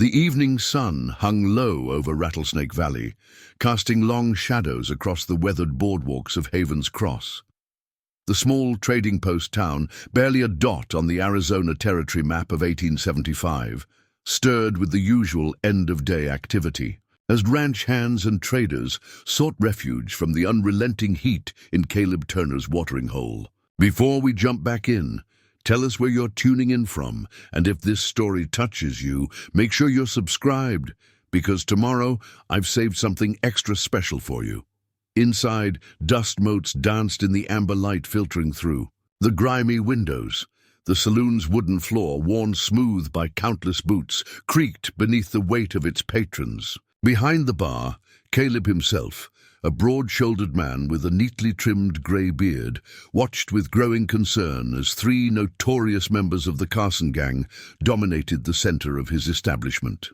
The evening sun hung low over Rattlesnake Valley, casting long shadows across the weathered boardwalks of Haven's Cross. The small trading post town, barely a dot on the Arizona Territory map of 1875, stirred with the usual end-of-day activity, as ranch hands and traders sought refuge from the unrelenting heat in Caleb Turner's watering hole. Before we jump back in, tell us where you're tuning in from, and if this story touches you, make sure you're subscribed, because tomorrow I've saved something extra special for you. Inside, dust motes danced in the amber light filtering through. The grimy windows, the saloon's wooden floor, worn smooth by countless boots, creaked beneath the weight of its patrons. Behind the bar, Caleb himself, a broad-shouldered man with a neatly trimmed grey beard, watched with growing concern as three notorious members of the Carson gang dominated the center of his establishment.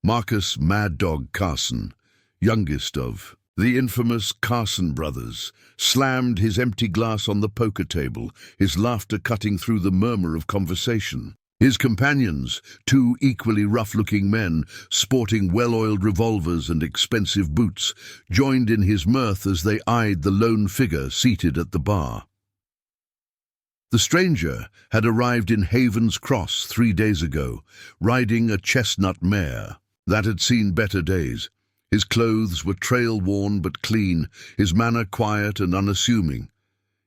Marcus Mad Dog Carson, youngest of the infamous Carson brothers, slammed his empty glass on the poker table, his laughter cutting through the murmur of conversation. His companions, two equally rough-looking men, sporting well-oiled revolvers and expensive boots, joined in his mirth as they eyed the lone figure seated at the bar. The stranger had arrived in Haven's Cross 3 days ago, riding a chestnut mare that had seen better days. His clothes were trail-worn but clean, his manner quiet and unassuming.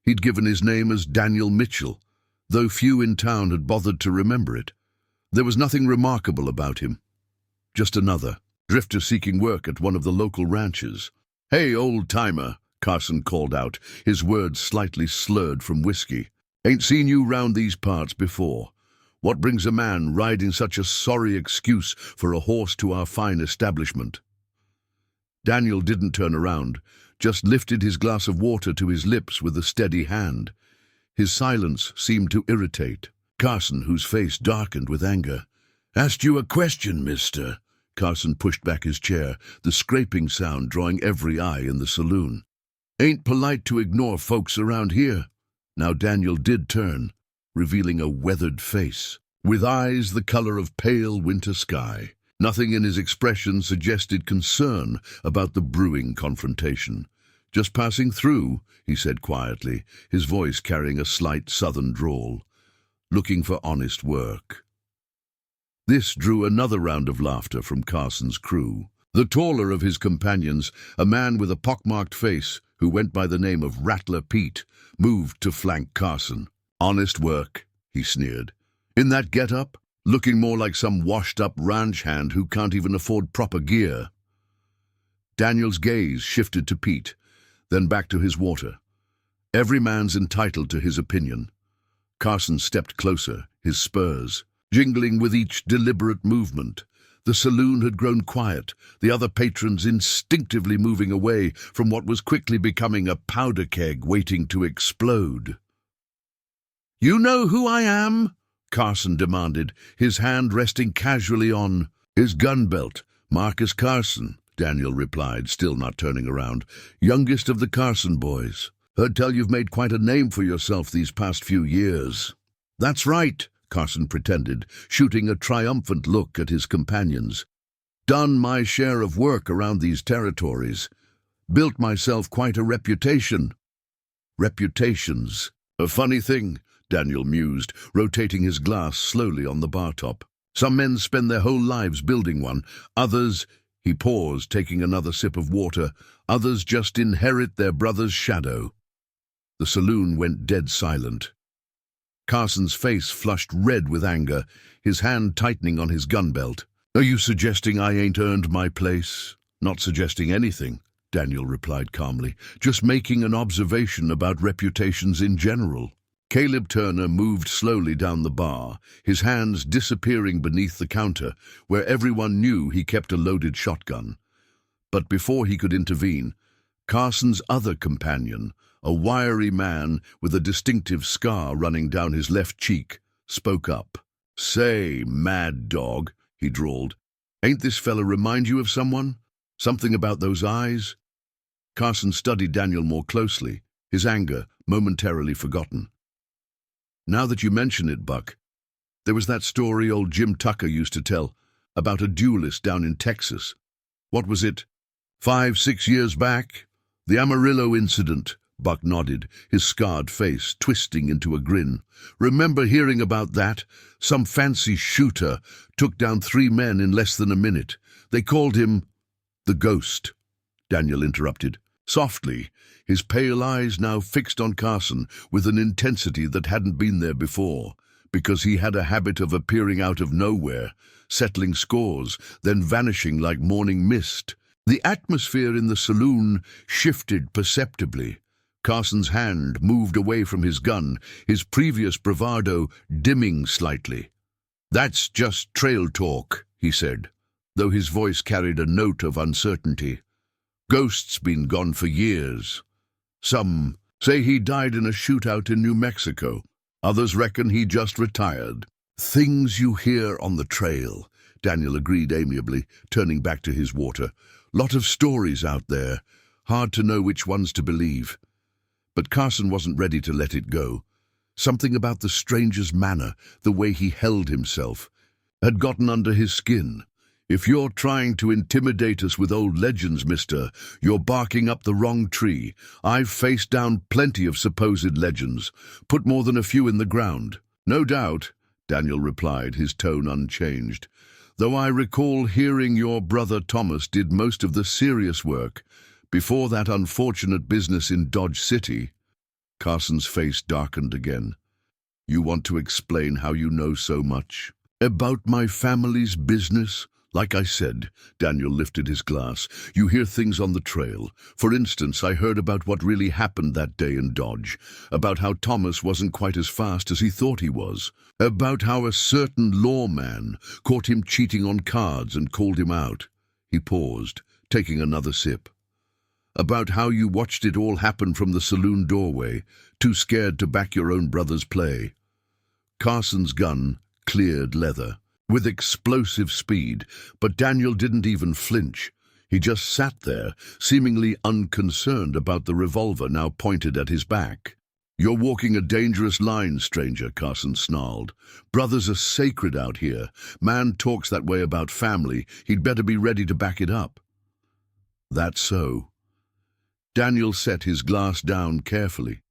He'd given his name as Daniel Mitchell, though few in town had bothered to remember it. There was nothing remarkable about him. Just another drifter seeking work at one of the local ranches. "Hey, old-timer," Carson called out, his words slightly slurred from whiskey. "Ain't seen you round these parts before. What brings a man riding such a sorry excuse for a horse to our fine establishment?" Daniel didn't turn around, just lifted his glass of water to his lips with a steady hand. His silence seemed to irritate Carson, whose face darkened with anger. "Asked you a question, mister." Carson pushed back his chair, the scraping sound drawing every eye in the saloon. "Ain't polite to ignore folks around here." Now Daniel did turn, revealing a weathered face, with eyes the color of pale winter sky. Nothing in his expression suggested concern about the brewing confrontation. "Just passing through," he said quietly, his voice carrying a slight southern drawl. "Looking for honest work." This drew another round of laughter from Carson's crew. The taller of his companions, a man with a pockmarked face who went by the name of Rattler Pete, moved to flank Carson. "Honest work," he sneered. "In that get-up? Looking more like some washed-up ranch hand who can't even afford proper gear." Daniel's gaze shifted to Pete, then back to his water. Every man's entitled to his opinion. Carson stepped closer, his spurs jingling with each deliberate movement. The saloon had grown quiet, the other patrons instinctively moving away from what was quickly becoming a powder keg waiting to explode. "You know who I am?" Carson demanded, his hand resting casually on his gun belt. "Marcus Carson," Daniel replied, still not turning around. "Youngest of the Carson boys. Heard tell you've made quite a name for yourself these past few years." "That's right," Carson pretended, shooting a triumphant look at his companions. "Done my share of work around these territories. Built myself quite a reputation." "Reputations. A funny thing," Daniel mused, rotating his glass slowly on the bar top. "Some men spend their whole lives building one. Others—" He paused, taking another sip of water. "Others just inherit their brother's shadow." The saloon went dead silent. Carson's face flushed red with anger, his hand tightening on his gun belt. "Are you suggesting I ain't earned my place?" "Not suggesting anything," Daniel replied calmly. "Just making an observation about reputations in general." Caleb Turner moved slowly down the bar, his hands disappearing beneath the counter, where everyone knew he kept a loaded shotgun. But before he could intervene, Carson's other companion, a wiry man with a distinctive scar running down his left cheek, spoke up. "Say, Mad Dog," he drawled, "ain't this fella remind you of someone? Something about those eyes?" Carson studied Daniel more closely, his anger momentarily forgotten. "Now that you mention it, Buck, there was that story old Jim Tucker used to tell about a duelist down in Texas. What was it? 5, 6 years back? The Amarillo incident. Buck nodded, his scarred face twisting into a grin. Remember hearing about that? Some fancy shooter took down 3 men in less than a minute. They called him the Ghost. Daniel interrupted, softly, his pale eyes now fixed on Carson with an intensity that hadn't been there before, because he had a habit of appearing out of nowhere, settling scores, then vanishing like morning mist. The atmosphere in the saloon shifted perceptibly. Carson's hand moved away from his gun, his previous bravado dimming slightly. "That's just trail talk," he said, though his voice carried a note of uncertainty. "Ghost's been gone for years. Some say he died in a shootout in New Mexico. Others reckon he just retired. Things you hear on the trail," Daniel agreed amiably, turning back to his water. "Lot of stories out there. Hard to know which ones to believe." But Carson wasn't ready to let it go. Something about the stranger's manner, the way he held himself, had gotten under his skin. "If you're trying to intimidate us with old legends, mister, you're barking up the wrong tree. I've faced down plenty of supposed legends, put more than a few in the ground." "No doubt," Daniel replied, his tone unchanged. "Though I recall hearing your brother Thomas did most of the serious work before that unfortunate business in Dodge City." Carson's face darkened again. "You want to explain how you know so much?" "About my family's business? Like I said," Daniel lifted his glass, "you hear things on the trail. For instance, I heard about what really happened that day in Dodge, about how Thomas wasn't quite as fast as he thought he was, about how a certain lawman caught him cheating on cards and called him out." He paused, taking another sip. "About how you watched it all happen from the saloon doorway, too scared to back your own brother's play." Carson's gun cleared leather with explosive speed, but Daniel didn't even flinch. He just sat there, seemingly unconcerned about the revolver now pointed at his back. "You're walking a dangerous line, stranger," Carson snarled. "Brothers are sacred out here. Man talks that way about family. He'd better be ready to back it up." "That's so." Daniel set his glass down carefully.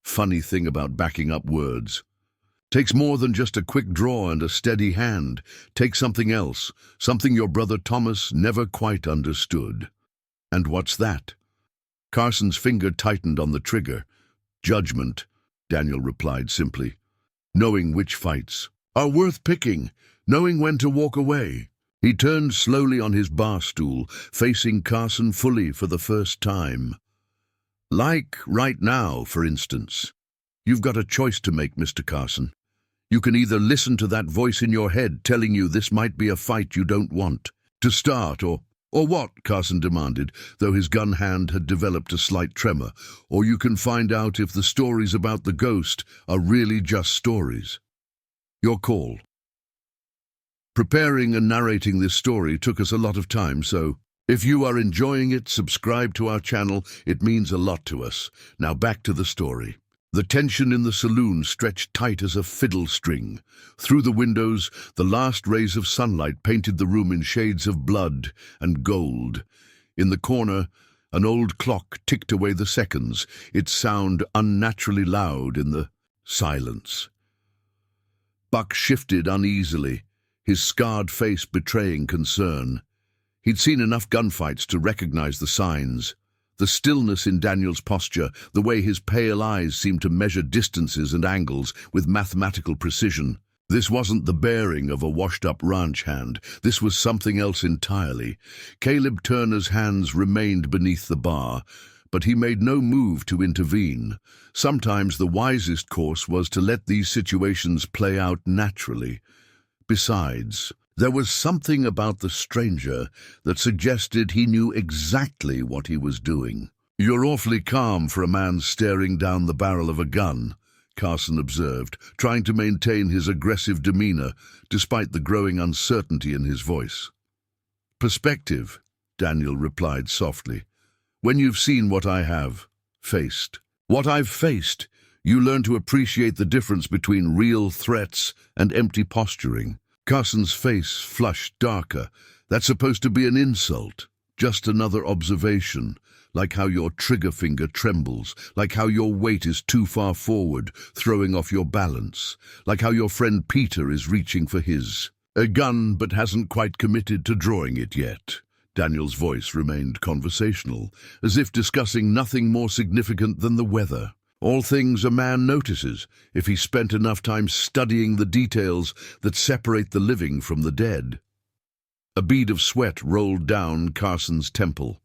"Funny thing about backing up words. Takes more than just a quick draw and a steady hand. Takes something else, something your brother Thomas never quite understood." "And what's that?" Carson's finger tightened on the trigger. "Judgment," Daniel replied simply. "Knowing which fights are worth picking, knowing when to walk away." He turned slowly on his bar stool, facing Carson fully for the first time. "Like right now, for instance. You've got a choice to make, Mr. Carson. You can either listen to that voice in your head telling you this might be a fight you don't want to start, or what?" Carson demanded, though his gun hand had developed a slight tremor. "Or you can find out if the stories about the ghost are really just stories. Your call." Preparing and narrating this story took us a lot of time, so if you are enjoying it, subscribe to our channel. It means a lot to us. Now back to the story. The tension in the saloon stretched tight as a fiddle string. Through the windows, the last rays of sunlight painted the room in shades of blood and gold. In the corner, an old clock ticked away the seconds, its sound unnaturally loud in the silence. Buck shifted uneasily, his scarred face betraying concern. He'd seen enough gunfights to recognize the signs. The stillness in Daniel's posture, the way his pale eyes seemed to measure distances and angles with mathematical precision. This wasn't the bearing of a washed-up ranch hand. This was something else entirely. Caleb Turner's hands remained beneath the bar, but he made no move to intervene. Sometimes the wisest course was to let these situations play out naturally. Besides, there was something about the stranger that suggested he knew exactly what he was doing. "You're awfully calm for a man staring down the barrel of a gun," Carson observed, trying to maintain his aggressive demeanor despite the growing uncertainty in his voice. "Perspective," Daniel replied softly. "When you've seen what I have faced, what I've faced, you learn to appreciate the difference between real threats and empty posturing." Carson's face flushed darker. That's supposed to be an insult. Just another observation. Like how your trigger finger trembles, like how your weight is too far forward, throwing off your balance, like how your friend Peter is reaching for his a gun but hasn't quite committed to drawing it yet. Daniel's voice remained conversational, as if discussing nothing more significant than the weather. All things a man notices if he spent enough time studying the details that separate the living from the dead. A bead of sweat rolled down Carson's temple.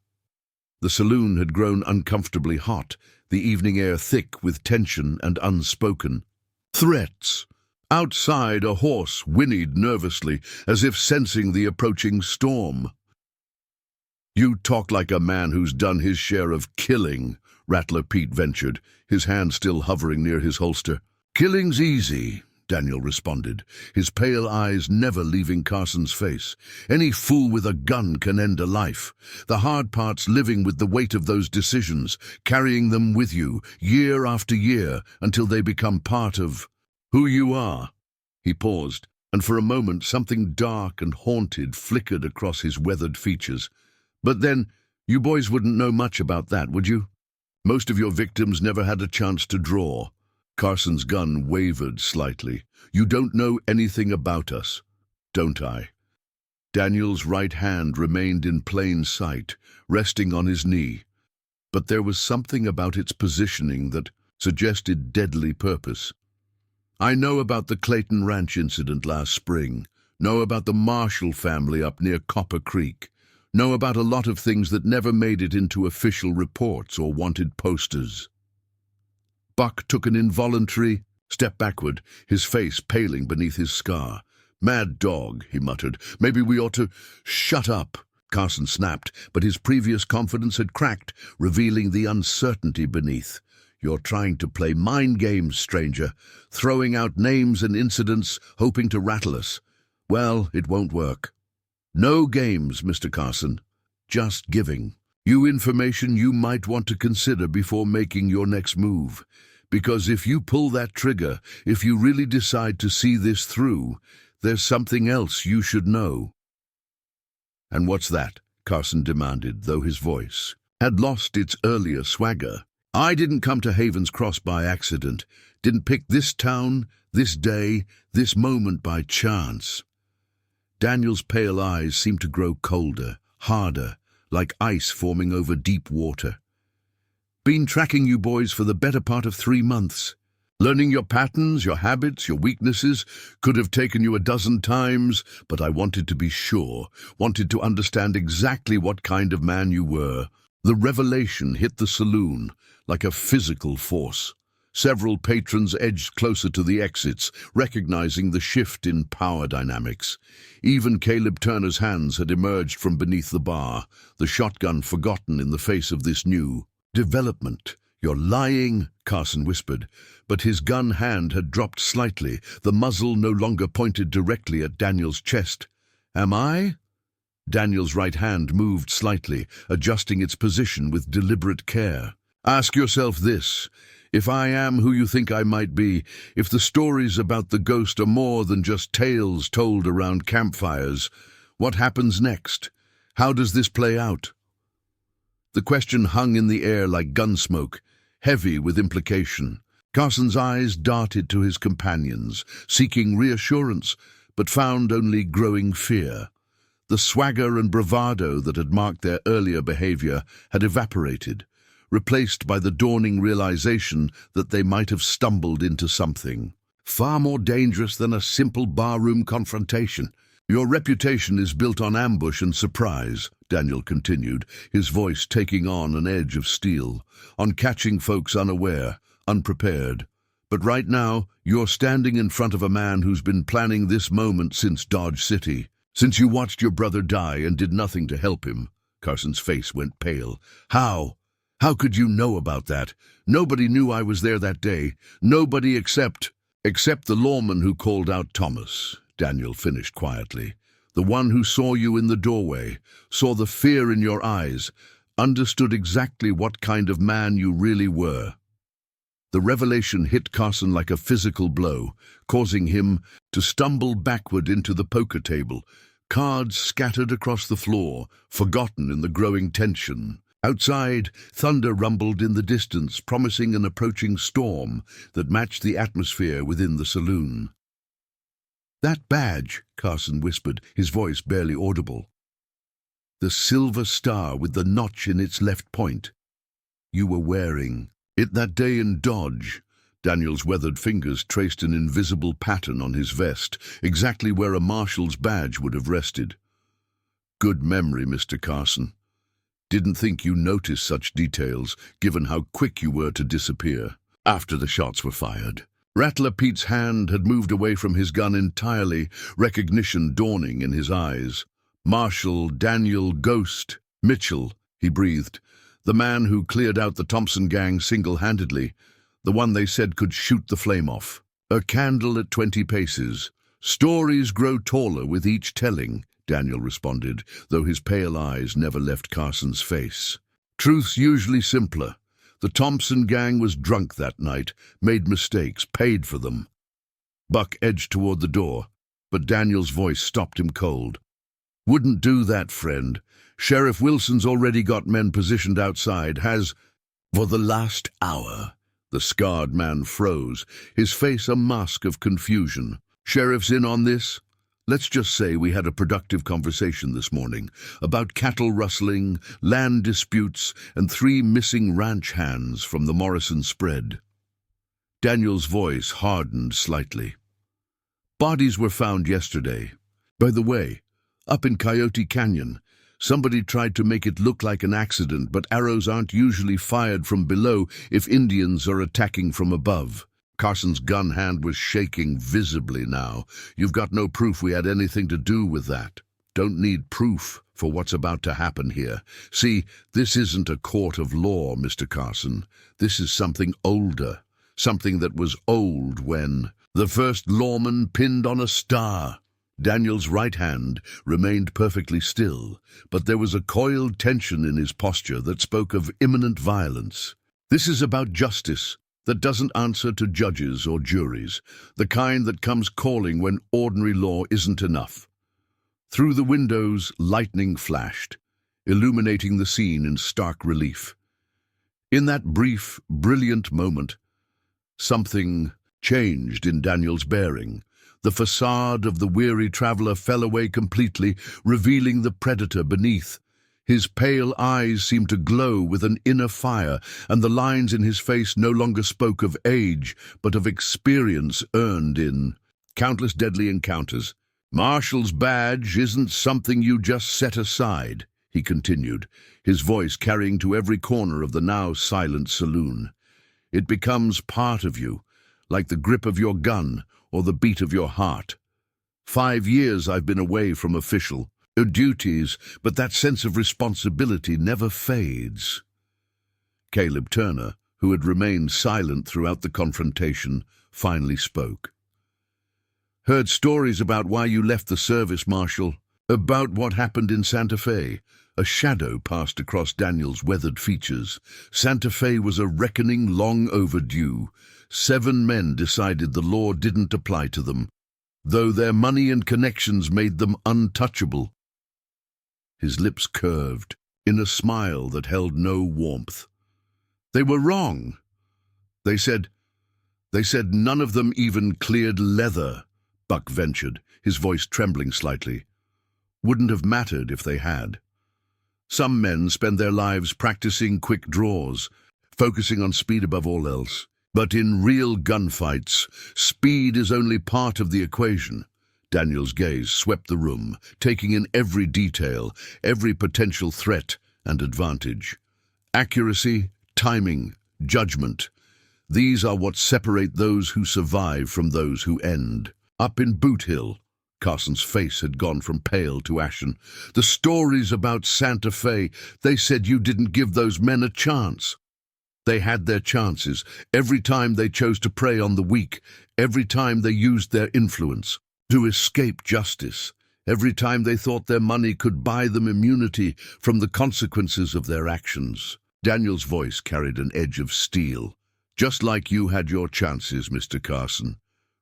The saloon had grown uncomfortably hot, the evening air thick with tension and unspoken threats. Outside, a horse whinnied nervously, as if sensing the approaching storm. "You talk like a man who's done his share of killing," Rattler Pete ventured, his hand still hovering near his holster. "Killing's easy," Daniel responded, his pale eyes never leaving Carson's face. "Any fool with a gun can end a life. The hard part's living with the weight of those decisions, carrying them with you, year after year, until they become part of who you are." He paused, and for a moment something dark and haunted flickered across his weathered features. "But then, you boys wouldn't know much about that, would you? Most of your victims never had a chance to draw." Carson's gun wavered slightly. "You don't know anything about us, don't I?" Daniel's right hand remained in plain sight, resting on his knee. But there was something about its positioning that suggested deadly purpose. "I know about the Clayton Ranch incident last spring, know about the Marshall family up near Copper Creek, know about a lot of things that never made it into official reports or wanted posters." Buck took an involuntary step backward, his face paling beneath his scar. "Mad dog," he muttered. "Maybe we ought to—" "Shut up," Carson snapped, but his previous confidence had cracked, revealing the uncertainty beneath. "You're trying to play mind games, stranger, throwing out names and incidents, hoping to rattle us. Well, it won't work. No games, Mr. Carson. Just giving you information you might want to consider before making your next move. Because if you pull that trigger, if you really decide to see this through, there's something else you should know." "And what's that?" Carson demanded, though his voice had lost its earlier swagger. "I didn't come to Haven's Cross by accident, didn't pick this town, this day, this moment by chance." Daniel's pale eyes seemed to grow colder, harder, like ice forming over deep water. "Been tracking you boys for the better part of 3 months. Learning your patterns, your habits, your weaknesses. Could have taken you a dozen times, but I wanted to be sure, wanted to understand exactly what kind of man you were." The revelation hit the saloon like a physical force. Several patrons edged closer to the exits, recognizing the shift in power dynamics. Even Caleb Turner's hands had emerged from beneath the bar, the shotgun forgotten in the face of this new development. "You're lying," Carson whispered, but his gun hand had dropped slightly, the muzzle no longer pointed directly at Daniel's chest. "Am I?" Daniel's right hand moved slightly, adjusting its position with deliberate care. "Ask yourself this. If I am who you think I might be, if the stories about the ghost are more than just tales told around campfires, what happens next? How does this play out?" The question hung in the air like gunsmoke, heavy with implication. Carson's eyes darted to his companions, seeking reassurance, but found only growing fear. The swagger and bravado that had marked their earlier behavior had evaporated, replaced by the dawning realization that they might have stumbled into something far more dangerous than a simple barroom confrontation. "Your reputation is built on ambush and surprise," Daniel continued, his voice taking on an edge of steel, "on catching folks unaware, unprepared. But right now, you're standing in front of a man who's been planning this moment since Dodge City, since you watched your brother die and did nothing to help him." Carson's face went pale. "How? How could you know about that? Nobody knew I was there that day. Nobody except the lawman who called out Thomas," Daniel finished quietly. "The one who saw you in the doorway, saw the fear in your eyes, understood exactly what kind of man you really were." The revelation hit Carson like a physical blow, causing him to stumble backward into the poker table, cards scattered across the floor, forgotten in the growing tension. Outside, thunder rumbled in the distance, promising an approaching storm that matched the atmosphere within the saloon. "That badge," Carson whispered, his voice barely audible. "The silver star with the notch in its left point. You were wearing it that day in Dodge." Daniel's weathered fingers traced an invisible pattern on his vest, exactly where a marshal's badge would have rested. "Good memory, Mr. Carson. Didn't think you noticed such details, given how quick you were to disappear." After the shots were fired, Rattler Pete's hand had moved away from his gun entirely, recognition dawning in his eyes. "Marshal Daniel Ghost Mitchell," he breathed. "The man who cleared out the Thompson gang single-handedly. The one they said could shoot the flame off. A candle at 20 paces. Stories grow taller with each telling," Daniel responded, though his pale eyes never left Carson's face. "Truth's usually simpler. The Thompson gang was drunk that night, made mistakes, paid for them." Buck edged toward the door, but Daniel's voice stopped him cold. "Wouldn't do that, friend. Sheriff Wilson's already got men positioned outside, has for the last hour." The scarred man froze, his face a mask of confusion. "Sheriff's in on this? Let's just say we had a productive conversation this morning about cattle rustling, land disputes, and 3 missing ranch hands from the Morrison spread." Daniel's voice hardened slightly. "Bodies were found yesterday. By the way, up in Coyote Canyon, somebody tried to make it look like an accident, but arrows aren't usually fired from below if Indians are attacking from above." Carson's gun hand was shaking visibly now. "You've got no proof we had anything to do with that." "Don't need proof for what's about to happen here. See, this isn't a court of law, Mr. Carson. This is something older, something that was old when the first lawman pinned on a star." Daniel's right hand remained perfectly still, but there was a coiled tension in his posture that spoke of imminent violence. "This is about justice that doesn't answer to judges or juries, the kind that comes calling when ordinary law isn't enough." Through the windows, lightning flashed, illuminating the scene in stark relief. In that brief, brilliant moment, something changed in Daniel's bearing. The facade of the weary traveler fell away completely, revealing the predator beneath. His pale eyes seemed to glow with an inner fire, and the lines in his face no longer spoke of age, but of experience earned in countless deadly encounters. "Marshal's badge isn't something you just set aside," he continued, his voice carrying to every corner of the now silent saloon. "It becomes part of you, like the grip of your gun or the beat of your heart. 5 years I've been away from official duties, but that sense of responsibility never fades." Caleb Turner, who had remained silent throughout the confrontation, finally spoke. "Heard stories about why you left the service, Marshal. About what happened in Santa Fe." A shadow passed across Daniel's weathered features. "Santa Fe was a reckoning long overdue. 7 men decided the law didn't apply to them, though their money and connections made them untouchable." His lips curved in a smile that held no warmth. "They were wrong. They said none of them even cleared leather," Buck ventured, his voice trembling slightly. "Wouldn't have mattered if they had. Some men spend their lives practicing quick draws, focusing on speed above all else. But in real gunfights, speed is only part of the equation." Daniel's gaze swept the room, taking in every detail, every potential threat and advantage. Accuracy, timing, judgment. These are what separate those who survive from those who end. Up in Boot Hill, Carson's face had gone from pale to ashen. "The stories about Santa Fe, they said you didn't give those men a chance." "They had their chances every time they chose to prey on the weak, every time they used their influence to escape justice, every time they thought their money could buy them immunity from the consequences of their actions." Daniel's voice carried an edge of steel. Just like you had your chances, Mr. Carson.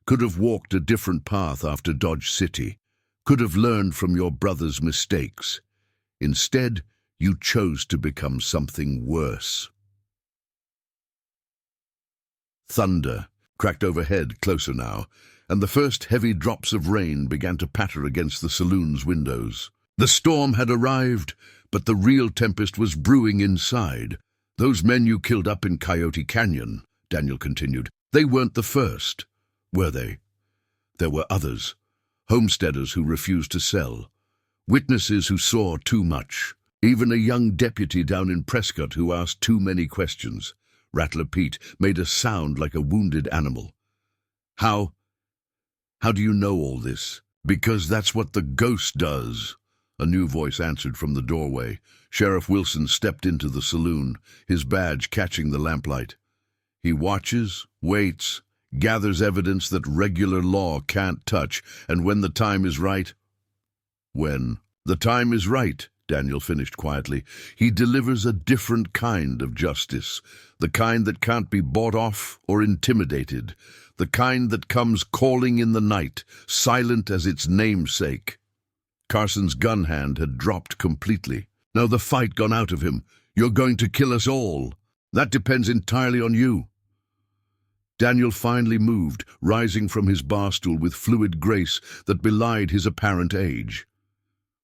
Could have walked a different path after Dodge City. Could have learned from your brother's mistakes. Instead, you chose to become something worse. Thunder cracked overhead, closer now, and the first heavy drops of rain began to patter against the saloon's windows. The storm had arrived, but the real tempest was brewing inside. Those men you killed up in Coyote Canyon, Daniel continued, they weren't the first, were they? There were others, homesteaders who refused to sell, witnesses who saw too much, even a young deputy down in Prescott who asked too many questions. Rattler Pete made a sound like a wounded animal. How do you know all this? Because that's what the ghost does. A new voice answered from the doorway. Sheriff Wilson stepped into the saloon, his badge catching the lamplight. He watches, waits, gathers evidence that regular law can't touch, and when the time is right... When the time is right, Daniel finished quietly, he delivers a different kind of justice, the kind that can't be bought off or intimidated, the kind that comes calling in the night, silent as its namesake. Carson's gun hand had dropped completely. Now the fight gone out of him. You're going to kill us all. That depends entirely on you. Daniel finally moved, rising from his bar stool with fluid grace that belied his apparent age.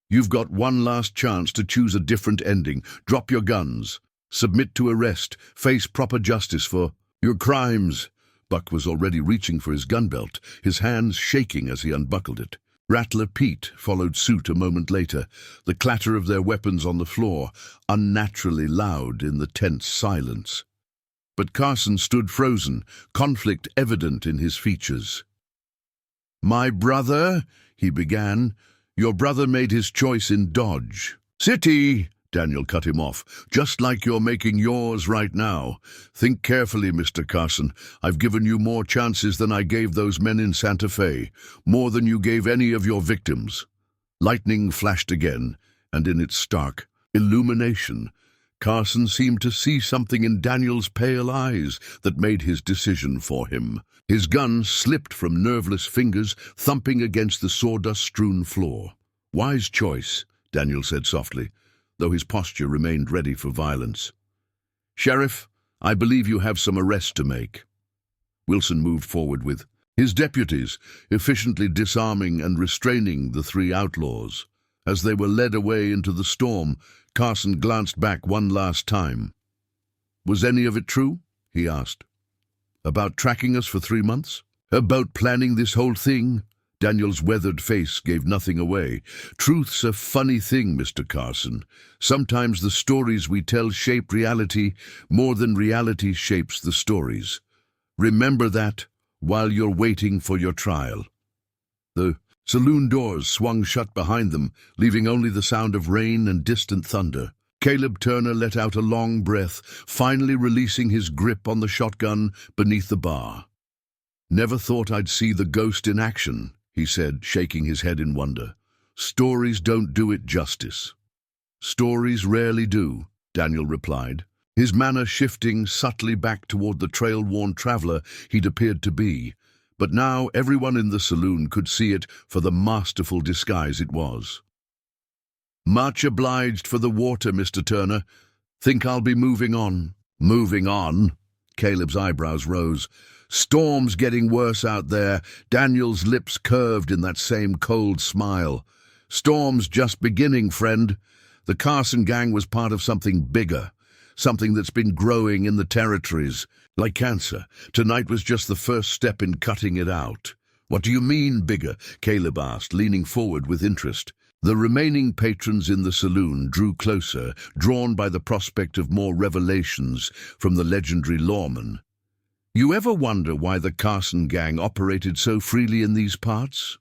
You've got one last chance to choose a different ending. Drop your guns. Submit to arrest. Face proper justice for your crimes. Buck was already reaching for his gun belt, his hands shaking as he unbuckled it. Rattler Pete followed suit a moment later, the clatter of their weapons on the floor, unnaturally loud in the tense silence. But Carson stood frozen, conflict evident in his features. "My brother," he began, "your brother made his choice in Dodge City," Daniel cut him off, "just like you're making yours right now. Think carefully, Mr. Carson. I've given you more chances than I gave those men in Santa Fe, more than you gave any of your victims." Lightning flashed again, and in its stark illumination, Carson seemed to see something in Daniel's pale eyes that made his decision for him. His gun slipped from nerveless fingers, thumping against the sawdust-strewn floor. "Wise choice," Daniel said softly, though his posture remained ready for violence. "Sheriff, I believe you have some arrests to make." Wilson moved forward with his deputies, efficiently disarming and restraining the three outlaws. As they were led away into the storm, Carson glanced back one last time. "Was any of it true?" he asked. "About tracking us for 3 months? About planning this whole thing?" Daniel's weathered face gave nothing away. "Truth's a funny thing, Mr. Carson. Sometimes the stories we tell shape reality more than reality shapes the stories. Remember that while you're waiting for your trial." The saloon doors swung shut behind them, leaving only the sound of rain and distant thunder. Caleb Turner let out a long breath, finally releasing his grip on the shotgun beneath the bar. "Never thought I'd see the ghost in action," he said, shaking his head in wonder. "Stories don't do it justice." "Stories rarely do," Daniel replied, his manner shifting subtly back toward the trail-worn traveler he'd appeared to be. But now everyone in the saloon could see it for the masterful disguise it was. "Much obliged for the water, Mr. Turner. Think I'll be moving on." "Moving on?" Caleb's eyebrows rose. "Storm's getting worse out there." Daniel's lips curved in that same cold smile. "Storm's just beginning, friend. The Carson gang was part of something bigger, something that's been growing in the territories, like cancer. Tonight was just the first step in cutting it out." "What do you mean, bigger?" Caleb asked, leaning forward with interest. The remaining patrons in the saloon drew closer, drawn by the prospect of more revelations from the legendary lawman. "You ever wonder why the Carson gang operated so freely in these parts?"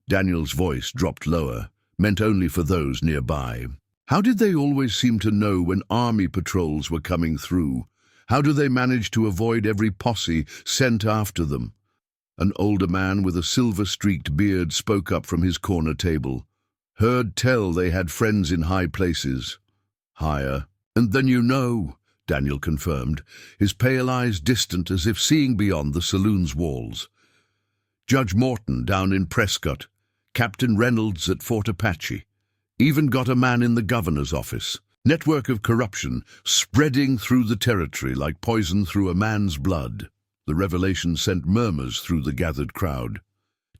Daniel's voice dropped lower, meant only for those nearby. "How did they always seem to know when army patrols were coming through? How do they manage to avoid every posse sent after them?" An older man with a silver-streaked beard spoke up from his corner table. "Heard tell they had friends in high places." "Higher. And then you know," Daniel confirmed, his pale eyes distant as if seeing beyond the saloon's walls. Judge Morton down in Prescott, Captain Reynolds at Fort Apache, even got a man in the governor's office. Network of corruption spreading through the territory like poison through a man's blood. The revelation sent murmurs through the gathered crowd.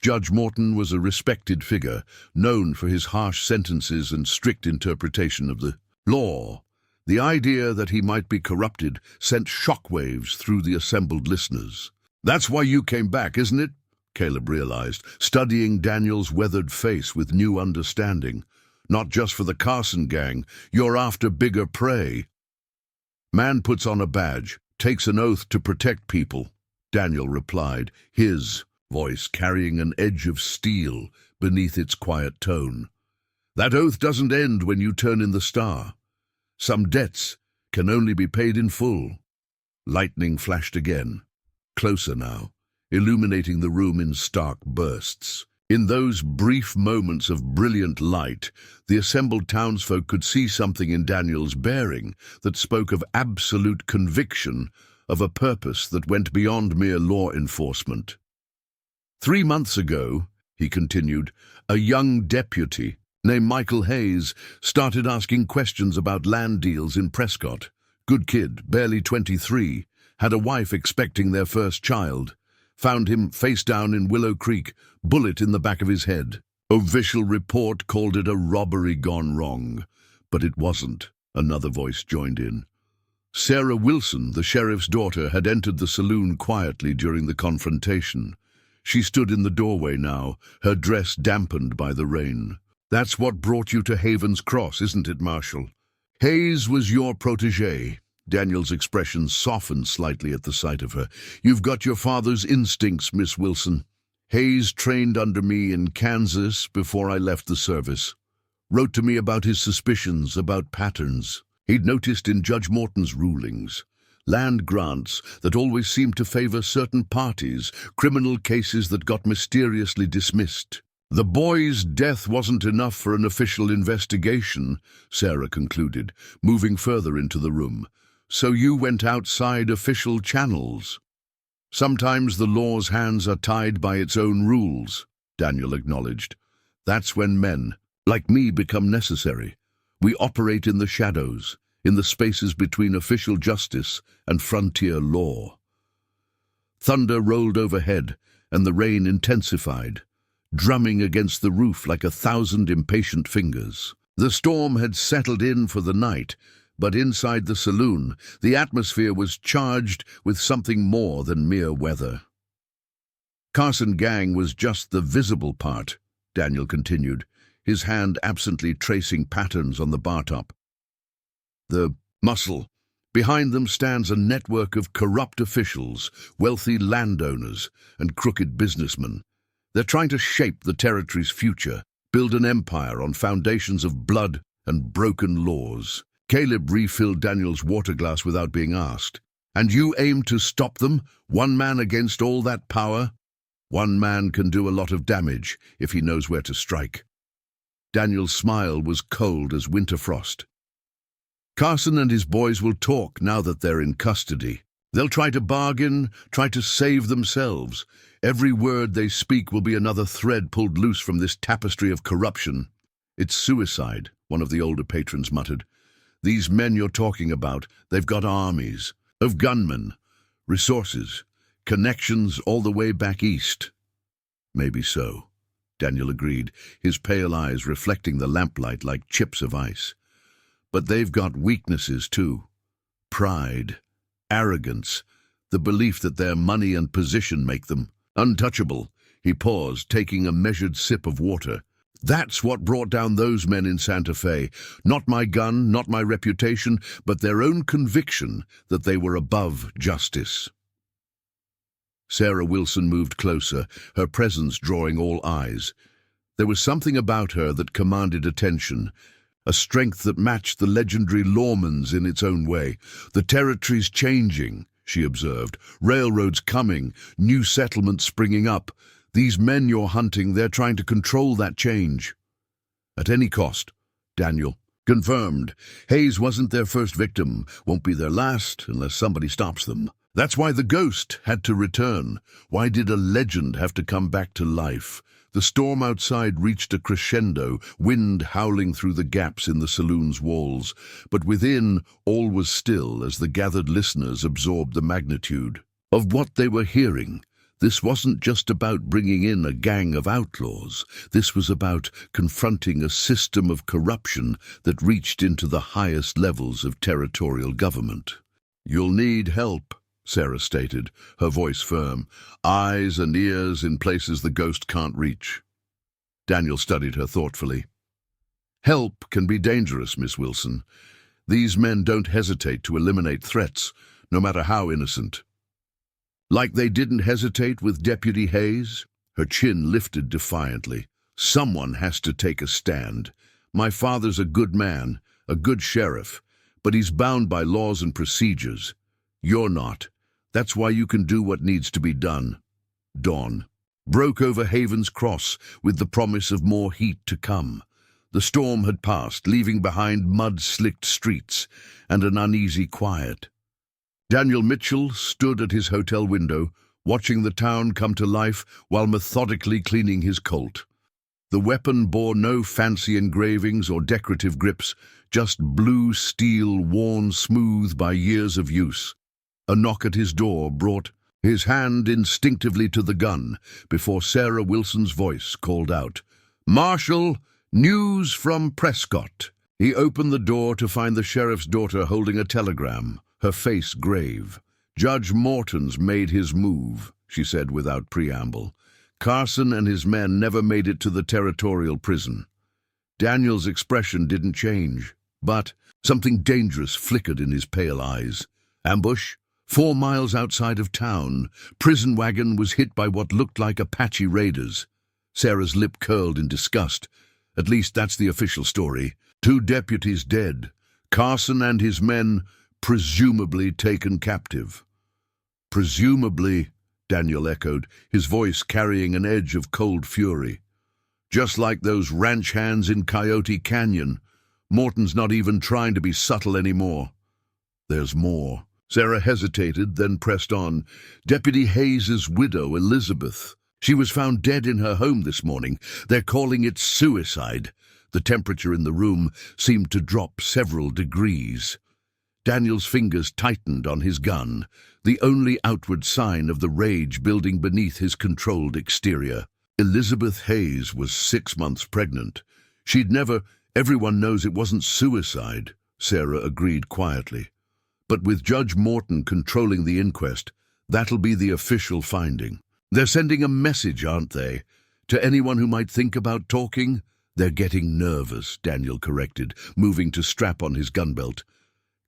Judge Morton was a respected figure, known for his harsh sentences and strict interpretation of the law. The idea that he might be corrupted sent shockwaves through the assembled listeners. "That's why you came back, isn't it?" Caleb realized, studying Daniel's weathered face with new understanding. "Not just for the Carson gang, you're after bigger prey." "Man puts on a badge, takes an oath to protect people," Daniel replied, his voice carrying an edge of steel beneath its quiet tone. "That oath doesn't end when you turn in the star. Some debts can only be paid in full." Lightning flashed again, closer now, illuminating the room in stark bursts. In those brief moments of brilliant light, the assembled townsfolk could see something in Daniel's bearing that spoke of absolute conviction, of a purpose that went beyond mere law enforcement. "3 months ago," he continued, "a young deputy named Michael Hayes started asking questions about land deals in Prescott. Good kid, barely 23, had a wife expecting their first child. Found him face down in Willow Creek, bullet in the back of his head. Official report called it a robbery gone wrong, but it wasn't," another voice joined in. Sarah Wilson, the sheriff's daughter, had entered the saloon quietly during the confrontation. She stood in the doorway now, her dress dampened by the rain. "That's what brought you to Haven's Cross, isn't it, Marshal? Hayes was your protégé." Daniel's expression softened slightly at the sight of her. "You've got your father's instincts, Miss Wilson. Hayes trained under me in Kansas before I left the service. Wrote to me about his suspicions, about patterns he'd noticed in Judge Morton's rulings. Land grants that always seemed to favor certain parties, criminal cases that got mysteriously dismissed. The boy's death wasn't enough for an official investigation," Sarah concluded, moving further into the room. "So you went outside official channels." "Sometimes the law's hands are tied by its own rules," Daniel acknowledged. "That's when men, like me, become necessary. We operate in the shadows, in the spaces between official justice and frontier law." Thunder rolled overhead, and the rain intensified, drumming against the roof like 1,000 impatient fingers. The storm had settled in for the night, but inside the saloon, the atmosphere was charged with something more than mere weather. "Carson gang was just the visible part," Daniel continued, his hand absently tracing patterns on the bar top. "The muscle. Behind them stands a network of corrupt officials, wealthy landowners, and crooked businessmen. They're trying to shape the territory's future, build an empire on foundations of blood and broken laws." Caleb refilled Daniel's water glass without being asked. "And you aim to stop them, one man against all that power?" "One man can do a lot of damage if he knows where to strike." Daniel's smile was cold as winter frost. "Carson and his boys will talk now that they're in custody. They'll try to bargain, try to save themselves. Every word they speak will be another thread pulled loose from this tapestry of corruption." "It's suicide," one of the older patrons muttered. "These men you're talking about, they've got armies of gunmen, resources, connections all the way back east." "Maybe so," Daniel agreed, his pale eyes reflecting the lamplight like chips of ice. "But they've got weaknesses too. Pride, arrogance, the belief that their money and position make them untouchable." He paused, taking a measured sip of water. "That's what brought down those men in Santa Fe. Not my gun, not my reputation, but their own conviction that they were above justice." Sarah Wilson moved closer, her presence drawing all eyes. There was something about her that commanded attention, a strength that matched the legendary lawman's in its own way. "The territory's changing," she observed. "Railroads coming, new settlements springing up. These men you're hunting, they're trying to control that change." "At any cost," Daniel Confirmed. Hayes wasn't their first victim, won't be their last unless somebody stops them. That's why the ghost had to return. Why did a legend have to come back to life? The storm outside reached a crescendo, wind howling through the gaps in the saloon's walls. But within, all was still as the gathered listeners absorbed the magnitude of what they were hearing. This wasn't just about bringing in a gang of outlaws. This was about confronting a system of corruption that reached into the highest levels of territorial government. "You'll need help," Sarah stated, her voice firm. "Eyes and ears in places the ghost can't reach." Daniel studied her thoughtfully. "Help can be dangerous, Miss Wilson. These men don't hesitate to eliminate threats, no matter how innocent." "Like they didn't hesitate with Deputy Hayes?" Her chin lifted defiantly. "Someone has to take a stand. My father's a good man, a good sheriff, but he's bound by laws and procedures. You're not. That's why you can do what needs to be done." Dawn broke over Haven's Cross with the promise of more heat to come. The storm had passed, leaving behind mud-slicked streets and an uneasy quiet. Daniel Mitchell stood at his hotel window, watching the town come to life while methodically cleaning his Colt. The weapon bore no fancy engravings or decorative grips, just blue steel worn smooth by years of use. A knock at his door brought his hand instinctively to the gun before Sarah Wilson's voice called out, "Marshal, news from Prescott." He opened the door to find the sheriff's daughter holding a telegram, her face grave. "Judge Morton's made his move," she said without preamble. "Carson and his men never made it to the territorial prison." Daniel's expression didn't change, but something dangerous flickered in his pale eyes. Ambush? 4 miles outside of town, prison wagon was hit by what looked like Apache raiders. Sarah's lip curled in disgust. At least that's the official story. 2 deputies dead. Carson and his men presumably taken captive. "Presumably," Daniel echoed, his voice carrying an edge of cold fury. "Just like those ranch hands in Coyote Canyon. Morton's not even trying to be subtle anymore." "There's more." Sarah hesitated, then pressed on. "Deputy Hayes's widow, Elizabeth. She was found dead in her home this morning. They're calling it suicide." The temperature in the room seemed to drop several degrees. Daniel's fingers tightened on his gun, the only outward sign of the rage building beneath his controlled exterior. Elizabeth Hayes was 6 months pregnant. Everyone knows it wasn't suicide, Sarah agreed quietly. But with Judge Morton controlling the inquest, that'll be the official finding. They're sending a message, aren't they? To anyone who might think about talking? They're getting nervous, Daniel corrected, moving to strap on his gun belt.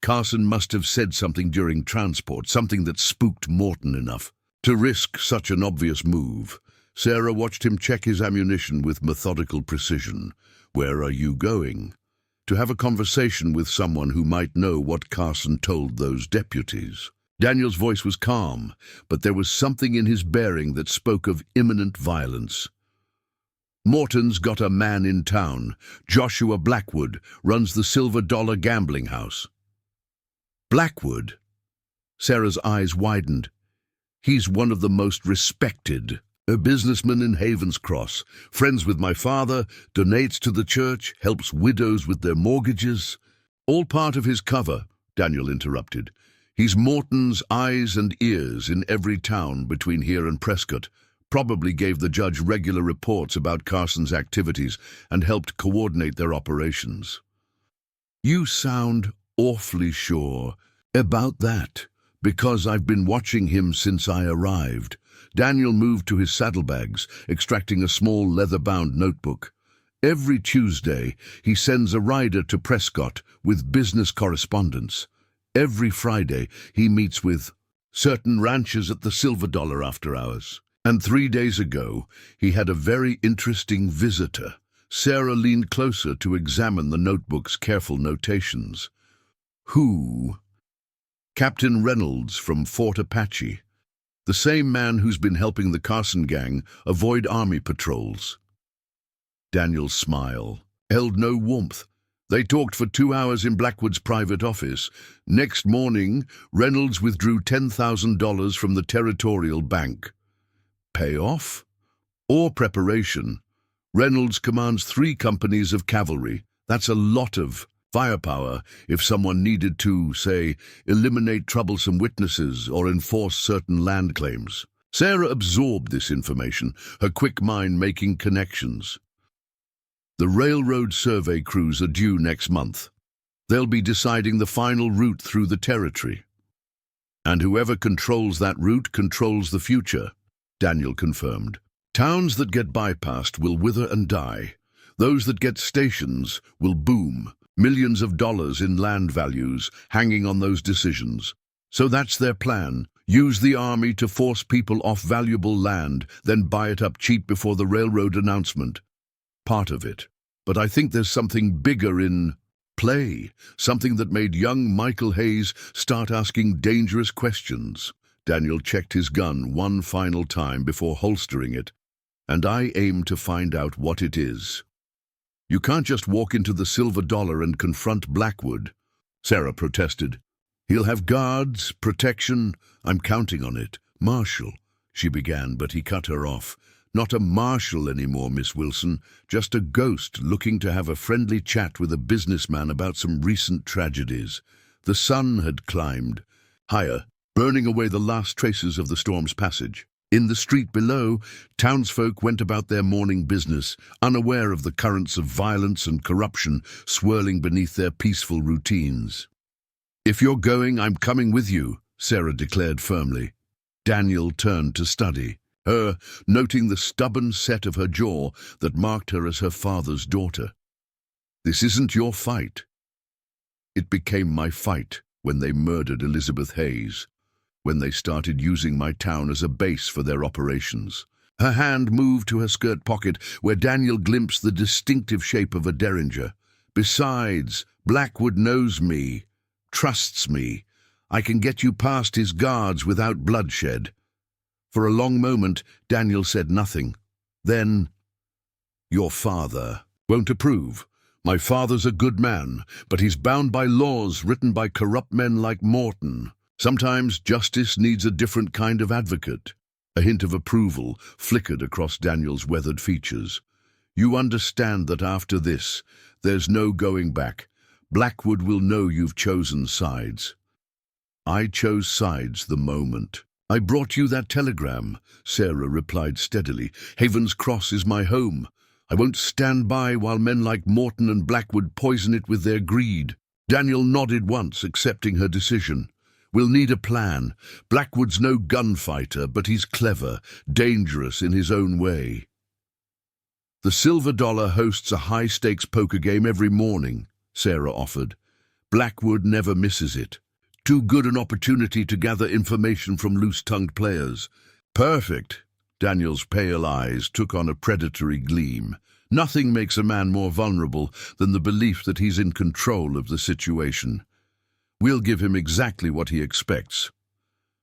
Carson must have said something during transport, something that spooked Morton enough to risk such an obvious move. Sarah watched him check his ammunition with methodical precision. "Where are you going?" "To have a conversation with someone who might know what Carson told those deputies." Daniel's voice was calm, but there was something in his bearing that spoke of imminent violence. "Morton's got a man in town. Joshua Blackwood runs the Silver Dollar gambling house." "Blackwood?" Sarah's eyes widened. "He's one of the most respected. A businessman in Haven's Cross, friends with my father, donates to the church, helps widows with their mortgages." "All part of his cover," Daniel interrupted. "He's Morton's eyes and ears in every town between here and Prescott. Probably gave the judge regular reports about Carson's activities and helped coordinate their operations." "You sound awfully sure about that, because I've been watching him since I arrived." Daniel moved to his saddlebags, extracting a small leather-bound notebook. "Every Tuesday, he sends a rider to Prescott with business correspondence. Every Friday, he meets with certain ranchers at the Silver Dollar after hours. And 3 days ago, he had a very interesting visitor." Sarah leaned closer to examine the notebook's careful notations. "Who?" "Captain Reynolds from Fort Apache. The same man who's been helping the Carson gang avoid army patrols." Daniel's smile held no warmth. They talked for 2 hours in Blackwood's private office. Next morning, Reynolds withdrew $10,000 from the Territorial Bank. Payoff? Or preparation? Reynolds commands 3 companies of cavalry. That's a lot of firepower if someone needed to, say, eliminate troublesome witnesses or enforce certain land claims. Sarah absorbed this information, her quick mind making connections. The railroad survey crews are due next month. They'll be deciding the final route through the territory. And whoever controls that route controls the future, Daniel confirmed. Towns that get bypassed will wither and die. Those that get stations will boom. Millions of dollars in land values hanging on those decisions. So that's their plan. Use the army to force people off valuable land, then buy it up cheap before the railroad announcement. Part of it. But I think there's something bigger in play, something that made young Michael Hayes start asking dangerous questions. Daniel checked his gun one final time before holstering it, and I aim to find out what it is. You can't just walk into the Silver Dollar and confront Blackwood, Sarah protested. He'll have guards, protection. I'm counting on it. Marshal, she began, but he cut her off. Not a marshal anymore, Miss Wilson, just a ghost looking to have a friendly chat with a businessman about some recent tragedies. The sun had climbed higher, burning away the last traces of the storm's passage. In the street below, townsfolk went about their morning business, unaware of the currents of violence and corruption swirling beneath their peaceful routines. If you're going, I'm coming with you, Sarah declared firmly. Daniel turned to study her, noting the stubborn set of her jaw that marked her as her father's daughter. This isn't your fight. It became my fight when they murdered Elizabeth Hayes, when they started using my town as a base for their operations. Her hand moved to her skirt pocket, where Daniel glimpsed the distinctive shape of a derringer. Besides, Blackwood knows me, trusts me. I can get you past his guards without bloodshed. For a long moment, Daniel said nothing. Then, your father won't approve. My father's a good man, but he's bound by laws written by corrupt men like Morton. Sometimes justice needs a different kind of advocate. A hint of approval flickered across Daniel's weathered features. You understand that after this, there's no going back. Blackwood will know you've chosen sides. I chose sides the moment. I brought you that telegram, Sarah replied steadily. Haven's Cross is my home. I won't stand by while men like Morton and Blackwood poison it with their greed. Daniel nodded once, accepting her decision. We'll need a plan. Blackwood's no gunfighter, but he's clever, dangerous in his own way. The Silver Dollar hosts a high-stakes poker game every morning, Sarah offered. Blackwood never misses it. Too good an opportunity to gather information from loose-tongued players. Perfect. Daniel's pale eyes took on a predatory gleam. Nothing makes a man more vulnerable than the belief that he's in control of the situation. We'll give him exactly what he expects.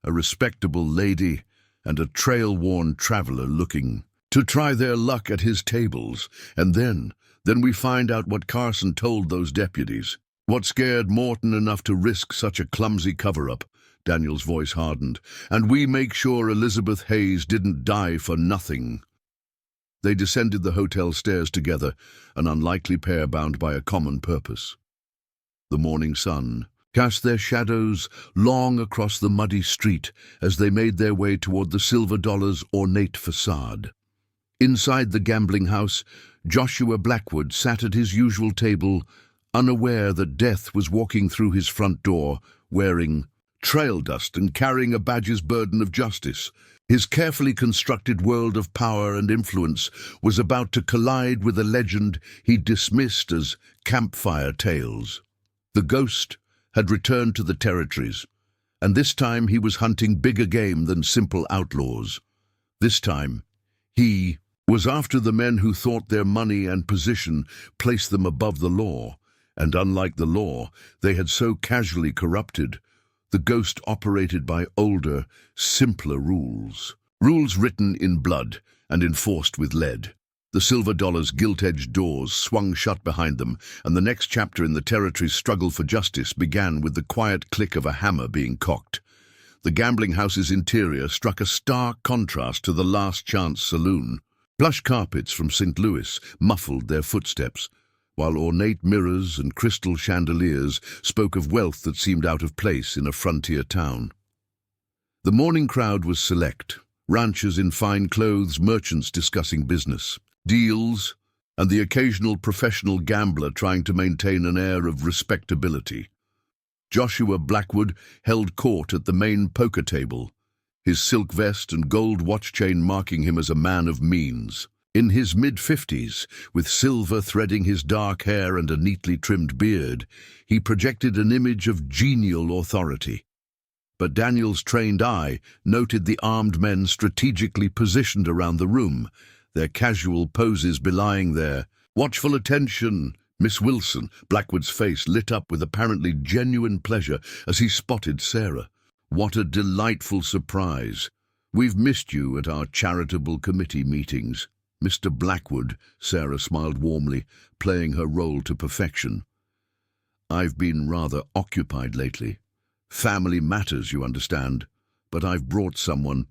A respectable lady and a trail-worn traveler looking to try their luck at his tables. And then we find out what Carson told those deputies. What scared Morton enough to risk such a clumsy cover-up? Daniel's voice hardened. And we make sure Elizabeth Hayes didn't die for nothing. They descended the hotel stairs together, an unlikely pair bound by a common purpose. The morning sun cast their shadows long across the muddy street as they made their way toward the Silver Dollar's ornate facade. Inside the gambling house, Joshua Blackwood sat at his usual table, unaware that death was walking through his front door, wearing trail dust and carrying a badge's burden of justice. His carefully constructed world of power and influence was about to collide with a legend he dismissed as campfire tales. The ghost had returned to the territories, and this time he was hunting bigger game than simple outlaws. This time, he was after the men who thought their money and position placed them above the law, and unlike the law, they had so casually corrupted. The ghost operated by older, simpler rules. Rules written in blood and enforced with lead. The silver dollar's gilt-edged doors swung shut behind them, and the next chapter in the territory's struggle for justice began with the quiet click of a hammer being cocked. The gambling house's interior struck a stark contrast to the Last Chance saloon. Plush carpets from St. Louis muffled their footsteps, while ornate mirrors and crystal chandeliers spoke of wealth that seemed out of place in a frontier town. The morning crowd was select, ranchers in fine clothes, merchants discussing business, deals, and the occasional professional gambler trying to maintain an air of respectability. Joshua Blackwood held court at the main poker table, his silk vest and gold watch chain marking him as a man of means. In his mid-50s, with silver threading his dark hair and a neatly trimmed beard, he projected an image of genial authority. But Daniel's trained eye noted the armed men strategically positioned around the room, their casual poses belying their watchful attention. Miss Wilson, Blackwood's face lit up with apparently genuine pleasure as he spotted Sarah. What a delightful surprise. We've missed you at our charitable committee meetings. Mr. Blackwood, Sarah smiled warmly, playing her role to perfection. I've been rather occupied lately. Family matters, you understand, but I've brought someone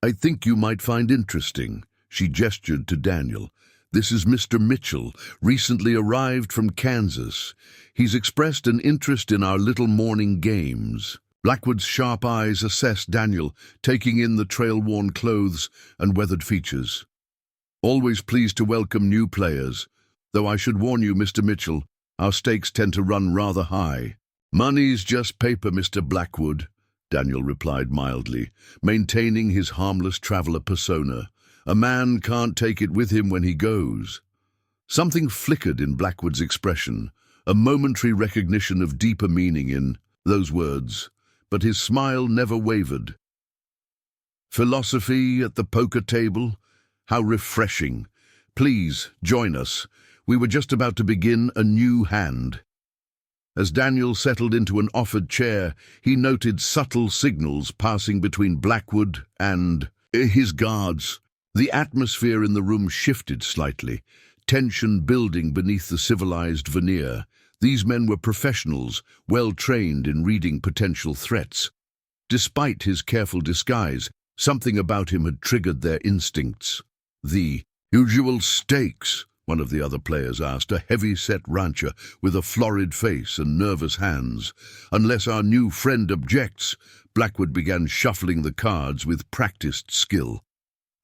I think you might find interesting. She gestured to Daniel. This is Mr. Mitchell, recently arrived from Kansas. He's expressed an interest in our little morning games. Blackwood's sharp eyes assessed Daniel, taking in the trail-worn clothes and weathered features. Always pleased to welcome new players, though I should warn you, Mr. Mitchell, our stakes tend to run rather high. Money's just paper, Mr. Blackwood, Daniel replied mildly, maintaining his harmless traveler persona. A man can't take it with him when he goes. Something flickered in Blackwood's expression, a momentary recognition of deeper meaning in those words, but his smile never wavered. Philosophy at the poker table? How refreshing. Please, join us. We were just about to begin a new hand. As Daniel settled into an offered chair, he noted subtle signals passing between Blackwood and his guards. The atmosphere in the room shifted slightly, tension building beneath the civilized veneer. These men were professionals, well trained in reading potential threats. Despite his careful disguise, something about him had triggered their instincts. The usual stakes, one of the other players asked, a heavy-set rancher with a florid face and nervous hands. Unless our new friend objects, Blackwood began shuffling the cards with practiced skill.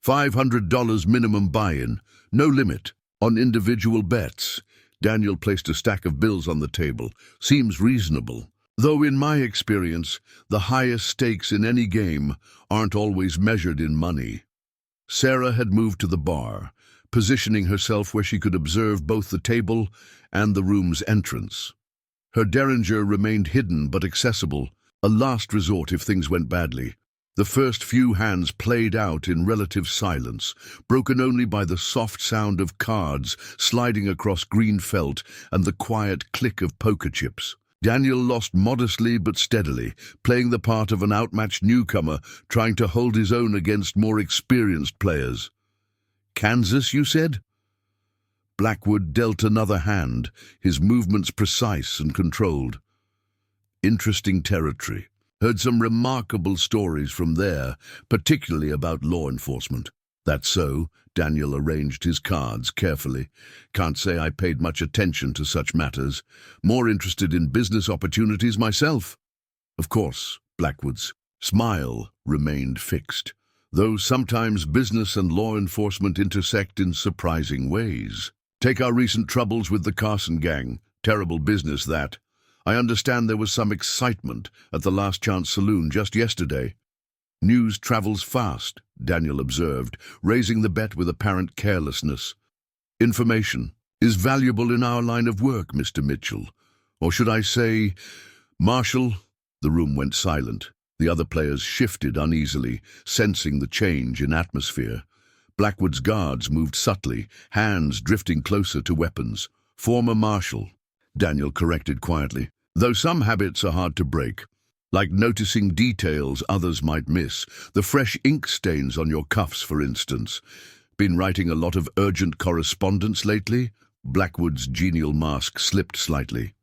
$500 minimum buy-in, no limit, on individual bets. Daniel placed a stack of bills on the table. Seems reasonable. Though in my experience, the highest stakes in any game aren't always measured in money. Sarah had moved to the bar, positioning herself where she could observe both the table and the room's entrance. Her derringer remained hidden but accessible, a last resort if things went badly. The first few hands played out in relative silence, broken only by the soft sound of cards sliding across green felt and the quiet click of poker chips. Daniel lost modestly but steadily, playing the part of an outmatched newcomer trying to hold his own against more experienced players. Kansas, you said? Blackwood dealt another hand, his movements precise and controlled. Interesting territory. Heard some remarkable stories from there, particularly about law enforcement. That's so, Daniel arranged his cards carefully. Can't say I paid much attention to such matters. More interested in business opportunities myself. Of course, Blackwood's smile remained fixed, though sometimes business and law enforcement intersect in surprising ways. Take our recent troubles with the Carson gang. Terrible business, that. I understand there was some excitement at the Last Chance saloon just yesterday. News travels fast, Daniel observed, raising the bet with apparent carelessness. Information is valuable in our line of work, Mr. Mitchell. Or should I say, Marshall? The room went silent. The other players shifted uneasily, sensing the change in atmosphere. Blackwood's guards moved subtly, hands drifting closer to weapons. Former Marshal, Daniel corrected quietly, though some habits are hard to break, like noticing details others might miss, the fresh ink stains on your cuffs, for instance. Been writing a lot of urgent correspondence lately? Blackwood's genial mask slipped slightly.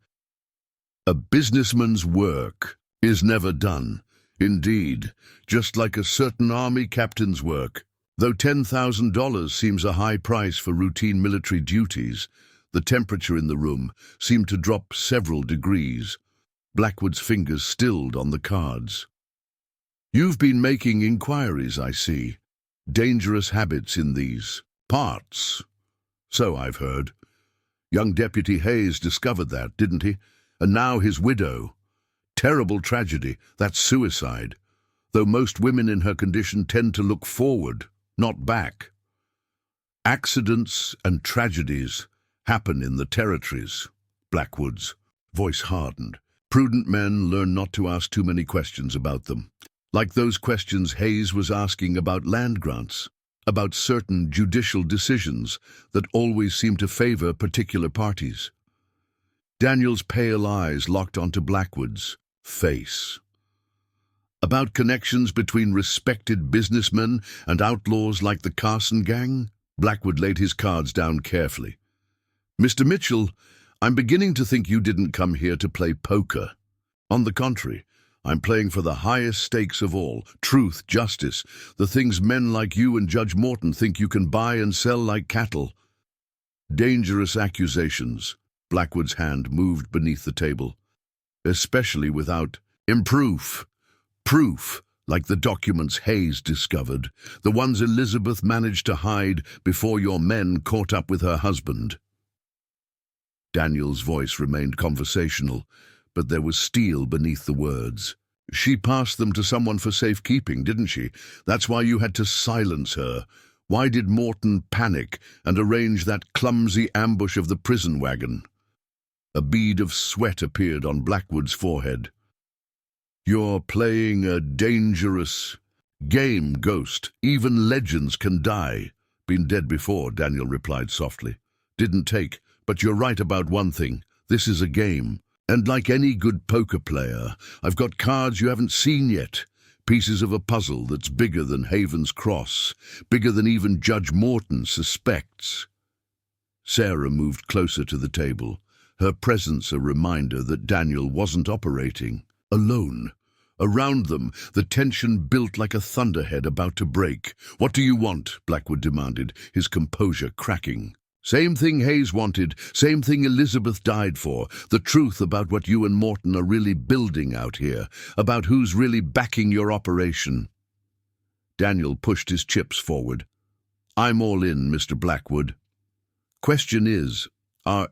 A businessman's work is never done. Indeed, just like a certain army captain's work. Though $10,000 seems a high price for routine military duties, the temperature in the room seemed to drop several degrees. Blackwood's fingers stilled on the cards. You've been making inquiries, I see. Dangerous habits in these parts. So I've heard. Young Deputy Hayes discovered that, didn't he? And now his widow. Terrible tragedy, that's suicide. Though most women in her condition tend to look forward, not back. Accidents and tragedies happen in the territories. Blackwood's voice hardened. Prudent men learn not to ask too many questions about them. Like those questions Hayes was asking about land grants, about certain judicial decisions that always seem to favor particular parties. Daniel's pale eyes locked onto Blackwood's face. About connections between respected businessmen and outlaws like the Carson gang? Blackwood laid his cards down carefully. Mr. Mitchell, I'm beginning to think you didn't come here to play poker. On the contrary, I'm playing for the highest stakes of all, truth, justice, the things men like you and Judge Morton think you can buy and sell like cattle. Dangerous accusations. Blackwood's hand moved beneath the table. Especially without proof. Proof, like the documents Hayes discovered, the ones Elizabeth managed to hide before your men caught up with her husband. Daniel's voice remained conversational, but there was steel beneath the words. She passed them to someone for safekeeping, didn't she? That's why you had to silence her. Why did Morton panic and arrange that clumsy ambush of the prison wagon? A bead of sweat appeared on Blackwood's forehead. You're playing a dangerous game, Ghost. Even legends can die. Been dead before, Daniel replied softly. Didn't take, but you're right about one thing. This is a game. And like any good poker player, I've got cards you haven't seen yet. Pieces of a puzzle that's bigger than Haven's Cross, bigger than even Judge Morton suspects. Sarah moved closer to the table, her presence a reminder that Daniel wasn't operating alone. Around them, the tension built like a thunderhead about to break. What do you want? Blackwood demanded, his composure cracking. Same thing Hayes wanted, same thing Elizabeth died for. The truth about what you and Morton are really building out here, about who's really backing your operation. Daniel pushed his chips forward. I'm all in, Mr. Blackwood. Question is, are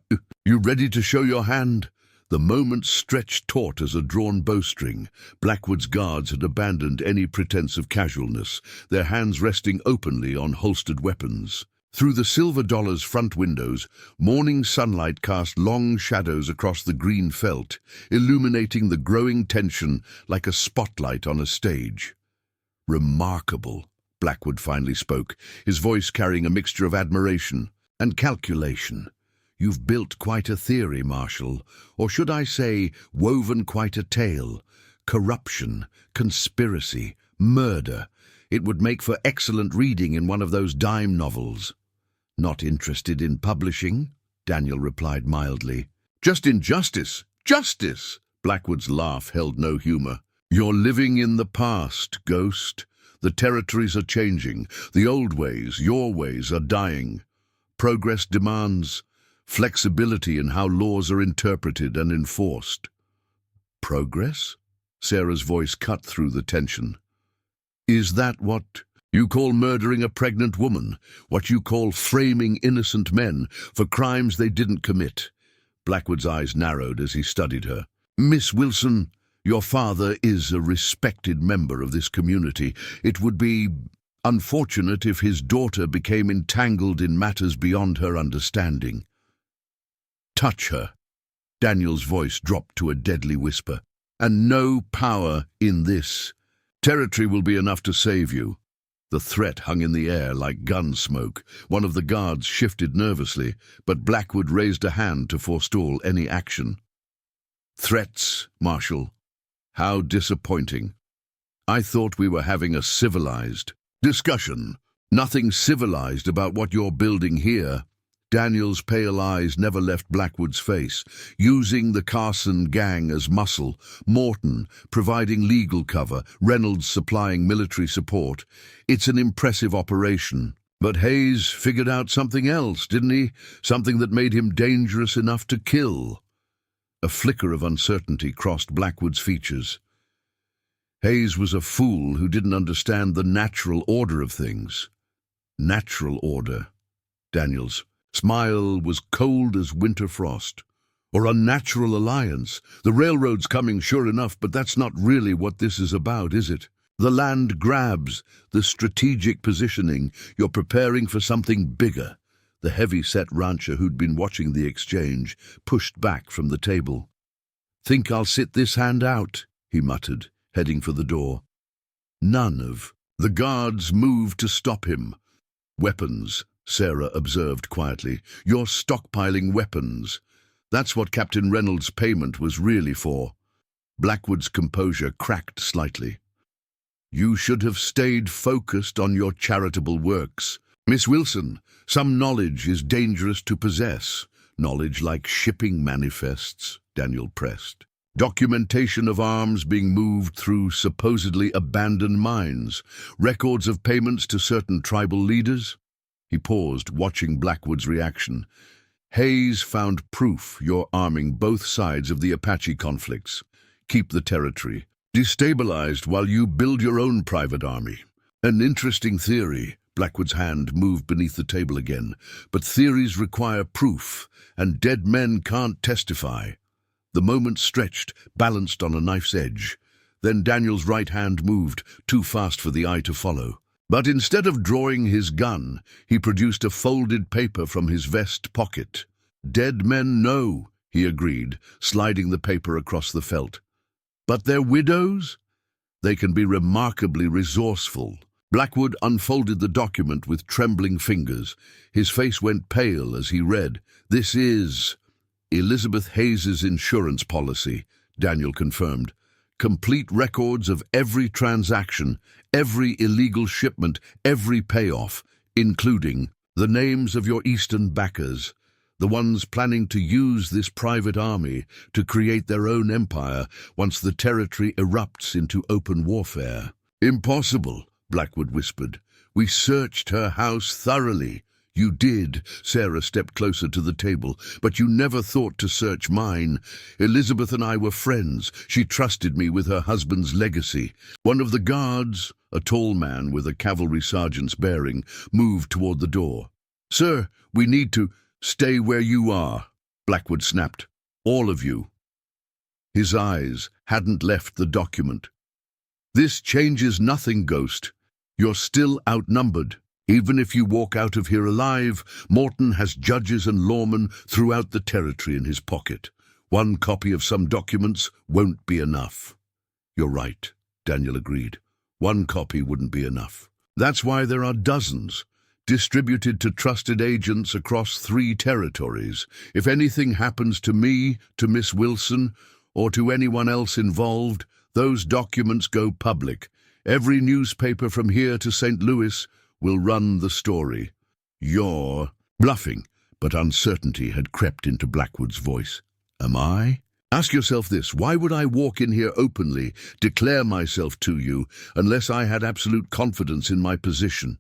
you ready to show your hand? The moment stretched taut as a drawn bowstring. Blackwood's guards had abandoned any pretense of casualness, their hands resting openly on holstered weapons. Through the silver dollar's front windows, morning sunlight cast long shadows across the green felt, illuminating the growing tension like a spotlight on a stage. Remarkable, Blackwood finally spoke, his voice carrying a mixture of admiration and calculation. You've built quite a theory, Marshal, or should I say, woven quite a tale. Corruption, conspiracy, murder. It would make for excellent reading in one of those dime novels. Not interested in publishing? Daniel replied mildly. Just in justice. Justice! Blackwood's laugh held no humor. You're living in the past, Ghost. The territories are changing. The old ways, your ways, are dying. Progress demands flexibility in how laws are interpreted and enforced. Progress? Sarah's voice cut through the tension. Is that what you call murdering a pregnant woman? What you call framing innocent men for crimes they didn't commit? Blackwood's eyes narrowed as he studied her. Miss Wilson, your father is a respected member of this community. It would be unfortunate if his daughter became entangled in matters beyond her understanding. Touch her. Daniel's voice dropped to a deadly whisper. And no power in this territory will be enough to save you. The threat hung in the air like gun smoke. One of the guards shifted nervously, but Blackwood raised a hand to forestall any action. Threats, Marshal. How disappointing. I thought we were having a civilized discussion. Nothing civilized about what you're building here. Daniel's pale eyes never left Blackwood's face. Using the Carson gang as muscle, Morton providing legal cover, Reynolds supplying military support. It's an impressive operation. But Hayes figured out something else, didn't he? Something that made him dangerous enough to kill. A flicker of uncertainty crossed Blackwood's features. Hayes was a fool who didn't understand the natural order of things. Natural order. Daniel's smile was cold as winter frost. Or unnatural alliance. The railroad's coming, sure enough, but that's not really what this is about, is it? The land grabs, the strategic positioning. You're preparing for something bigger. The heavy-set rancher who'd been watching the exchange pushed back from the table. "Think I'll sit this hand out," he muttered, heading for the door. None of the guards moved to stop him. "Weapons," Sarah observed quietly. "You're stockpiling weapons. That's what Captain Reynolds' payment was really for." Blackwood's composure cracked slightly. "You should have stayed focused on your charitable works. Miss Wilson, some knowledge is dangerous to possess. Knowledge like shipping manifests," Daniel pressed. "Documentation of arms being moved through supposedly abandoned mines. Records of payments to certain tribal leaders." He paused, watching Blackwood's reaction. "Hayes found proof you're arming both sides of the Apache conflicts. Keep the territory destabilized while you build your own private army. An interesting theory." Blackwood's hand moved beneath the table again. "But theories require proof, and dead men can't testify." The moment stretched, balanced on a knife's edge. Then Daniel's right hand moved, too fast for the eye to follow. But instead of drawing his gun, he produced a folded paper from his vest pocket. "Dead men know," he agreed, sliding the paper across the felt. "But their widows? They can be remarkably resourceful." Blackwood unfolded the document with trembling fingers. His face went pale as he read. "This is Elizabeth Hayes's insurance policy," Daniel confirmed. "Complete records of every transaction, every illegal shipment, every payoff, including the names of your Eastern backers, the ones planning to use this private army to create their own empire once the territory erupts into open warfare." "Impossible," Blackwood whispered. "We searched her house thoroughly." "You did," Sarah stepped closer to the table, "but you never thought to search mine. Elizabeth and I were friends. She trusted me with her husband's legacy." One of the guards, a tall man with a cavalry sergeant's bearing, moved toward the door. "Sir, we need to stay where you are," Blackwood snapped. "All of you." His eyes hadn't left the document. "This changes nothing, Ghost. You're still outnumbered. Even if you walk out of here alive, Morton has judges and lawmen throughout the territory in his pocket. One copy of some documents won't be enough." "You're right," Daniel agreed. "One copy wouldn't be enough. That's why there are dozens, distributed to trusted agents across 3 territories. If anything happens to me, to Miss Wilson, or to anyone else involved, those documents go public. Every newspaper from here to St. Louis will run the story." "You're bluffing," but uncertainty had crept into Blackwood's voice. "Am I? Ask yourself this: why would I walk in here openly, declare myself to you, unless I had absolute confidence in my position?"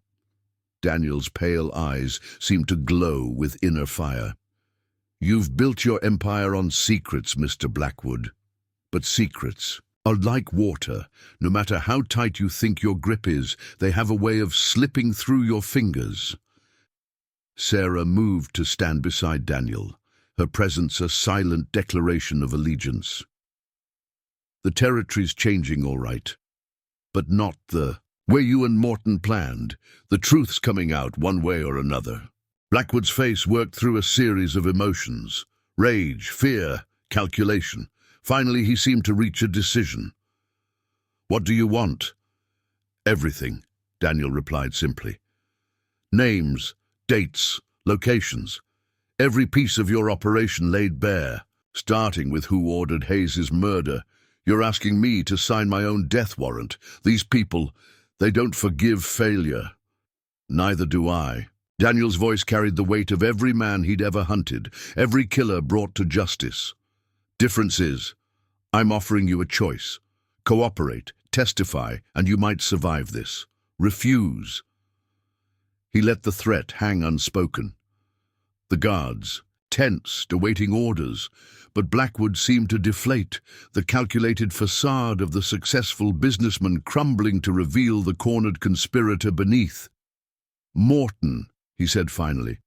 Daniel's pale eyes seemed to glow with inner fire. "You've built your empire on secrets, Mr. Blackwood. But secrets are like water. No matter how tight you think your grip is, they have a way of slipping through your fingers." Sarah moved to stand beside Daniel, her presence a silent declaration of allegiance. "The territory's changing, all right, but not the way you and Morton planned. The truth's coming out one way or another." Blackwood's face worked through a series of emotions: rage, fear, calculation. Finally, he seemed to reach a decision. "What do you want?" "Everything," Daniel replied simply. "Names, dates, locations. Every piece of your operation laid bare, starting with who ordered Hayes's murder. You're asking me to sign my own death warrant. These people, they don't forgive failure." Neither do I. Daniel's voice carried the weight of every man he'd ever hunted, every killer brought to justice. Difference is, I'm offering you a choice. Cooperate, testify, and you might survive this. Refuse. He let the threat hang unspoken. The guards, tensed, awaiting orders, but Blackwood seemed to deflate, the calculated facade of the successful businessman crumbling to reveal the cornered conspirator beneath. Morton, he said finally.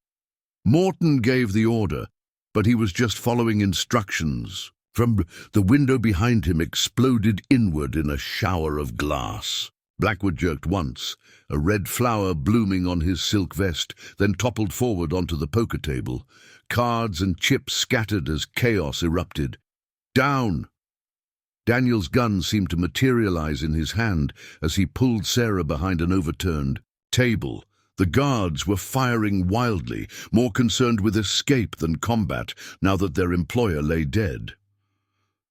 Morton gave the order, but he was just following instructions. From the window behind him exploded inward in a shower of glass. Blackwood jerked once, a red flower blooming on his silk vest, then toppled forward onto the poker table. Cards and chips scattered as chaos erupted. Down! Daniel's gun seemed to materialize in his hand as he pulled Sarah behind an overturned table. The guards were firing wildly, more concerned with escape than combat, now that their employer lay dead.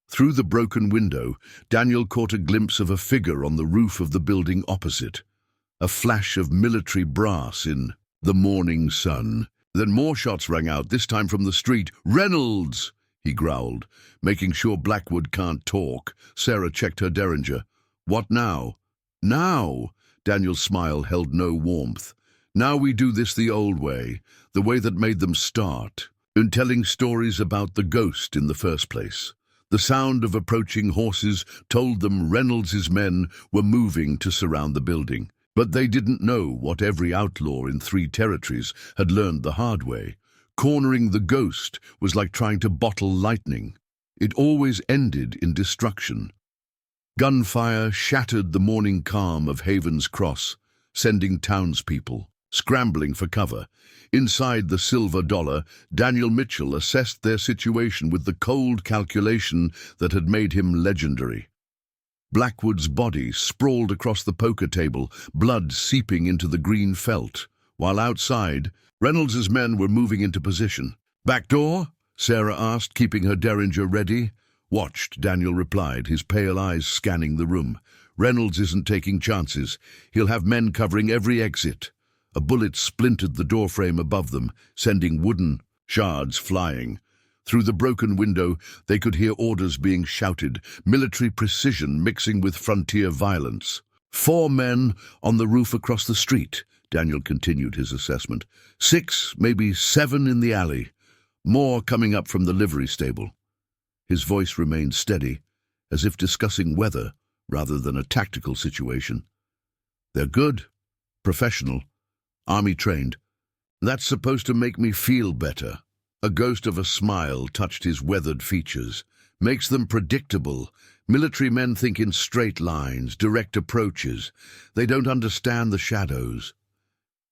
Through the broken window, Daniel caught a glimpse of a figure on the roof of the building opposite, a flash of military brass in the morning sun. Then more shots rang out, this time from the street. "Reynolds!" he growled, making sure Blackwood can't talk. Sarah checked her derringer. "What now?" "Now!" Daniel's smile held no warmth. "Now we do this the old way, the way that made them start, in telling stories about the ghost in the first place. The sound of approaching horses told them Reynolds's men were moving to surround the building. But they didn't know what every outlaw in 3 territories had learned the hard way. Cornering the ghost was like trying to bottle lightning. It always ended in destruction. Gunfire shattered the morning calm of Haven's Cross, sending townspeople scrambling for cover. Inside the Silver Dollar, Daniel Mitchell assessed their situation with the cold calculation that had made him legendary. Blackwood's body sprawled across the poker table, blood seeping into the green felt, while outside, Reynolds's men were moving into position. "Back door?" Sarah asked, keeping her derringer ready. "Watched," Daniel replied, his pale eyes scanning the room. "Reynolds isn't taking chances. He'll have men covering every exit." A bullet splintered the doorframe above them, sending wooden shards flying. Through the broken window, they could hear orders being shouted, military precision mixing with frontier violence. 4 men on the roof across the street, Daniel continued his assessment. 6, maybe 7 in the alley. More coming up from the livery stable. His voice remained steady, as if discussing weather rather than a tactical situation. "They're good, professional, army-trained. That's supposed to make me feel better." A ghost of a smile touched his weathered features. "Makes them predictable. Military men think in straight lines, direct approaches. They don't understand the shadows."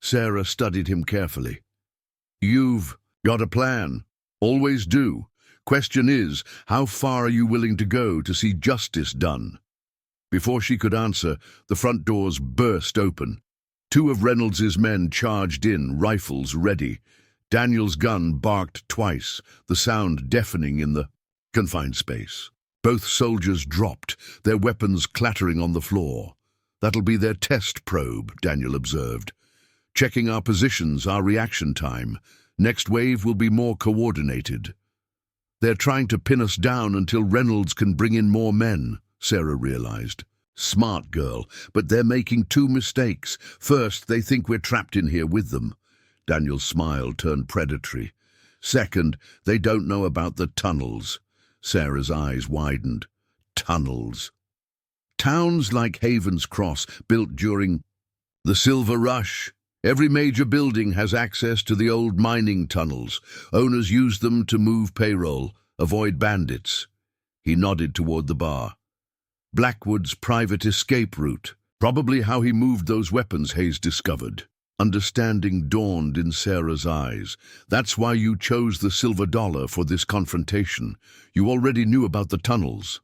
Sarah studied him carefully. "You've got a plan. Always do. Question is, how far are you willing to go to see justice done?" Before she could answer, the front doors burst open. 2 of Reynolds's men charged in, rifles ready. Daniel's gun barked twice, the sound deafening in the confined space. Both soldiers dropped, their weapons clattering on the floor. "That'll be their test probe," Daniel observed. "Checking our positions, our reaction time. Next wave will be more coordinated." "They're trying to pin us down until Reynolds can bring in more men," Sarah realized. "Smart girl, but they're making 2 mistakes. First, they think we're trapped in here with them." Daniel's smile turned predatory. "Second, they don't know about the tunnels." Sarah's eyes widened. "Tunnels." "Towns like Haven's Cross, built during the Silver Rush. Every major building has access to the old mining tunnels. Owners use them to move payroll, avoid bandits." He nodded toward the bar. "Blackwood's private escape route. Probably how he moved those weapons, Hayes discovered." Understanding dawned in Sarah's eyes. "That's why you chose the Silver Dollar for this confrontation. You already knew about the tunnels."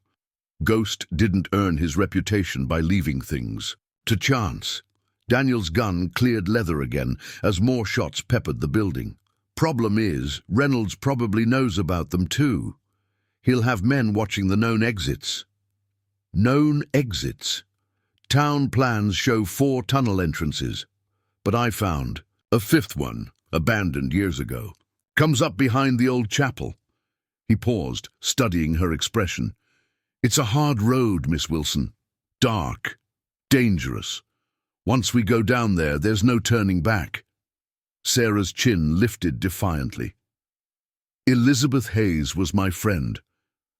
Ghost didn't earn his reputation by leaving things to chance. Daniel's gun cleared leather again as more shots peppered the building. "Problem is, Reynolds probably knows about them too. He'll have men watching the known exits." "Known exits?" "Town plans show 4 tunnel entrances. But I found a fifth one, abandoned years ago. Comes up behind the old chapel. He paused, studying her expression. It's a hard road, Miss Wilson. Dark, dangerous. Once we go down there, there's no turning back. Sarah's chin lifted defiantly. Elizabeth Hayes was my friend.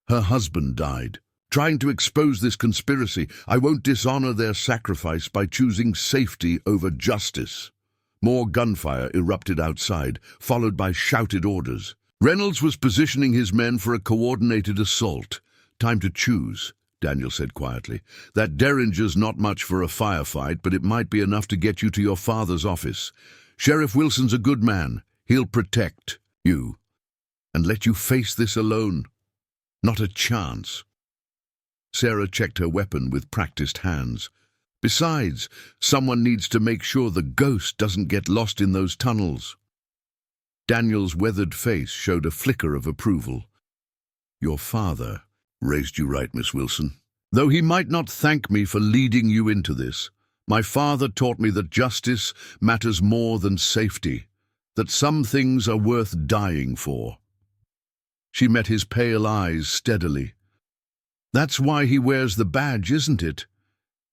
Her husband died. Trying to expose this conspiracy, I won't dishonor their sacrifice by choosing safety over justice. More gunfire erupted outside, followed by shouted orders. Reynolds was positioning his men for a coordinated assault. Time to choose, Daniel said quietly. That Derringer's not much for a firefight, but it might be enough to get you to your father's office. Sheriff Wilson's a good man. He'll protect you. And let you face this alone. Not a chance. Sarah checked her weapon with practiced hands. Besides, someone needs to make sure the ghost doesn't get lost in those tunnels. Daniel's weathered face showed a flicker of approval. Your father raised you right, Miss Wilson. Though he might not thank me for leading you into this, my father taught me that justice matters more than safety, that some things are worth dying for. She met his pale eyes steadily. That's why he wears the badge, isn't it?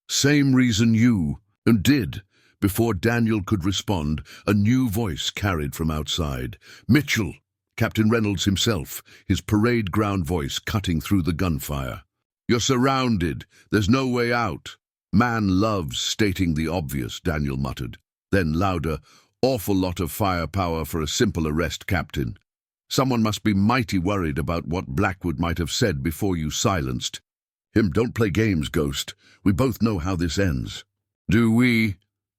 Same reason you, and did. Before Daniel could respond, a new voice carried from outside. Mitchell, Captain Reynolds himself, his parade ground voice cutting through the gunfire. You're surrounded. There's no way out. Man loves stating the obvious, Daniel muttered. Then louder, awful lot of firepower for a simple arrest, Captain. Someone must be mighty worried about what Blackwood might have said before you silenced. Him don't play games, Ghost. We both know how this ends. Do we?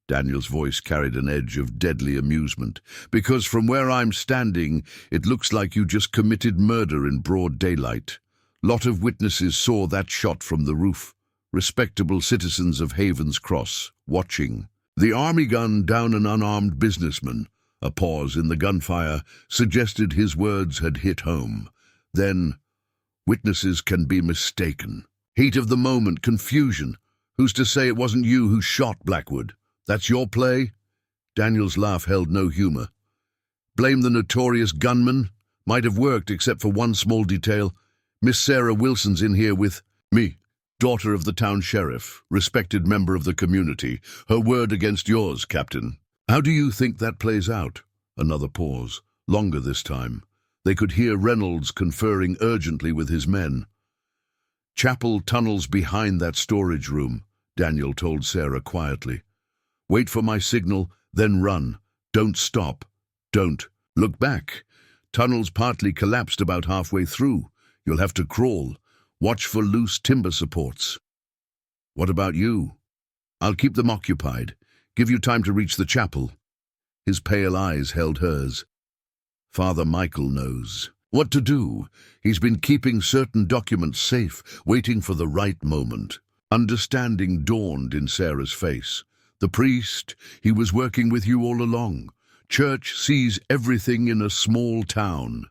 Daniel's voice carried an edge of deadly amusement. Because from where I'm standing, it looks like you just committed murder in broad daylight. Lot of witnesses saw that shot from the roof. Respectable citizens of Haven's Cross, watching. The army gun down an unarmed businessman. A pause in the gunfire suggested his words had hit home. Then, witnesses can be mistaken. Heat of the moment, confusion. Who's to say it wasn't you who shot Blackwood? That's your play? Daniel's laugh held no humor. Blame the notorious gunman? Might have worked except for one small detail. Miss Sarah Wilson's in here with me, daughter of the town sheriff, respected member of the community. Her word against yours, Captain. How do you think that plays out? Another pause, longer this time. They could hear Reynolds conferring urgently with his men. Chapel tunnels behind that storage room, Daniel told Sarah quietly. Wait for my signal, then run. Don't stop. Don't look back. Tunnels partly collapsed about halfway through. You'll have to crawl. Watch for loose timber supports. What about you? I'll keep them occupied. Give you time to reach the chapel. His pale eyes held hers. Father Michael knows what to do. He's been keeping certain documents safe, waiting for the right moment. Understanding dawned in Sarah's face. The priest, he was working with you all along. Church sees everything in a small town.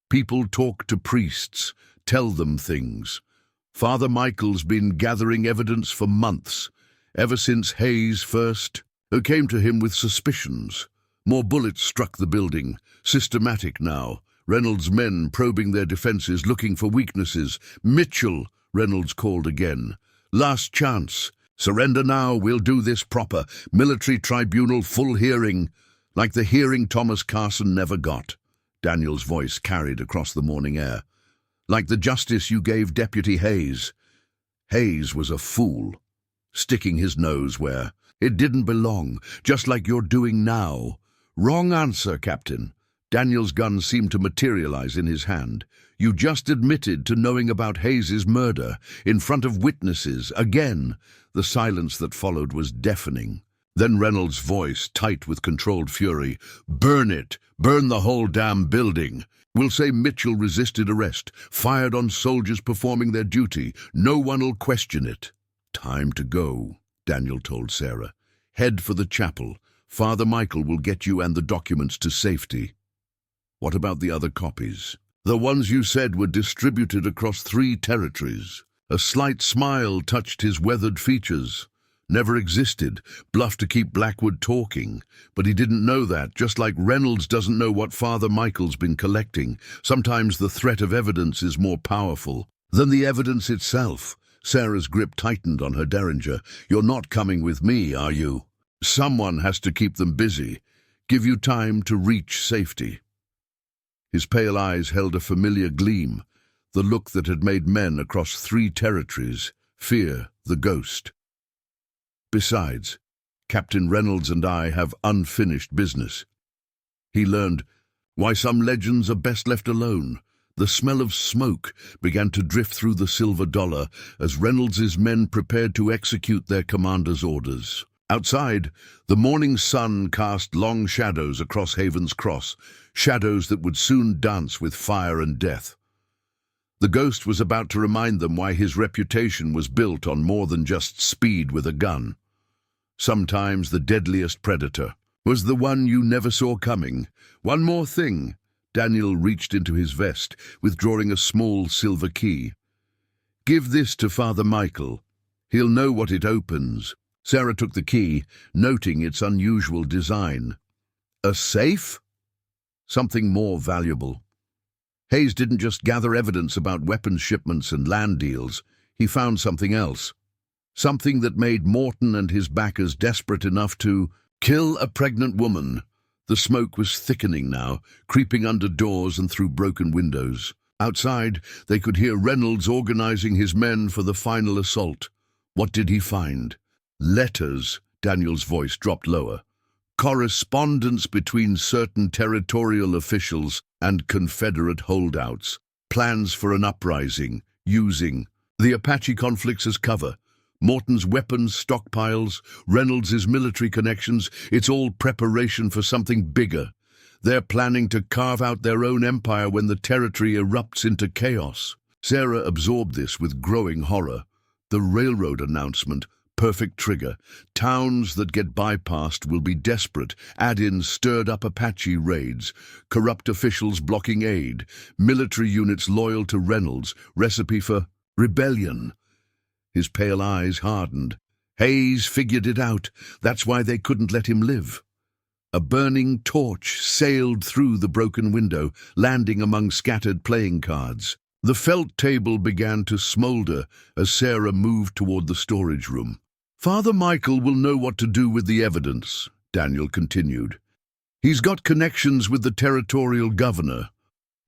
People talk to priests, tell them things. Father Michael's been gathering evidence for months, ever since Hayes first came to him with suspicions. More bullets struck the building, systematic now. Reynolds' men probing their defenses, looking for weaknesses. Mitchell, Reynolds called again. Last chance. Surrender now, we'll do this proper. Military tribunal, full hearing. Like the hearing Thomas Carson never got. Daniel's voice carried across the morning air. Like the justice you gave Deputy Hayes. Hayes was a fool, sticking his nose where it didn't belong, just like you're doing now. Wrong answer, Captain. Daniel's gun seemed to materialize in his hand. You just admitted to knowing about Hayes's murder, in front of witnesses, again. The silence that followed was deafening. Then Reynolds' voice, tight with controlled fury. Burn it! Burn the whole damn building! We'll say Mitchell resisted arrest, fired on soldiers performing their duty. No one'll question it. Time to go, Daniel told Sarah. Head for the chapel. Father Michael will get you and the documents to safety. What about the other copies? The ones you said were distributed across 3 territories. A slight smile touched his weathered features. never existed, bluffed to keep Blackwood talking. But he didn't know that, just like Reynolds doesn't know what Father Michael's been collecting. Sometimes the threat of evidence is more powerful than the evidence itself. Sarah's grip tightened on her derringer. "You're not coming with me, are you? Someone has to keep them busy, give you time to reach safety." His pale eyes held a familiar gleam, the look that had made men across 3 territories fear the ghost. "Besides, Captain Reynolds and I have unfinished business." He learned why some legends are best left alone. The smell of smoke began to drift through the Silver Dollar as Reynolds's men prepared to execute their commander's orders. Outside, the morning sun cast long shadows across Haven's Cross, shadows that would soon dance with fire and death. The ghost was about to remind them why his reputation was built on more than just speed with a gun. Sometimes the deadliest predator was the one you never saw coming. "One more thing." Daniel reached into his vest, withdrawing a small silver key. "Give this to Father Michael. He'll know what it opens." Sarah took the key, noting its unusual design. A safe? Something more valuable. Hayes didn't just gather evidence about weapons shipments and land deals. He found something else. Something that made Morton and his backers desperate enough to kill a pregnant woman. The smoke was thickening now, creeping under doors and through broken windows. Outside, they could hear Reynolds organizing his men for the final assault. What did he find? Letters. Daniel's voice dropped lower. Correspondence between certain territorial officials and Confederate holdouts. Plans for an uprising, using the Apache conflicts as cover. Morton's weapons stockpiles, Reynolds's military connections. It's all preparation for something bigger. They're planning to carve out their own empire when the territory erupts into chaos. Sarah absorbed this with growing horror. The railroad announcement, perfect trigger. Towns that get bypassed will be desperate. Add in stirred-up Apache raids, corrupt officials blocking aid, military units loyal to Reynolds, recipe for rebellion. His pale eyes hardened. Hayes figured it out. That's why they couldn't let him live. A burning torch sailed through the broken window, landing among scattered playing cards. The felt table began to smolder as Sarah moved toward the storage room. "Father Michael will know what to do with the evidence," Daniel continued. "He's got connections with the territorial governor.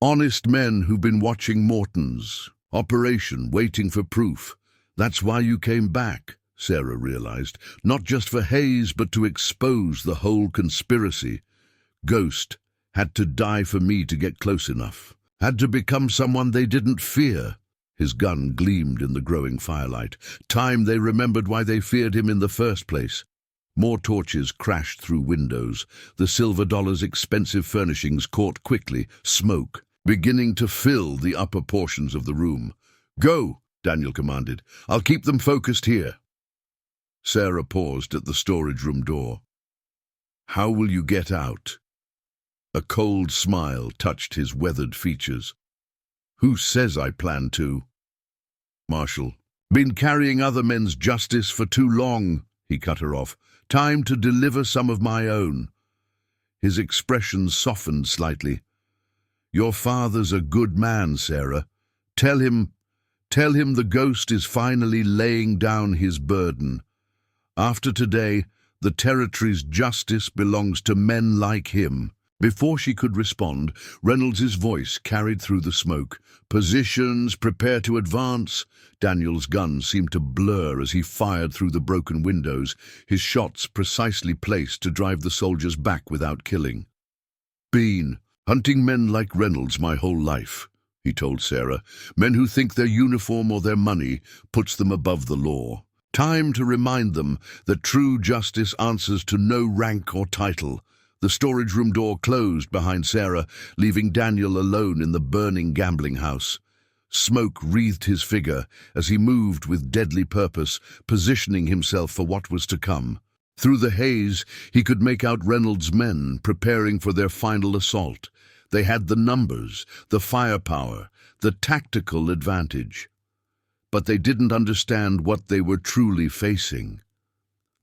Honest men who've been watching Morton's operation, waiting for proof. That's why you came back," Sarah realized, "not just for Hayes, but to expose the whole conspiracy. Ghost had to die for me to get close enough, had to become someone they didn't fear." His gun gleamed in the growing firelight. Time they remembered why they feared him in the first place. More torches crashed through windows. The Silver Dollar's expensive furnishings caught quickly, smoke beginning to fill the upper portions of the room. "Go," Daniel commanded. "I'll keep them focused here." Sarah paused at the storage room door. "How will you get out?" A cold smile touched his weathered features. "Who says I plan to?" "Marshal, been carrying other men's justice for too long," he cut her off. "Time to deliver some of my own." His expression softened slightly. "Your father's a good man, Sarah. Tell him the ghost is finally laying down his burden. After today, the territory's justice belongs to men like him." Before she could respond, Reynolds's voice carried through the smoke. "Positions, prepare to advance." Daniel's gun seemed to blur as he fired through the broken windows, his shots precisely placed to drive the soldiers back without killing. "Been hunting men like Reynolds my whole life," he told Sarah. "Men who think their uniform or their money puts them above the law. Time to remind them that true justice answers to no rank or title." The storage room door closed behind Sarah, leaving Daniel alone in the burning gambling house. Smoke wreathed his figure as he moved with deadly purpose, positioning himself for what was to come. Through the haze, he could make out Reynolds' men preparing for their final assault. They had the numbers, the firepower, the tactical advantage. But they didn't understand what they were truly facing.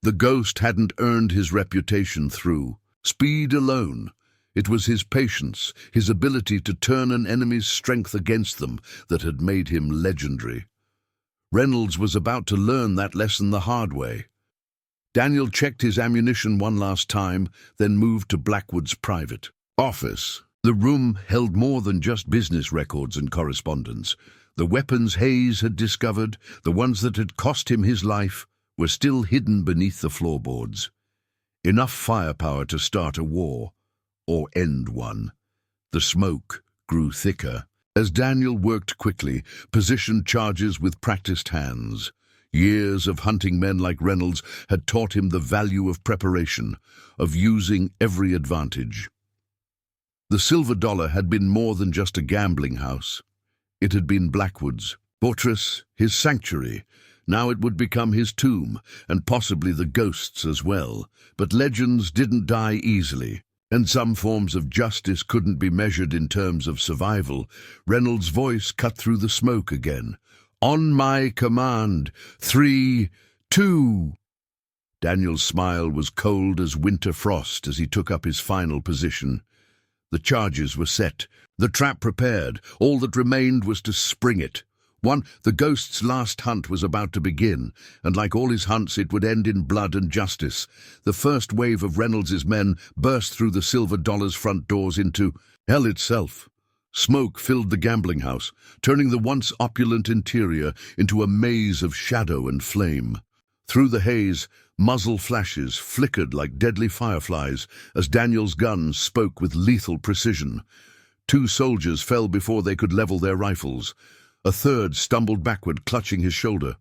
The ghost hadn't earned his reputation through speed alone. It was his patience, his ability to turn an enemy's strength against them, that had made him legendary. Reynolds was about to learn that lesson the hard way. Daniel checked his ammunition one last time, then moved to Blackwood's private office. The room held more than just business records and correspondence. The weapons Hayes had discovered, the ones that had cost him his life, were still hidden beneath the floorboards. Enough firepower to start a war, or end one. The smoke grew thicker as Daniel worked quickly, positioned charges with practiced hands. Years of hunting men like Reynolds had taught him the value of preparation, of using every advantage. The Silver Dollar had been more than just a gambling house. It had been Blackwood's fortress, his sanctuary. Now it would become his tomb, and possibly the ghosts as well. But legends didn't die easily, and some forms of justice couldn't be measured in terms of survival. Reynolds' voice cut through the smoke again. "On my command, 3, 2... Daniel's smile was cold as winter frost as he took up his final position. The charges were set, the trap prepared. All that remained was to spring it. The ghost's last hunt was about to begin, and like all his hunts, it would end in blood and justice. The first wave of Reynolds's men burst through the Silver Dollar's front doors into hell itself. Smoke filled the gambling house, turning the once opulent interior into a maze of shadow and flame. Through the haze, muzzle flashes flickered like deadly fireflies as Daniel's guns spoke with lethal precision. 2 soldiers fell before they could level their rifles. A third stumbled backward, clutching his shoulder.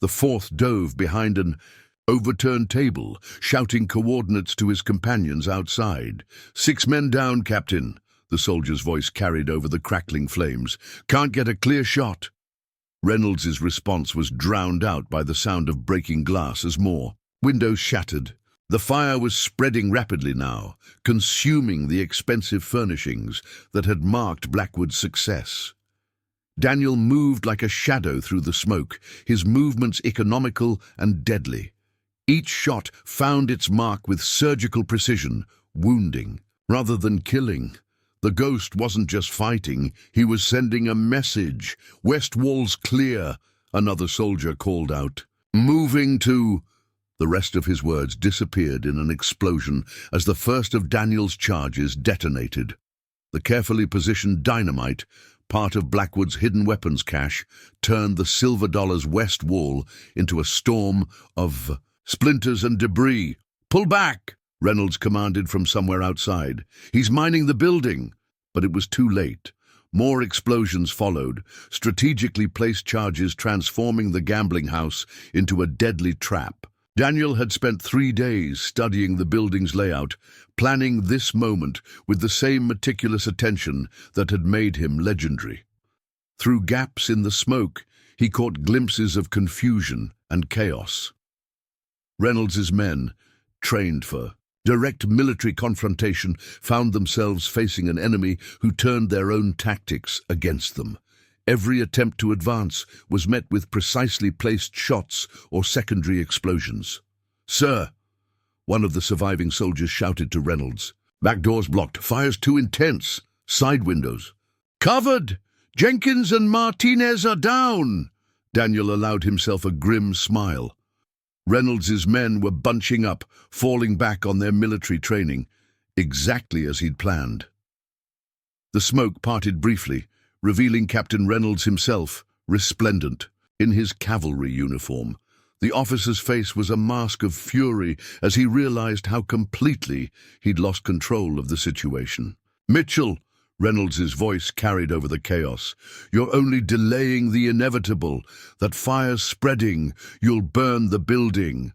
The fourth dove behind an overturned table, shouting coordinates to his companions outside. 6 men down, Captain," the soldier's voice carried over the crackling flames. "Can't get a clear shot." Reynolds's response was drowned out by the sound of breaking glass as more windows shattered. The fire was spreading rapidly now, consuming the expensive furnishings that had marked Blackwood's success. Daniel moved like a shadow through the smoke, his movements economical and deadly. Each shot found its mark with surgical precision, wounding rather than killing. The ghost wasn't just fighting, he was sending a message. "West wall's clear," another soldier called out. "Moving to..." The rest of his words disappeared in an explosion as the first of Daniel's charges detonated. The carefully positioned dynamite, part of Blackwood's hidden weapons cache, turned the Silver Dollar's west wall into a storm of splinters and debris. "Pull back!" Reynolds commanded from somewhere outside. "He's mining the building." But it was too late. More explosions followed, strategically placed charges transforming the gambling house into a deadly trap. Daniel had spent 3 days studying the building's layout, planning this moment with the same meticulous attention that had made him legendary. Through gaps in the smoke, he caught glimpses of confusion and chaos. Reynolds's men, trained for direct military confrontation, found themselves facing an enemy who turned their own tactics against them. Every attempt to advance was met with precisely placed shots or secondary explosions. "Sir," one of the surviving soldiers shouted to Reynolds. "Back doors blocked. Fire's too intense. Side windows." "Covered! Jenkins and Martinez are down!" Daniel allowed himself a grim smile. Reynolds's men were bunching up, falling back on their military training, exactly as he'd planned. The smoke parted briefly, revealing Captain Reynolds himself, resplendent, in his cavalry uniform. The officer's face was a mask of fury as he realized how completely he'd lost control of the situation. "Mitchell," Reynolds's voice carried over the chaos, "you're only delaying the inevitable. That fire's spreading. You'll burn the building."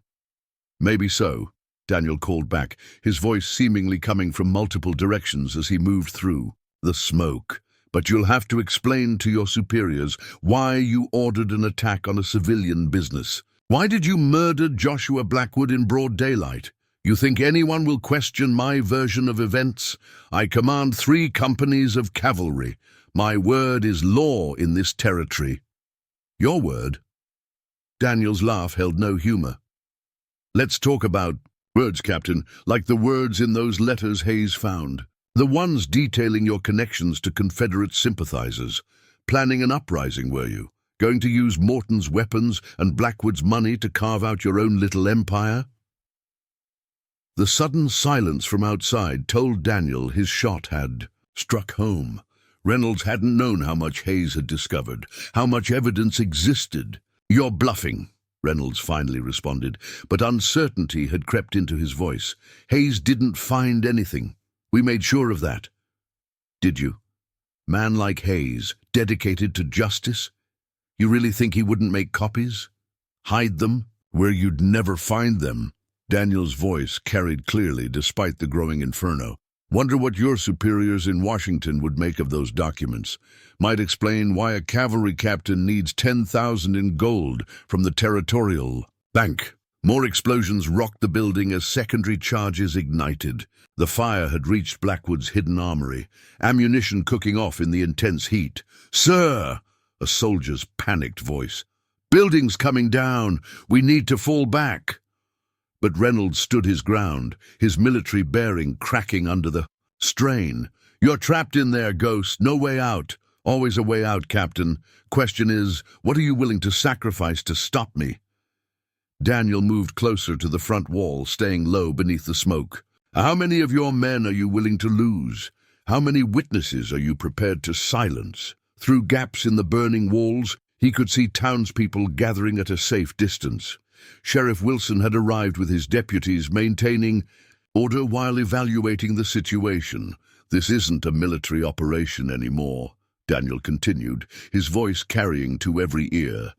"Maybe so," Daniel called back, his voice seemingly coming from multiple directions as he moved through the smoke. "But you'll have to explain to your superiors why you ordered an attack on a civilian business. Why did you murder Joshua Blackwood in broad daylight? You think anyone will question my version of events? I command 3 companies of cavalry. My word is law in this territory." "Your word?" Daniel's laugh held no humor. Let's talk about words, Captain, like the words in those letters Hayes found. The ones detailing your connections to Confederate sympathizers. Planning an uprising, were you? Going to use Morton's weapons and Blackwood's money to carve out your own little empire? The sudden silence from outside told Daniel his shot had struck home. Reynolds hadn't known how much Hayes had discovered, how much evidence existed. "You're bluffing," Reynolds finally responded, but uncertainty had crept into his voice. "Hayes didn't find anything. We made sure of that." "Did you? Man like Hayes, dedicated to justice? You really think he wouldn't make copies? Hide them where you'd never find them?" Daniel's voice carried clearly despite the growing inferno. "Wonder what your superiors in Washington would make of those documents. Might explain why a cavalry captain needs 10,000 in gold from the Territorial Bank." More explosions rocked the building as secondary charges ignited. The fire had reached Blackwood's hidden armory, ammunition cooking off in the intense heat. "Sir!" a soldier's panicked voice. "Building's coming down. We need to fall back." But Reynolds stood his ground, his military bearing cracking under the strain. "You're trapped in there, Ghost. No way out." "Always a way out, Captain. Question is, what are you willing to sacrifice to stop me?" Daniel moved closer to the front wall, staying low beneath the smoke. "How many of your men are you willing to lose? How many witnesses are you prepared to silence?" Through gaps in the burning walls, he could see townspeople gathering at a safe distance. Sheriff Wilson had arrived with his deputies, maintaining order while evaluating the situation. "This isn't a military operation anymore," Daniel continued, his voice carrying to every ear.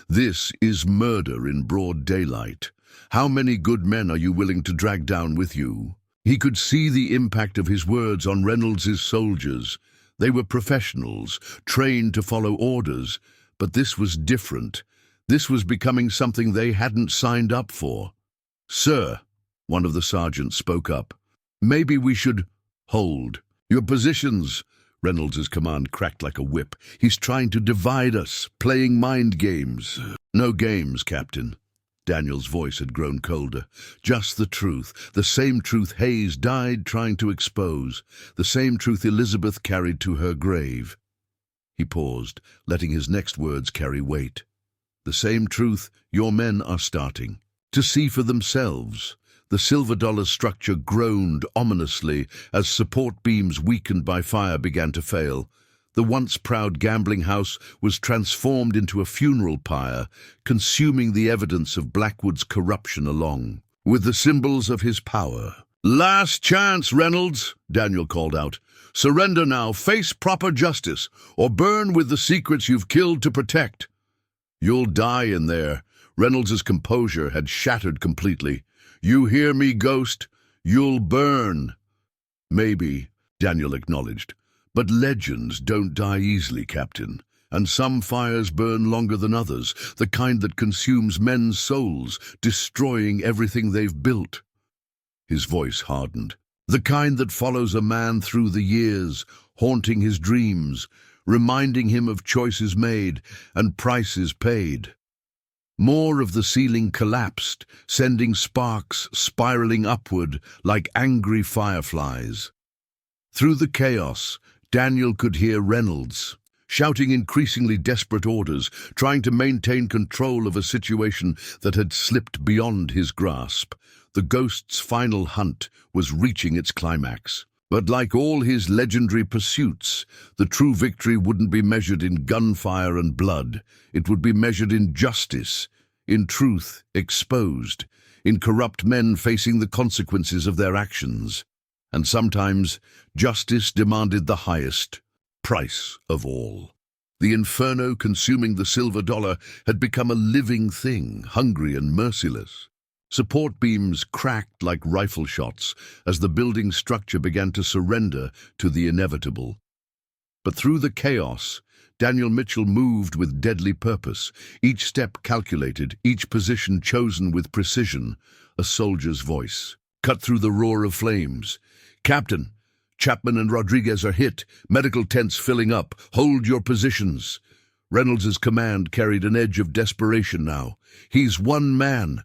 "This is murder in broad daylight. How many good men are you willing to drag down with you?" He could see the impact of his words on Reynolds's soldiers. They were professionals, trained to follow orders, but this was different. This was becoming something they hadn't signed up for. "Sir," one of the sergeants spoke up, "maybe we should hold your positions." Reynolds's command cracked like a whip. "He's trying to divide us, playing mind games." "No games, Captain." Daniel's voice had grown colder. "Just the truth, the same truth Hayes died trying to expose, the same truth Elizabeth carried to her grave." He paused, letting his next words carry weight. "The same truth your men are starting to see for themselves." The silver dollar structure groaned ominously as support beams weakened by fire began to fail. The once proud gambling house was transformed into a funeral pyre, consuming the evidence of Blackwood's corruption along with the symbols of his power. "Last chance, Reynolds," Daniel called out. "Surrender now, face proper justice, or burn with the secrets you've killed to protect." "You'll die in there." Reynolds's composure had shattered completely. "You hear me, Ghost? You'll burn." "Maybe," Daniel acknowledged. "But legends don't die easily, Captain. And some fires burn longer than others, the kind that consumes men's souls, destroying everything they've built." His voice hardened. "The kind that follows a man through the years, haunting his dreams, reminding him of choices made and prices paid." More of the ceiling collapsed, sending sparks spiraling upward like angry fireflies. Through the chaos, Daniel could hear Reynolds shouting increasingly desperate orders, trying to maintain control of a situation that had slipped beyond his grasp. The Ghost's final hunt was reaching its climax. But like all his legendary pursuits, the true victory wouldn't be measured in gunfire and blood. It would be measured in justice, in truth exposed, in corrupt men facing the consequences of their actions. And sometimes justice demanded the highest price of all. The inferno consuming the silver dollar had become a living thing, hungry and merciless. Support beams cracked like rifle shots as the building structure began to surrender to the inevitable. But through the chaos, Daniel Mitchell moved with deadly purpose, each step calculated, each position chosen with precision. A soldier's voice cut through the roar of flames. "Captain, Chapman and Rodriguez are hit. Medical tents filling up. Hold your positions." Reynolds's command carried an edge of desperation now. He's one man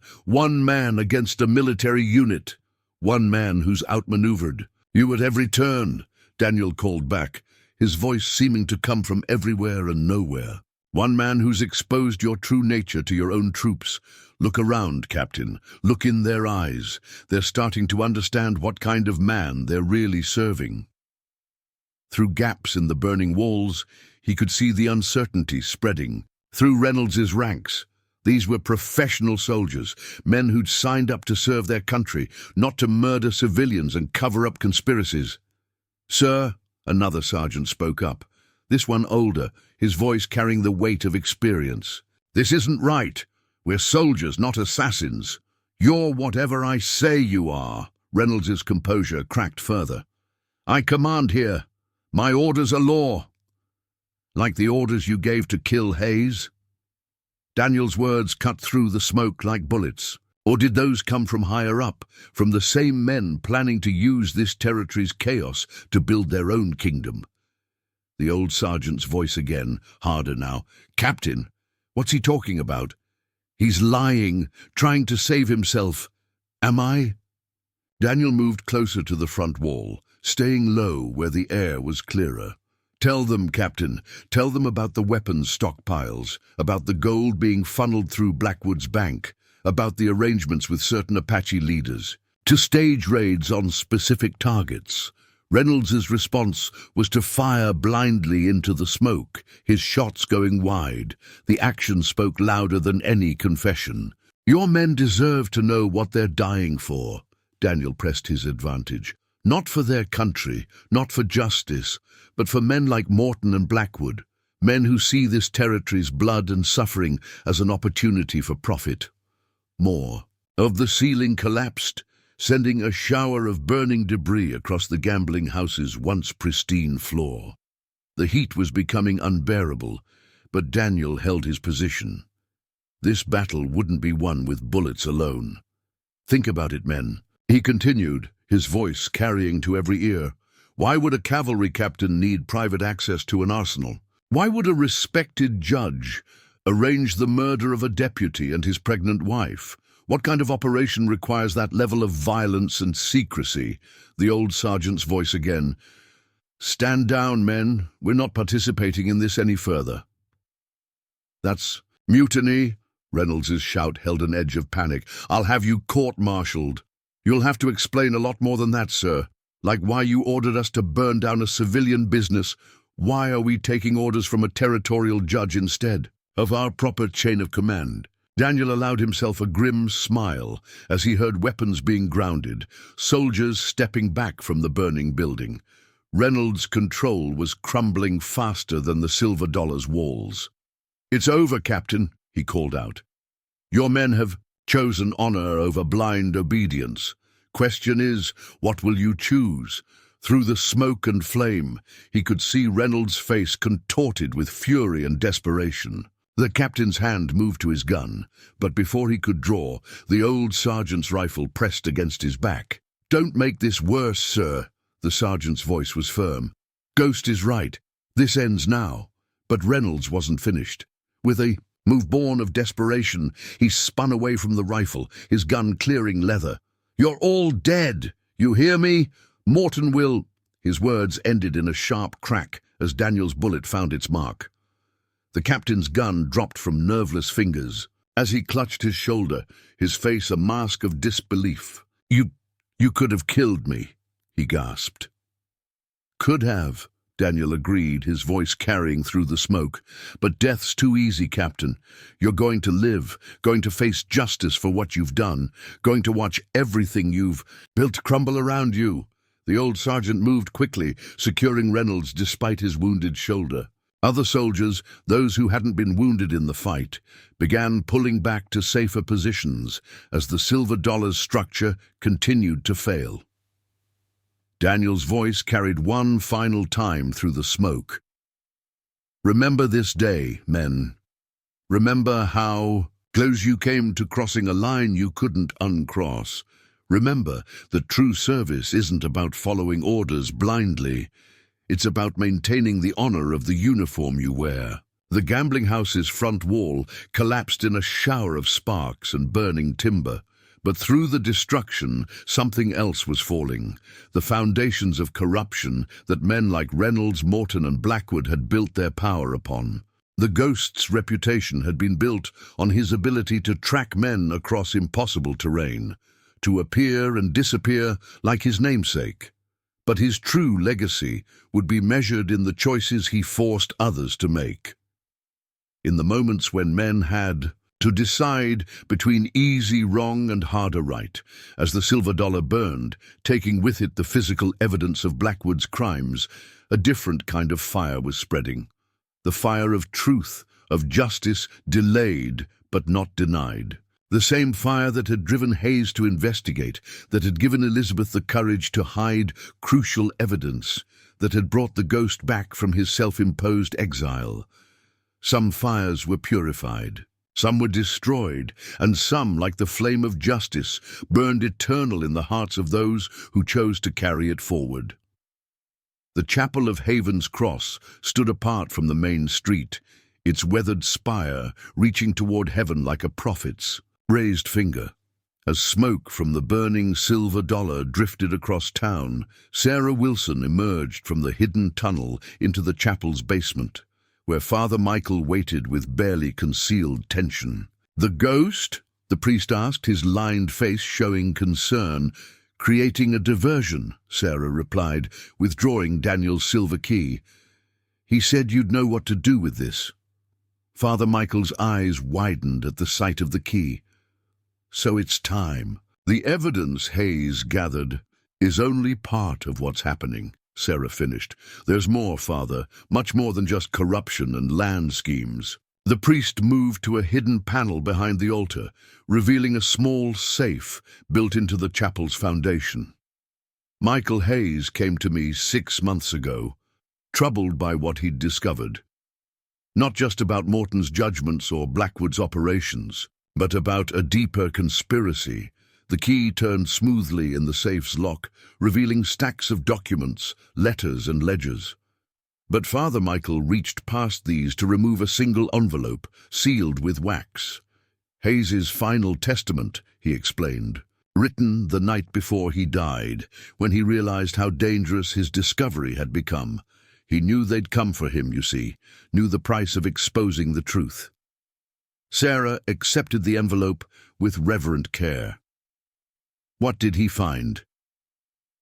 against a military unit, one man who's outmaneuvered. You at every turn, Daniel called back, his voice seeming to come from everywhere and nowhere. One man who's exposed your true nature to your own troops. Look around, Captain. Look in their eyes. They're starting to understand what kind of man they're really serving. Through gaps in the burning walls, he could see the uncertainty spreading. Through Reynolds's ranks, these were professional soldiers, men who'd signed up to serve their country, not to murder civilians and cover up conspiracies. "Sir," another sergeant spoke up, this one older, his voice carrying the weight of experience. "This isn't right. We're soldiers, not assassins." "You're whatever I say you are." Reynolds's composure cracked further. "I command here. My orders are law." "Like the orders you gave to kill Hayes?" Daniel's words cut through the smoke like bullets. Or did those come from higher up, from the same men planning to use this territory's chaos to build their own kingdom? The old sergeant's voice again, harder now. "Captain, what's he talking about? He's lying, trying to save himself. Am I?" Daniel moved closer to the front wall, staying low where the air was clearer. "Tell them, Captain, tell them about the weapons stockpiles, about the gold being funneled through Blackwood's bank, about the arrangements with certain Apache leaders, to stage raids on specific targets." Reynolds's response was to fire blindly into the smoke, his shots going wide. The action spoke louder than any confession. "Your men deserve to know what they're dying for," Daniel pressed his advantage. "Not for their country, not for justice, but for men like Morton and Blackwood, men who see this territory's blood and suffering as an opportunity for profit." More. Of the ceiling collapsed, sending a shower of burning debris across the gambling house's once pristine floor. The heat was becoming unbearable, but Daniel held his position. This battle wouldn't be won with bullets alone. "Think about it, men," he continued, his voice carrying to every ear. "Why would a cavalry captain need private access to an arsenal? Why would a respected judge arrange the murder of a deputy and his pregnant wife? What kind of operation requires that level of violence and secrecy?" The old sergeant's voice again. "Stand down, men. We're not participating in this any further." "That's mutiny." Reynolds's shout held an edge of panic. "I'll have you court-martialed." "You'll have to explain a lot more than that, sir. Like why you ordered us to burn down a civilian business. Why are we taking orders from a territorial judge instead of our proper chain of command?" Daniel allowed himself a grim smile as he heard weapons being grounded, soldiers stepping back from the burning building. Reynolds' control was crumbling faster than the silver dollar's walls. "It's over, Captain," he called out. "Your men have chosen honor over blind obedience. Question is, what will you choose?" Through the smoke and flame, he could see Reynolds' face contorted with fury and desperation. The captain's hand moved to his gun, but before he could draw, the old sergeant's rifle pressed against his back. "Don't make this worse, sir." The sergeant's voice was firm. "Ghost is right. This ends now." But Reynolds wasn't finished. With a move born of desperation, he spun away from the rifle, his gun clearing leather. "You're all dead. You hear me? Morton will—" His words ended in a sharp crack as Daniel's bullet found its mark. The captain's gun dropped from nerveless fingers. As he clutched his shoulder, his face a mask of disbelief. You could have killed me," he gasped. "Could have," Daniel agreed, his voice carrying through the smoke. "But death's too easy, Captain. You're going to live, going to face justice for what you've done, going to watch everything you've built crumble around you." The old sergeant moved quickly, securing Reynolds despite his wounded shoulder. Other soldiers, those who hadn't been wounded in the fight, began pulling back to safer positions as the silver dollar's structure continued to fail. Daniel's voice carried one final time through the smoke. "Remember this day, men. Remember how close you came to crossing a line you couldn't uncross. Remember that true service isn't about following orders blindly. It's about maintaining the honor of the uniform you wear." The gambling house's front wall collapsed in a shower of sparks and burning timber. But through the destruction, something else was falling. The foundations of corruption that men like Reynolds, Morton, and Blackwood had built their power upon. The ghost's reputation had been built on his ability to track men across impossible terrain, to appear and disappear like his namesake. But his true legacy would be measured in the choices he forced others to make. In the moments when men had to decide between easy wrong and harder right, as the silver dollar burned, taking with it the physical evidence of Blackwood's crimes, a different kind of fire was spreading. The fire of truth, of justice, delayed but not denied. The same fire that had driven Hayes to investigate, that had given Elizabeth the courage to hide crucial evidence, that had brought the ghost back from his self-imposed exile. Some fires were purified. Some were destroyed, and some, like the flame of justice, burned eternal in the hearts of those who chose to carry it forward. The chapel of Haven's Cross stood apart from the main street, its weathered spire reaching toward heaven like a prophet's raised finger. As smoke from the burning silver dollar drifted across town, Sarah Wilson emerged from the hidden tunnel into the chapel's basement, where Father Michael waited with barely concealed tension. "The ghost?" the priest asked, his lined face showing concern. "Creating a diversion," Sarah replied, withdrawing Daniel's silver key. "He said you'd know what to do with this." Father Michael's eyes widened at the sight of the key. "So it's time." "The evidence Hayes gathered is only part of what's happening," Sarah finished. "There's more, Father, much more than just corruption and land schemes." The priest moved to a hidden panel behind the altar, revealing a small safe built into the chapel's foundation. "Michael Hayes came to me 6 months ago, troubled by what he'd discovered. Not just about Morton's judgments or Blackwood's operations, but about a deeper conspiracy." The key turned smoothly in the safe's lock, revealing stacks of documents, letters and ledgers. But Father Michael reached past these to remove a single envelope, sealed with wax. "Hayes's final testament," he explained, "written the night before he died, when he realized how dangerous his discovery had become. He knew they'd come for him, you see, knew the price of exposing the truth." Sarah accepted the envelope with reverent care. What did he find?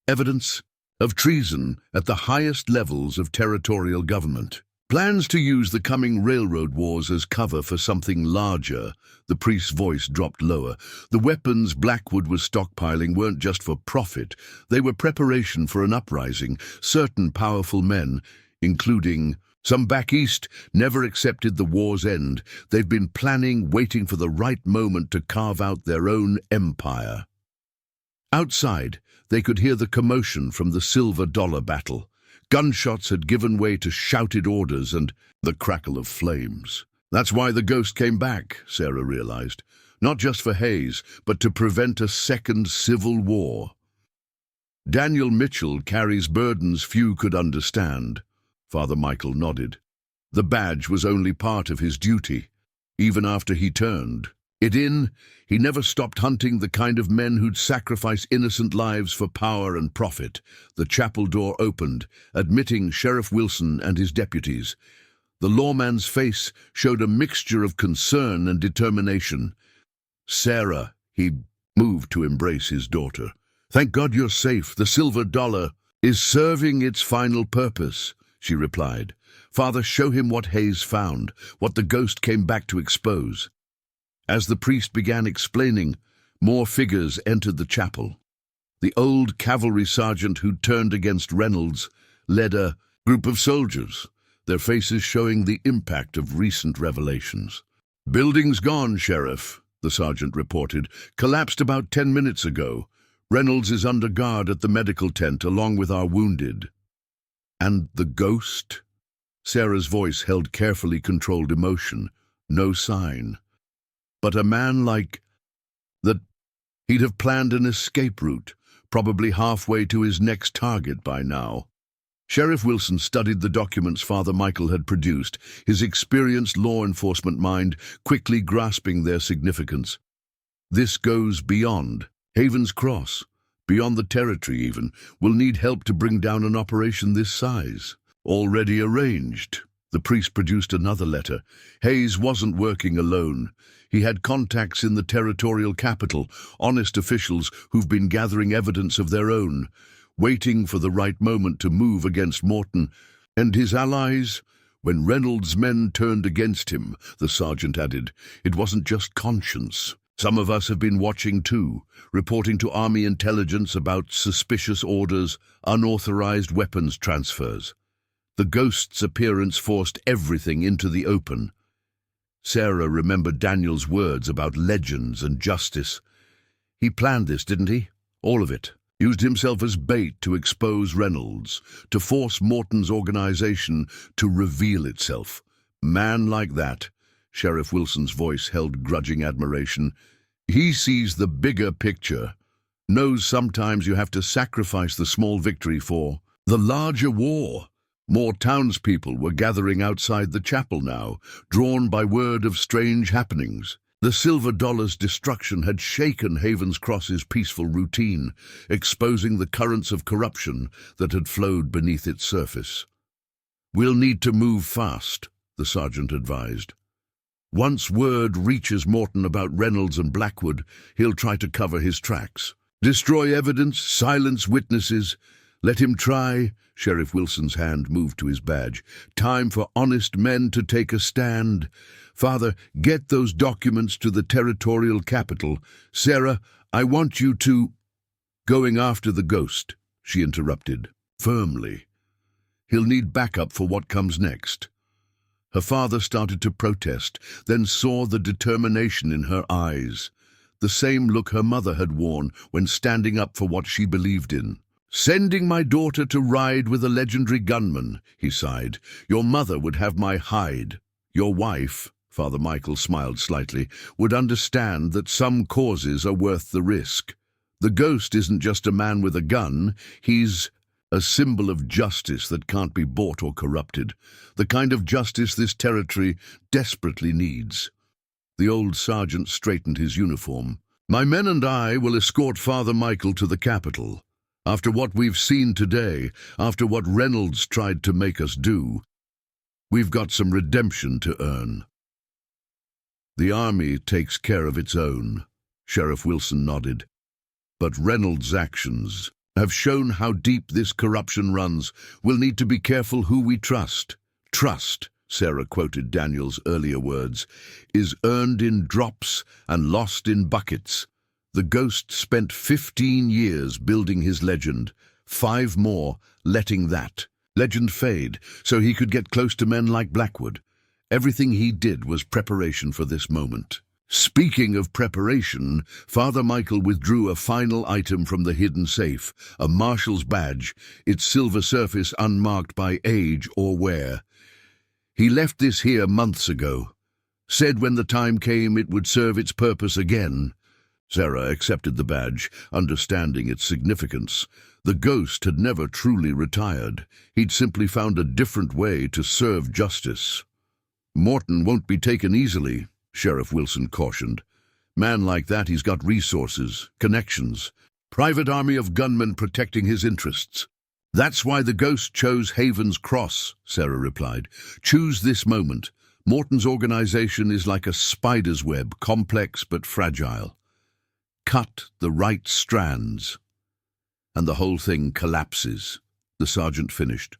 Evidence of treason at the highest levels of territorial government. Plans to use the coming railroad wars as cover for something larger. The priest's voice dropped lower. The weapons Blackwood was stockpiling weren't just for profit. They were preparation for an uprising. Certain powerful men, including some back east, never accepted the war's end. They've been planning, waiting for the right moment to carve out their own empire. Outside, they could hear the commotion from the silver dollar battle. Gunshots had given way to shouted orders and the crackle of flames. "That's why the ghost came back," Sarah realized. "Not just for Hayes, but to prevent a second civil war." "Daniel Mitchell carries burdens few could understand." Father Michael nodded. "The badge was only part of his duty. Even after he turned it in, he never stopped hunting the kind of men who'd sacrifice innocent lives for power and profit." The chapel door opened, admitting Sheriff Wilson and his deputies. The lawman's face showed a mixture of concern and determination. "Sarah," he moved to embrace his daughter. "Thank God you're safe. The silver dollar is serving its final purpose," she replied. "Father, show him what Hayes found, what the ghost came back to expose." As the priest began explaining, more figures entered the chapel. The old cavalry sergeant who'd turned against Reynolds led a group of soldiers, their faces showing the impact of recent revelations. "Building's gone, Sheriff," the sergeant reported. "Collapsed about 10 minutes ago. Reynolds is under guard at the medical tent along with our wounded." "And the ghost?" Sarah's voice held carefully controlled emotion. "No sign. But a man like that, he'd have planned an escape route, probably halfway to his next target by now." Sheriff Wilson studied the documents Father Michael had produced, his experienced law enforcement mind quickly grasping their significance. This goes beyond Haven's Cross, beyond the territory even. We'll need help to bring down an operation this size. Already arranged. The priest produced another letter. Hayes wasn't working alone. He had contacts in the territorial capital, honest officials who've been gathering evidence of their own, waiting for the right moment to move against Morton and his allies. When Reynolds' men turned against him, the sergeant added, it wasn't just conscience. Some of us have been watching too, reporting to Army intelligence about suspicious orders, unauthorized weapons transfers. The ghost's appearance forced everything into the open. Sarah remembered Daniel's words about legends and justice. He planned this, didn't he? All of it. Used himself as bait to expose Reynolds, to force Morton's organization to reveal itself. Man like that, Sheriff Wilson's voice held grudging admiration. He sees the bigger picture, knows sometimes you have to sacrifice the small victory for the larger war. More townspeople were gathering outside the chapel now, drawn by word of strange happenings. The silver dollar's destruction had shaken Haven's Cross's peaceful routine, exposing the currents of corruption that had flowed beneath its surface. We'll need to move fast, the sergeant advised. Once word reaches Morton about Reynolds and Blackwood, he'll try to cover his tracks. Destroy evidence, silence witnesses. Let him try. Sheriff Wilson's hand moved to his badge. Time for honest men to take a stand. Father, get those documents to the territorial capital. Sarah, I want you to... Going after the ghost, she interrupted, firmly. He'll need backup for what comes next. Her father started to protest, then saw the determination in her eyes, the same look her mother had worn when standing up for what she believed in. Sending my daughter to ride with a legendary gunman, he sighed. Your mother would have my hide. Your wife, Father Michael smiled slightly, would understand that some causes are worth the risk. The ghost isn't just a man with a gun, he's a symbol of justice that can't be bought or corrupted, the kind of justice this territory desperately needs. The old sergeant straightened his uniform. My men and I will escort Father Michael to the capital. After what we've seen today, after what Reynolds tried to make us do, we've got some redemption to earn. The army takes care of its own, Sheriff Wilson nodded. But Reynolds' actions have shown how deep this corruption runs. We'll need to be careful who we trust. Trust, Sarah quoted Daniel's earlier words, is earned in drops and lost in buckets. The ghost spent 15 years building his legend, 5 more letting that legend fade so he could get close to men like Blackwood. Everything he did was preparation for this moment. Speaking of preparation, Father Michael withdrew a final item from the hidden safe, a marshal's badge, its silver surface unmarked by age or wear. He left this here months ago. Said when the time came it would serve its purpose again. Sarah accepted the badge, understanding its significance. The ghost had never truly retired. He'd simply found a different way to serve justice. Morton won't be taken easily, Sheriff Wilson cautioned. Man like that, he's got resources, connections, private army of gunmen protecting his interests. That's why the ghost chose Haven's Cross, Sarah replied. Choose this moment. Morton's organization is like a spider's web, complex but fragile. Cut the right strands, and the whole thing collapses, the sergeant finished.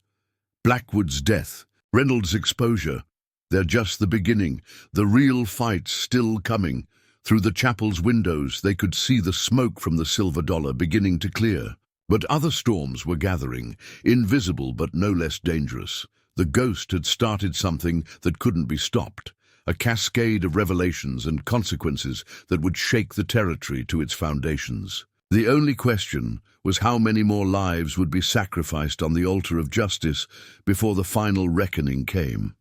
Blackwood's death, Reynolds' exposure, they're just the beginning, the real fight's still coming. Through the chapel's windows they could see the smoke from the silver dollar beginning to clear. But other storms were gathering, invisible but no less dangerous. The ghost had started something that couldn't be stopped. A cascade of revelations and consequences that would shake the territory to its foundations. The only question was how many more lives would be sacrificed on the altar of justice before the final reckoning came.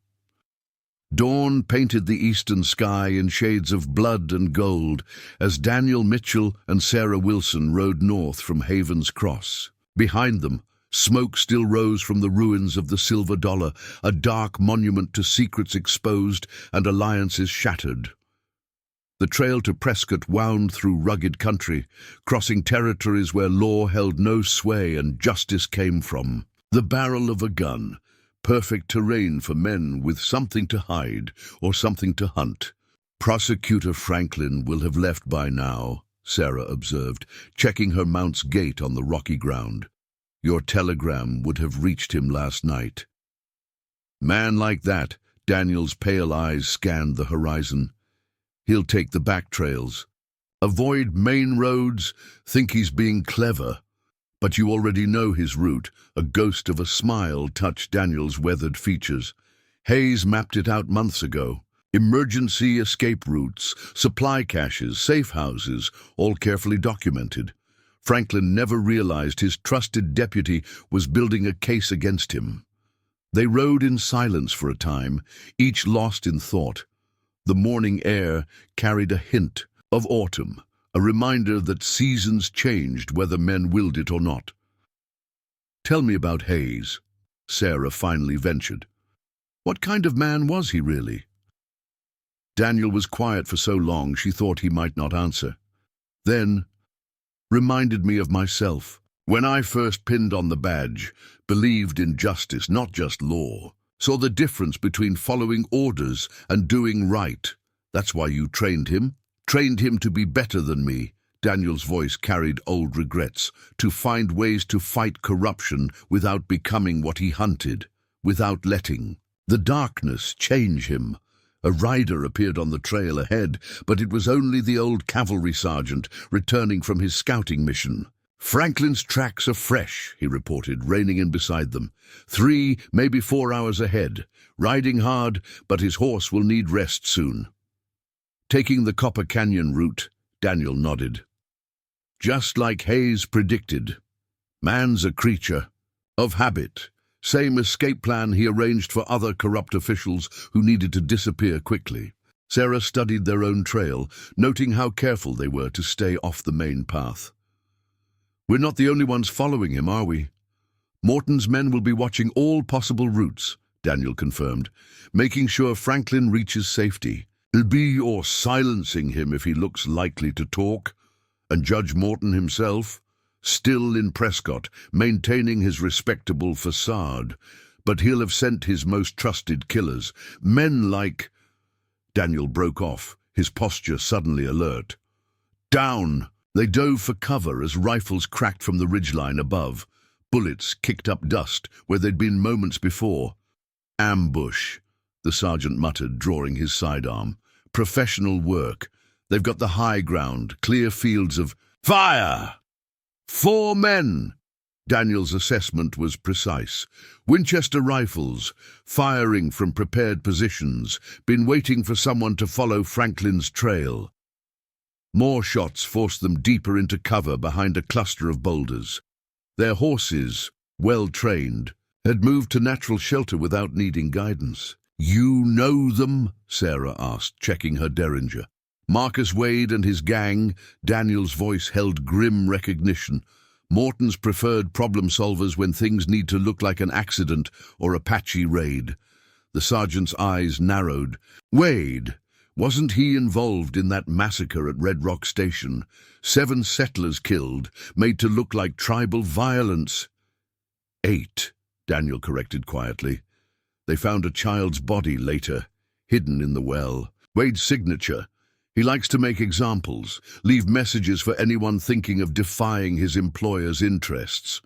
Dawn painted the eastern sky in shades of blood and gold as Daniel Mitchell and Sarah Wilson rode north from Haven's Cross. Behind them, Smoke still rose from the ruins of the silver dollar, a dark monument to secrets exposed and alliances shattered. The trail to Prescott wound through rugged country, crossing territories where law held no sway and justice came from. The barrel of a gun, perfect terrain for men with something to hide or something to hunt. Prosecutor Franklin will have left by now, Sarah observed, checking her mount's gait on the rocky ground. Your telegram would have reached him last night. Man like that, Daniel's pale eyes scanned the horizon. He'll take the back trails. Avoid main roads, think he's being clever. But you already know his route. A ghost of a smile touched Daniel's weathered features. Hayes mapped it out months ago. Emergency escape routes, supply caches, safe houses, all carefully documented. Franklin never realized his trusted deputy was building a case against him. They rode in silence for a time, each lost in thought. The morning air carried a hint of autumn, a reminder that seasons changed whether men willed it or not. "Tell me about Hayes," Sarah finally ventured. "What kind of man was he really?" Daniel was quiet for so long she thought he might not answer. Then, reminded me of myself. When I first pinned on the badge, believed in justice, not just law. Saw the difference between following orders and doing right. That's why you trained him? Trained him to be better than me. Daniel's voice carried old regrets. To find ways to fight corruption without becoming what he hunted. Without letting the darkness change him. A rider appeared on the trail ahead, but it was only the old cavalry sergeant returning from his scouting mission. "Franklin's tracks are fresh," he reported, reining in beside them. 3, maybe 4 hours ahead. Riding hard, but his horse will need rest soon. Taking the Copper Canyon route, Daniel nodded. Just like Hayes predicted. Man's a creature of habit. Same escape plan he arranged for other corrupt officials who needed to disappear quickly. Sarah studied their own trail, noting how careful they were to stay off the main path. "We're not the only ones following him, are we?" "Morton's men will be watching all possible routes," Daniel confirmed, "making sure Franklin reaches safety. It'll be or silencing him if he looks likely to talk. And Judge Morton himself, still in Prescott, maintaining his respectable facade. But he'll have sent his most trusted killers, men like—" Daniel broke off, his posture suddenly alert. "Down!" They dove for cover as rifles cracked from the ridgeline above. Bullets kicked up dust where they'd been moments before. "Ambush," the sergeant muttered, drawing his sidearm. "Professional work. They've got the high ground, clear fields of—" "Fire! 4 men!" Daniel's assessment was precise. Winchester rifles, firing from prepared positions, been waiting for someone to follow Franklin's trail. More shots forced them deeper into cover behind a cluster of boulders. Their horses, well trained, had moved to natural shelter without needing guidance. "You know them?" Sarah asked, checking her derringer. Marcus Wade and his gang, Daniel's voice held grim recognition. Morton's preferred problem solvers when things need to look like an accident or a patchy raid. The sergeant's eyes narrowed. "Wade, wasn't he involved in that massacre at Red Rock Station? 7 settlers killed, made to look like tribal violence." 8, Daniel corrected quietly. "They found a child's body later, hidden in the well. Wade's signature. He likes to make examples, leave messages for anyone thinking of defying his employer's interests."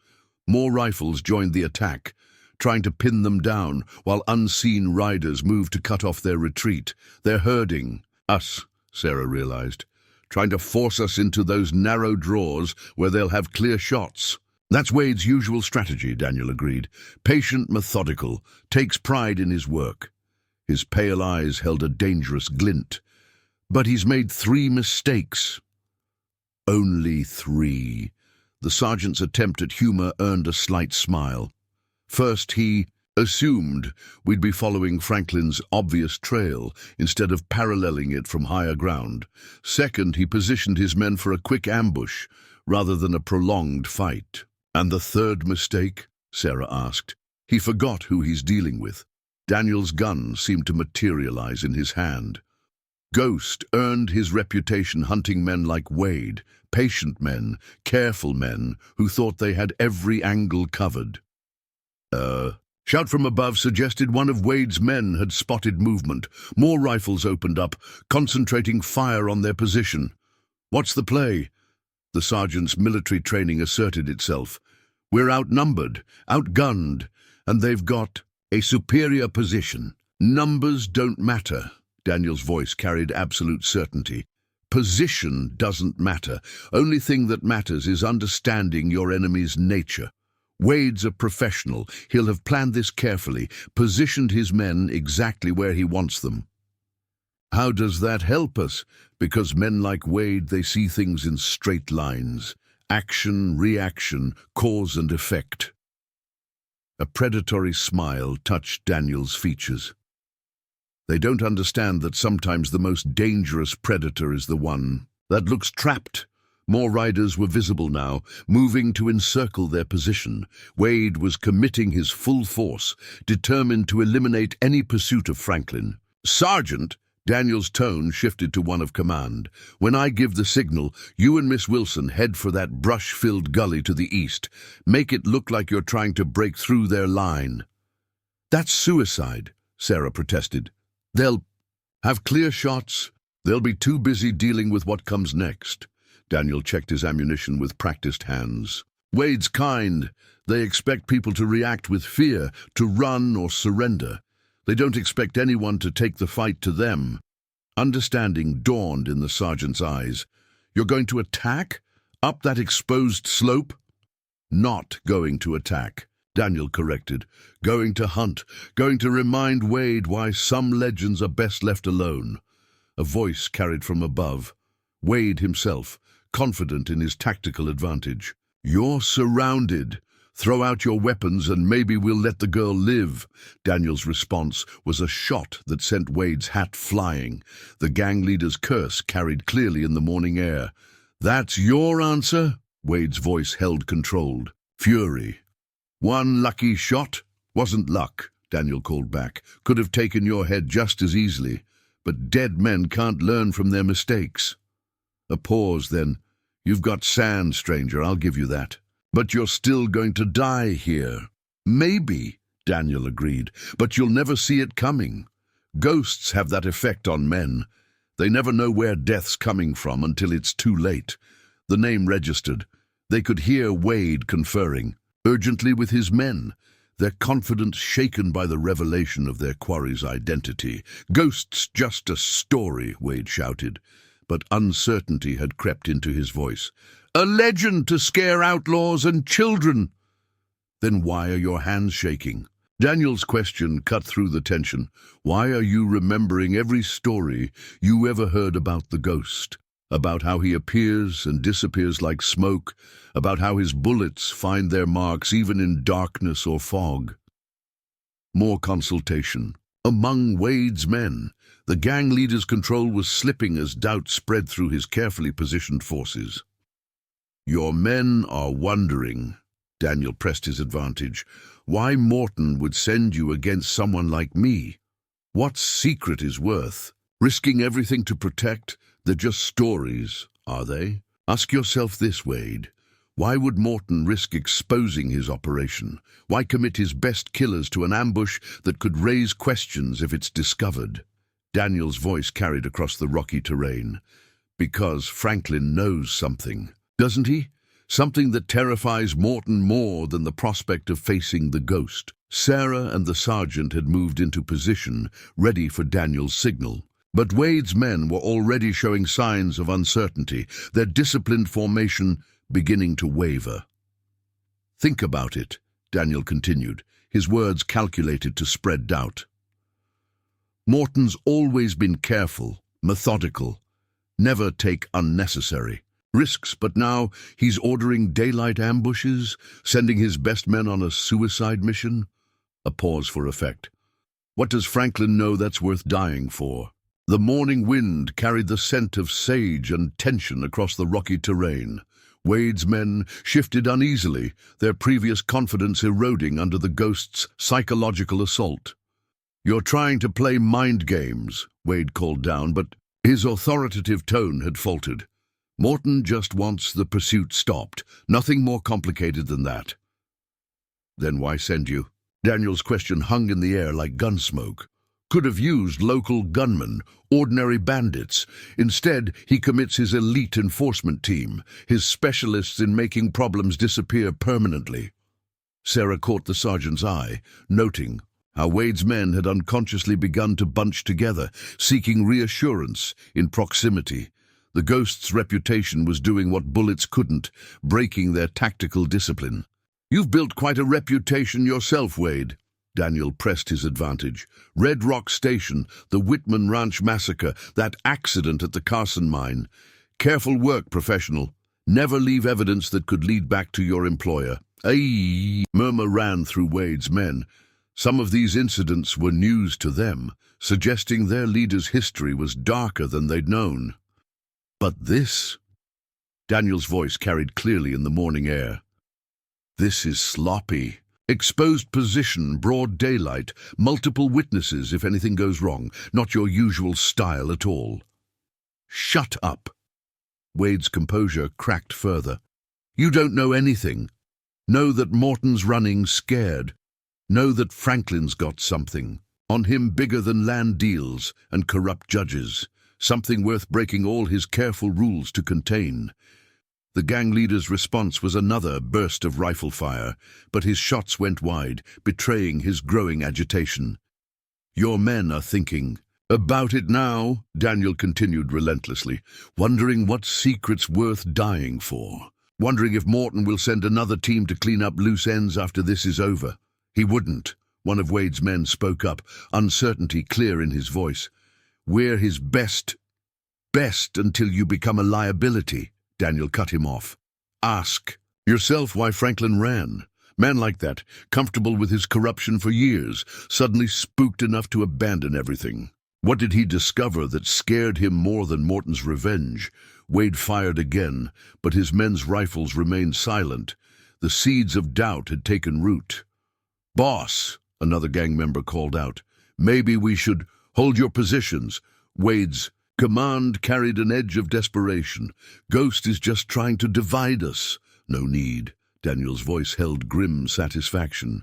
More rifles joined the attack, trying to pin them down while unseen riders moved to cut off their retreat. "They're herding us," Sarah realized, "trying to force us into those narrow draws where they'll have clear shots." "That's Wade's usual strategy," Daniel agreed. "Patient, methodical, takes pride in his work." His pale eyes held a dangerous glint. "But he's made 3 mistakes." "Only 3. The sergeant's attempt at humor earned a slight smile. "First, he assumed we'd be following Franklin's obvious trail instead of paralleling it from higher ground. Second, he positioned his men for a quick ambush rather than a prolonged fight. And the third mistake, Sarah asked. He forgot who he's dealing with. Daniel's gun seemed to materialize in his hand. Ghost earned his reputation hunting men like Wade, patient men, careful men who thought they had every angle covered. Shout from above suggested one of Wade's men had spotted movement. More rifles opened up, concentrating fire on their position. What's the play? The sergeant's military training asserted itself. We're outnumbered, outgunned, and they've got a superior position. Numbers don't matter. Daniel's voice carried absolute certainty. Position doesn't matter. Only thing that matters is understanding your enemy's nature. Wade's a professional. He'll have planned this carefully, positioned his men exactly where he wants them. How does that help us? Because men like Wade, they see things in straight lines. Action, reaction, cause and effect. A predatory smile touched Daniel's features. They don't understand that sometimes the most dangerous predator is the one that looks trapped. More riders were visible now, moving to encircle their position. Wade was committing his full force, determined to eliminate any pursuit of Franklin. Sergeant! Daniel's tone shifted to one of command. When I give the signal, you and Miss Wilson head for that brush-filled gully to the east. Make it look like you're trying to break through their line. That's suicide, Sarah protested. They'll have clear shots. They'll be too busy dealing with what comes next. Daniel checked his ammunition with practiced hands. Wade's kind. They expect people to react with fear, to run or surrender. They don't expect anyone to take the fight to them. Understanding dawned in the sergeant's eyes. You're going to attack? Up that exposed slope? Not going to attack, Daniel corrected. Going to hunt. Going to remind Wade why some legends are best left alone. A voice carried from above. Wade himself, confident in his tactical advantage. You're surrounded. Throw out your weapons and maybe we'll let the girl live. Daniel's response was a shot that sent Wade's hat flying. The gang leader's curse carried clearly in the morning air. That's your answer? Wade's voice held controlled. Fury. One lucky shot? Wasn't luck, Daniel called back. Could have taken your head just as easily. But dead men can't learn from their mistakes. A pause, then. You've got sand, stranger, I'll give you that. But you're still going to die here. Maybe, Daniel agreed, but you'll never see it coming. Ghosts have that effect on men. They never know where death's coming from until it's too late. The name registered. They could hear Wade conferring, urgently with his men, their confidence shaken by the revelation of their quarry's identity. Ghosts just a story, Wade shouted, but uncertainty had crept into his voice. A legend to scare outlaws and children. Then why are your hands shaking? Daniel's question cut through the tension. Why are you remembering every story you ever heard about the ghost? About how he appears and disappears like smoke, about how his bullets find their marks even in darkness or fog. More consultation. Among Wade's men, the gang leader's control was slipping as doubt spread through his carefully positioned forces. Your men are wondering, Daniel pressed his advantage, why Morton would send you against someone like me. What secret is worth? Risking everything to protect? They're just stories, are they? Ask yourself this, Wade. Why would Morton risk exposing his operation? Why commit his best killers to an ambush that could raise questions if it's discovered? Daniel's voice carried across the rocky terrain. Because Franklin knows something. Doesn't he? Something that terrifies Morton more than the prospect of facing the ghost. Sarah and the sergeant had moved into position, ready for Daniel's signal. But Wade's men were already showing signs of uncertainty, their disciplined formation beginning to waver. Think about it, Daniel continued, his words calculated to spread doubt. Morton's always been careful, methodical, never take unnecessary risks, but now he's ordering daylight ambushes, sending his best men on a suicide mission? A pause for effect. What does Franklin know that's worth dying for? The morning wind carried the scent of sage and tension across the rocky terrain. Wade's men shifted uneasily, their previous confidence eroding under the ghost's psychological assault. "You're trying to play mind games," Wade called down, but his authoritative tone had faltered. "Morton just wants the pursuit stopped. Nothing more complicated than that." "Then why send you?" Daniel's question hung in the air like gunsmoke. Could have used local gunmen, ordinary bandits. Instead, he commits his elite enforcement team, his specialists in making problems disappear permanently. Sarah caught the sergeant's eye, noting how Wade's men had unconsciously begun to bunch together, seeking reassurance in proximity. The ghost's reputation was doing what bullets couldn't, breaking their tactical discipline. "You've built quite a reputation yourself, Wade." Daniel pressed his advantage. "Red Rock Station, the Whitman Ranch massacre, that accident at the Carson mine. Careful work, professional. Never leave evidence that could lead back to your employer." "Aye," murmur ran through Wade's men. Some of these incidents were news to them, suggesting their leader's history was darker than they'd known. But this? Daniel's voice carried clearly in the morning air. "This is sloppy. Exposed position, broad daylight, multiple witnesses if anything goes wrong. Not your usual style at all." "Shut up." Wade's composure cracked further. "You don't know anything. Know that Morton's running scared. Know that Franklin's got something on him bigger than land deals and corrupt judges. Something worth breaking all his careful rules to contain." The gang leader's response was another burst of rifle fire, but his shots went wide, betraying his growing agitation. "Your men are thinking about it now," Daniel continued relentlessly, "wondering what secret's worth dying for. Wondering if Morton will send another team to clean up loose ends after this is over." "He wouldn't," one of Wade's men spoke up, uncertainty clear in his voice. "We're his best until you become a liability." Daniel cut him off. "Ask yourself why Franklin ran. Man like that, comfortable with his corruption for years, suddenly spooked enough to abandon everything. What did he discover that scared him more than Morton's revenge?" Wade fired again, but his men's rifles remained silent. The seeds of doubt had taken root. "Boss," another gang member called out, "maybe we should hold your positions." Wade's command carried an edge of desperation. "Ghost is just trying to divide us." "No need." Daniel's voice held grim satisfaction.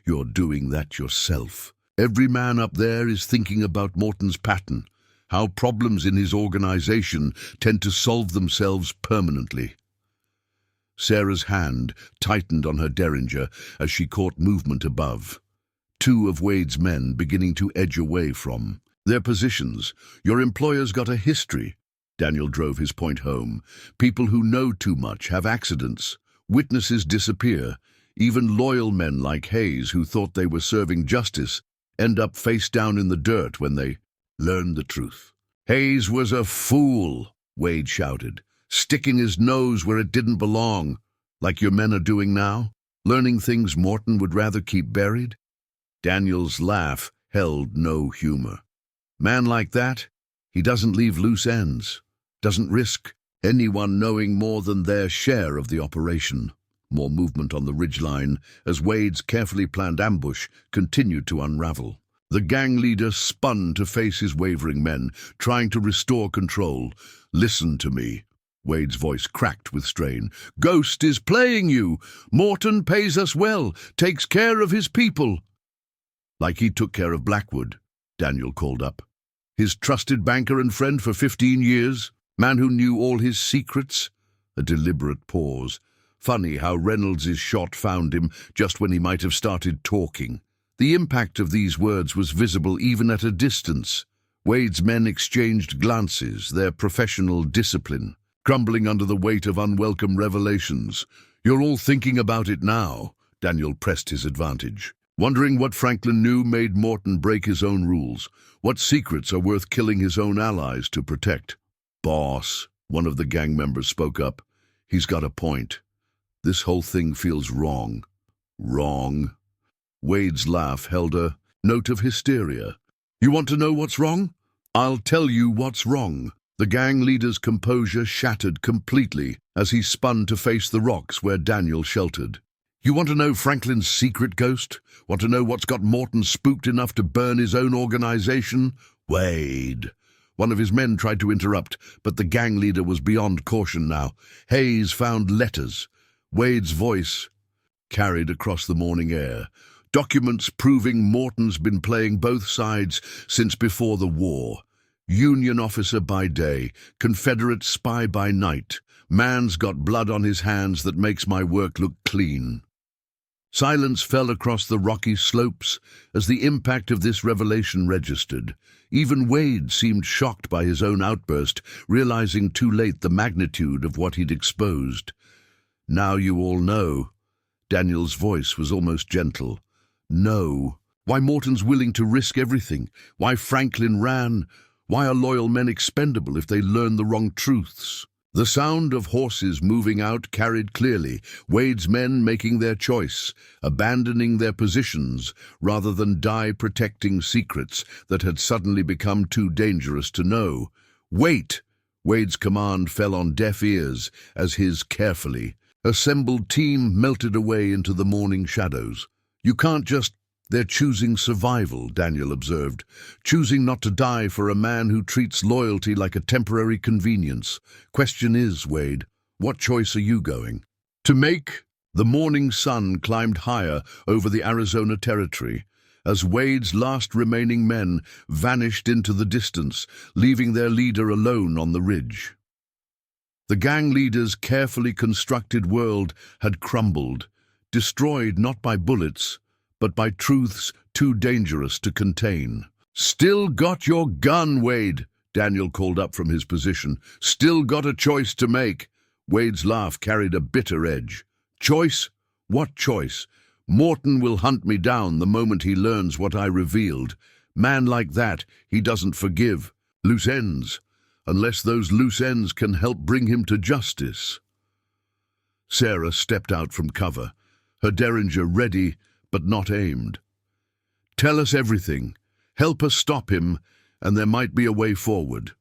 "You're doing that yourself. Every man up there is thinking about Morton's pattern, how problems in his organization tend to solve themselves permanently." Sarah's hand tightened on her derringer as she caught movement above. Two of Wade's men beginning to edge away from their positions. "Your employer's got a history." Daniel drove his point home. "People who know too much have accidents. Witnesses disappear. Even loyal men like Hayes, who thought they were serving justice, end up face down in the dirt when they learn the truth." "Hayes was a fool," Wade shouted, "sticking his nose where it didn't belong, like your men are doing now, learning things Morton would rather keep buried." Daniel's laugh held no humor. "Man like that, he doesn't leave loose ends, doesn't risk anyone knowing more than their share of the operation." More movement on the ridgeline as Wade's carefully planned ambush continued to unravel. The gang leader spun to face his wavering men, trying to restore control. "Listen to me." Wade's voice cracked with strain. "Ghost is playing you. Morton pays us well, takes care of his people." "Like he took care of Blackwood," Daniel called up. "His trusted banker and friend for 15 years, man who knew all his secrets." A deliberate pause. Funny how Reynolds' shot found him just when he might have started talking. The impact of these words was visible even at a distance. Wade's men exchanged glances, their professional discipline crumbling under the weight of unwelcome revelations. "You're all thinking about it now," Daniel pressed his advantage. "Wondering what Franklin knew made Morton break his own rules. What secrets are worth killing his own allies to protect?" "Boss," one of the gang members spoke up, "he's got a point. This whole thing feels wrong." "Wrong?" Wade's laugh held a note of hysteria. "You want to know what's wrong? I'll tell you what's wrong." The gang leader's composure shattered completely. as he spun to face the rocks where Daniel sheltered. "You want to know Franklin's secret, Ghost? Want to know what's got Morton spooked enough to burn his own organization? Wade." One of his men tried to interrupt, but the gang leader was beyond caution now. Hayes found letters. Wade's voice carried across the morning air. Documents proving Morton's been playing both sides since before the war. Union officer by day, Confederate spy by night. Man's got blood on his hands that makes my work look clean. Silence fell across the rocky slopes as the impact of this revelation registered. Even Wade seemed shocked by his own outburst, realizing too late the magnitude of what he'd exposed. "Now you all know." Daniel's voice was almost gentle. "Know why Morton's willing to risk everything, why Franklin ran, why are loyal men expendable if they learn the wrong truths." The sound of horses moving out carried clearly, Wade's men making their choice, abandoning their positions rather than die protecting secrets that had suddenly become too dangerous to know. "Wait!" Wade's command fell on deaf ears as his carefully assembled team melted away into the morning shadows. "You can't just—" "They're choosing survival," Daniel observed, "choosing not to die for a man who treats loyalty like a temporary convenience. Question is, Wade, what choice are you going to make?" The morning sun climbed higher over the Arizona territory as Wade's last remaining men vanished into the distance, leaving their leader alone on the ridge. The gang leader's carefully constructed world had crumbled, destroyed not by bullets, but by truths too dangerous to contain. "Still got your gun, Wade," Daniel called up from his position. "Still got a choice to make." Wade's laugh carried a bitter edge. "Choice? What choice? Morton will hunt me down the moment he learns what I revealed. Man like that, he doesn't forgive. Loose ends, unless those loose ends can help bring him to justice." Sarah stepped out from cover, her derringer ready but not aimed. "Tell us everything. Help us stop him, and there might be a way forward."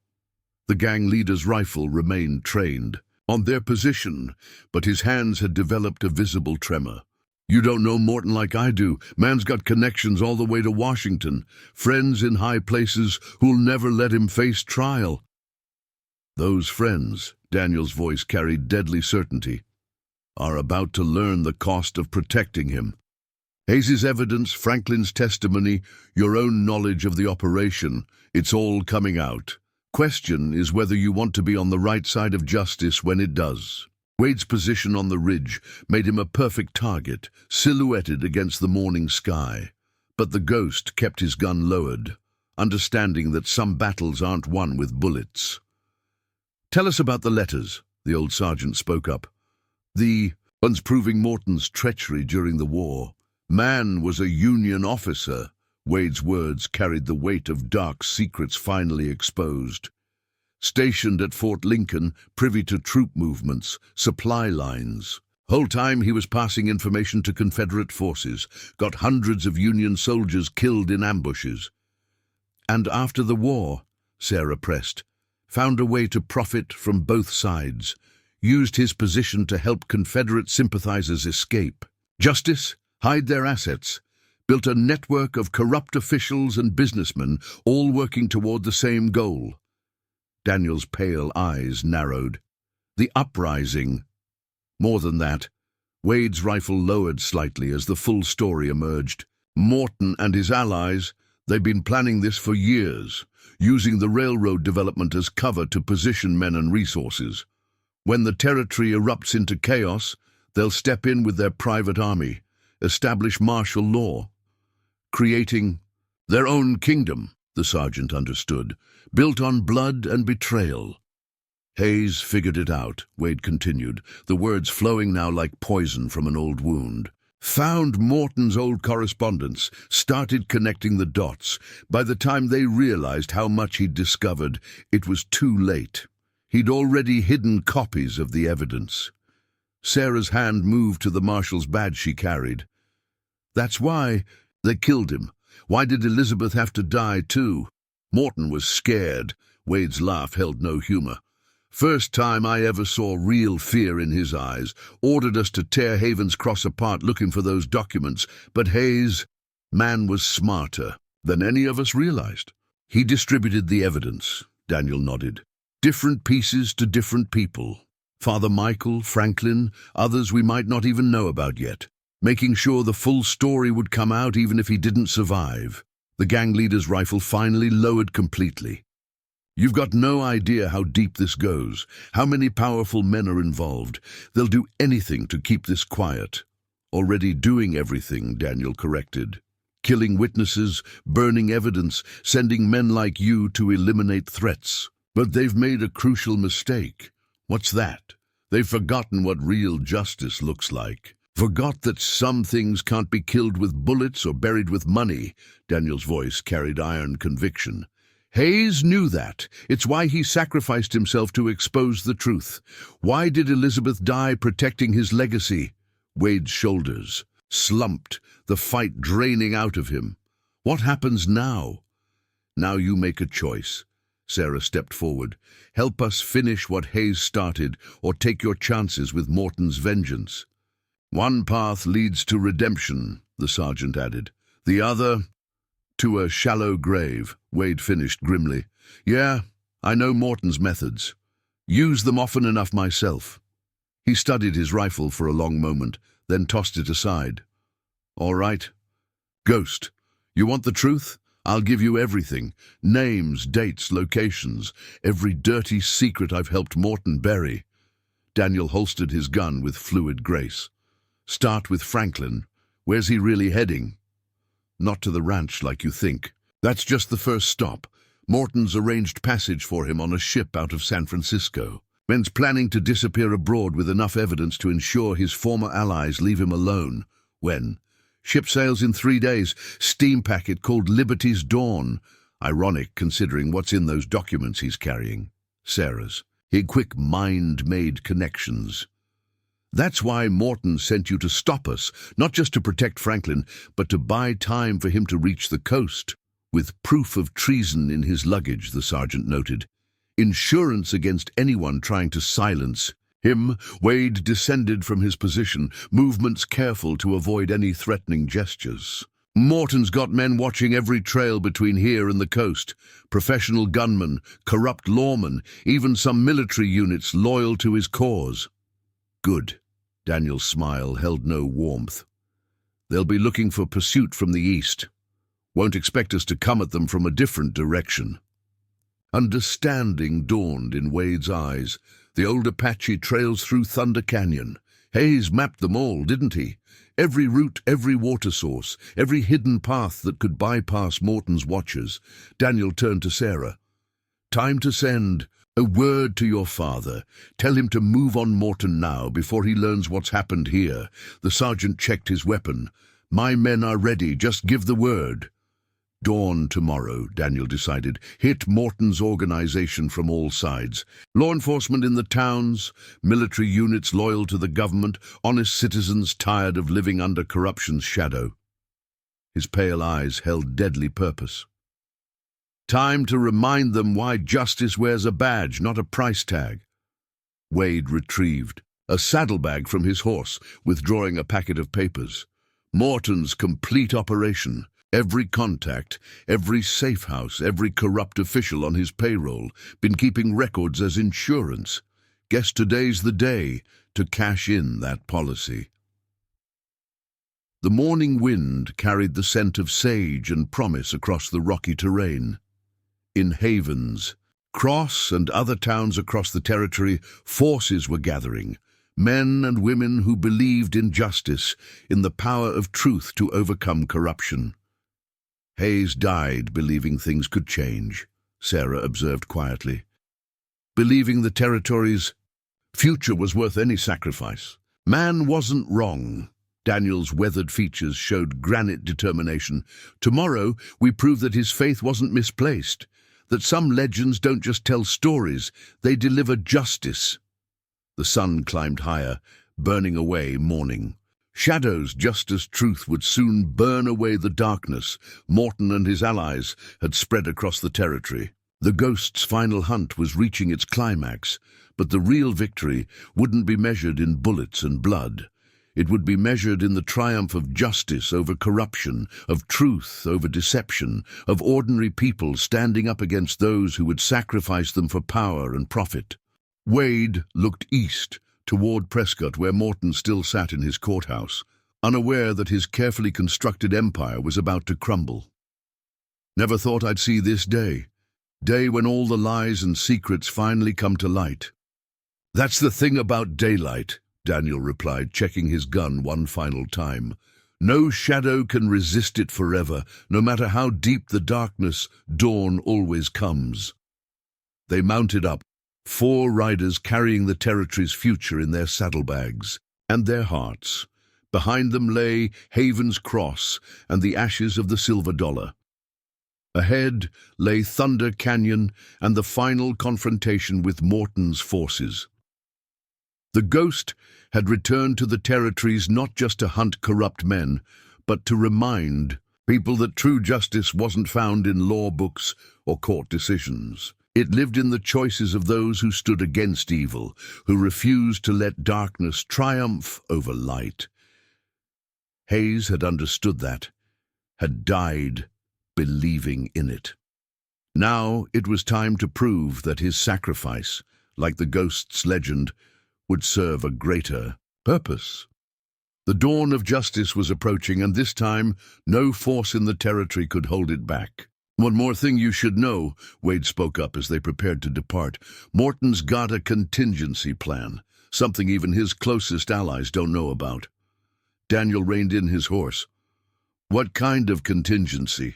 The gang leader's rifle remained trained on their position, but his hands had developed a visible tremor. "You don't know Morton like I do. Man's got connections all the way to Washington, friends in high places who'll never let him face trial." "Those friends," Daniel's voice carried deadly certainty, "are about to learn the cost of protecting him. Hayes' evidence, Franklin's testimony, your own knowledge of the operation, it's all coming out. Question is whether you want to be on the right side of justice when it does." Wade's position on the ridge made him a perfect target, silhouetted against the morning sky. But the Ghost kept his gun lowered, understanding that some battles aren't won with bullets. "Tell us about the letters," the old sergeant spoke up. "The ones proving Morton's treachery during the war. Man was a Union officer." Wade's words carried the weight of dark secrets finally exposed. "Stationed at Fort Lincoln, privy to troop movements, supply lines. Whole time he was passing information to Confederate forces, got hundreds of Union soldiers killed in ambushes." "And after the war," Sarah pressed, "found a way to profit from both sides, used his position to help Confederate sympathizers escape. Justice? Hide their assets, built a network of corrupt officials and businessmen, all working toward the same goal." Daniel's pale eyes narrowed. "The uprising." More than that. Wade's rifle lowered slightly as the full story emerged. "Morton and his allies, they've been planning this for years, using the railroad development as cover to position men and resources. When the territory erupts into chaos, they'll step in with their private army, establish martial law, creating their own kingdom," the sergeant understood, "built on blood and betrayal." "Hayes figured it out," Wade continued, the words flowing now like poison from an old wound. "Found Morton's old correspondence, started connecting the dots. By the time they realized how much he'd discovered, it was too late. He'd already hidden copies of the evidence." Sarah's hand moved to the marshal's badge she carried. "That's why they killed him. Why did Elizabeth have to die too?" "Morton was scared." Wade's laugh held no humor. First time I ever saw real fear in his eyes. Ordered us to tear Haven's Cross apart looking for those documents. But Hayes, man, was smarter than any of us realized. He distributed the evidence, Daniel nodded. Different pieces to different people. Father Michael, Franklin, others we might not even know about yet. Making sure the full story would come out even if he didn't survive. The gang leader's rifle finally lowered completely. You've got no idea how deep this goes, how many powerful men are involved. They'll do anything to keep this quiet. Already doing everything, Daniel corrected. Killing witnesses, burning evidence, sending men like you to eliminate threats. But they've made a crucial mistake. What's that? They've forgotten what real justice looks like. Forgot that some things can't be killed with bullets or buried with money. Daniel's voice carried iron conviction. Hayes knew that. It's why he sacrificed himself to expose the truth. Why did Elizabeth die protecting his legacy? Wade's shoulders slumped, the fight draining out of him. What happens now? Now you make a choice. Sarah stepped forward. Help us finish what Hayes started, or take your chances with Morton's vengeance. One path leads to redemption, the sergeant added. The other, to a shallow grave, Wade finished grimly. Yeah, I know Morton's methods. Use them often enough myself. He studied his rifle for a long moment, then tossed it aside. All right. Ghost, you want the truth? I'll give you everything. Names, dates, locations, every dirty secret I've helped Morton bury. Daniel holstered his gun with fluid grace. Start with Franklin. Where's he really heading? Not to the ranch like you think. That's just the first stop. Morton's arranged passage for him on a ship out of San Francisco. Men's planning to disappear abroad with enough evidence to ensure his former allies leave him alone. When? Ship sails in 3 days. Steam packet called Liberty's Dawn. Ironic considering what's in those documents he's carrying. Sarah's. He quick mind-made connections. That's why Morton sent you to stop us, not just to protect Franklin, but to buy time for him to reach the coast. With proof of treason in his luggage, the sergeant noted. Insurance against anyone trying to silence him. Wade descended from his position, movements careful to avoid any threatening gestures. Morton's got men watching every trail between here and the coast. Professional gunmen, corrupt lawmen, even some military units loyal to his cause. Good. Daniel's smile held no warmth. They'll be looking for pursuit from the east. Won't expect us to come at them from a different direction. Understanding dawned in Wade's eyes. The old Apache trails through Thunder Canyon. Hayes mapped them all, didn't he? Every route, every water source, every hidden path that could bypass Morton's watchers. Daniel turned to Sarah. Time to send a word to your father. Tell him to move on Morton now before he learns what's happened here. The sergeant checked his weapon. My men are ready. Just give the word. Dawn tomorrow, Daniel decided. Hit Morton's organization from all sides. Law enforcement in the towns, military units loyal to the government, honest citizens tired of living under corruption's shadow. His pale eyes held deadly purpose. Time to remind them why justice wears a badge, not a price tag. Wade retrieved a saddlebag from his horse, withdrawing a packet of papers. Morton's complete operation. Every contact, every safe house, every corrupt official on his payroll, been keeping records as insurance. Guess today's the day to cash in that policy. The morning wind carried the scent of sage and promise across the rocky terrain. In Havens, Cross and other towns across the territory, forces were gathering, men and women who believed in justice, in the power of truth to overcome corruption. Hayes died believing things could change, Sarah observed quietly. Believing the territory's future was worth any sacrifice. Man wasn't wrong. Daniel's weathered features showed granite determination. Tomorrow we prove that his faith wasn't misplaced, that some legends don't just tell stories, they deliver justice. The sun climbed higher, burning away morning. Shadows, just as truth would soon burn away the darkness Morton and his allies had spread across the territory. The Ghost's final hunt was reaching its climax, but the real victory wouldn't be measured in bullets and blood. It would be measured in the triumph of justice over corruption, of truth over deception, of ordinary people standing up against those who would sacrifice them for power and profit. Wade looked east, toward Prescott, where Morton still sat in his courthouse, unaware that his carefully constructed empire was about to crumble. Never thought I'd see this day when all the lies and secrets finally come to light. That's the thing about daylight, Daniel replied, checking his gun one final time. No shadow can resist it forever. No matter how deep the darkness, dawn always comes. They mounted up, 4 riders carrying the territory's future in their saddlebags and their hearts. Behind them lay Haven's Cross and the ashes of the silver dollar. Ahead lay Thunder Canyon and the final confrontation with Morton's forces. The Ghost had returned to the territories not just to hunt corrupt men, but to remind people that true justice wasn't found in law books or court decisions. It lived in the choices of those who stood against evil, who refused to let darkness triumph over light. Hayes had understood that, had died believing in it. Now it was time to prove that his sacrifice, like the Ghost's legend, would serve a greater purpose. The dawn of justice was approaching, and this time no force in the territory could hold it back. One more thing you should know, Wade spoke up as they prepared to depart. Morton's got a contingency plan, something even his closest allies don't know about. Daniel reined in his horse. What kind of contingency?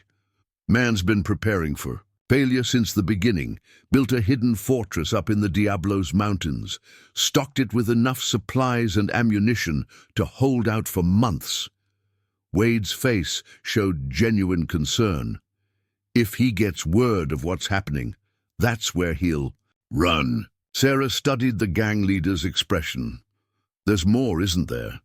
Man's been preparing for failure since the beginning, built a hidden fortress up in the Diablos Mountains, stocked it with enough supplies and ammunition to hold out for months. Wade's face showed genuine concern. If he gets word of what's happening, that's where he'll run. Sarah studied the gang leader's expression. There's more, isn't there?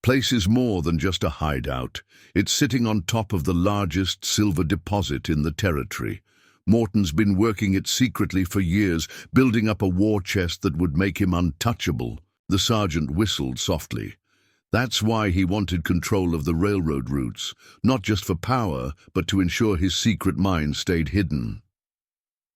Place is more than just a hideout. It's sitting on top of the largest silver deposit in the territory. Morton's been working it secretly for years, building up a war chest that would make him untouchable. The sergeant whistled softly. That's why he wanted control of the railroad routes, not just for power, but to ensure his secret mine stayed hidden.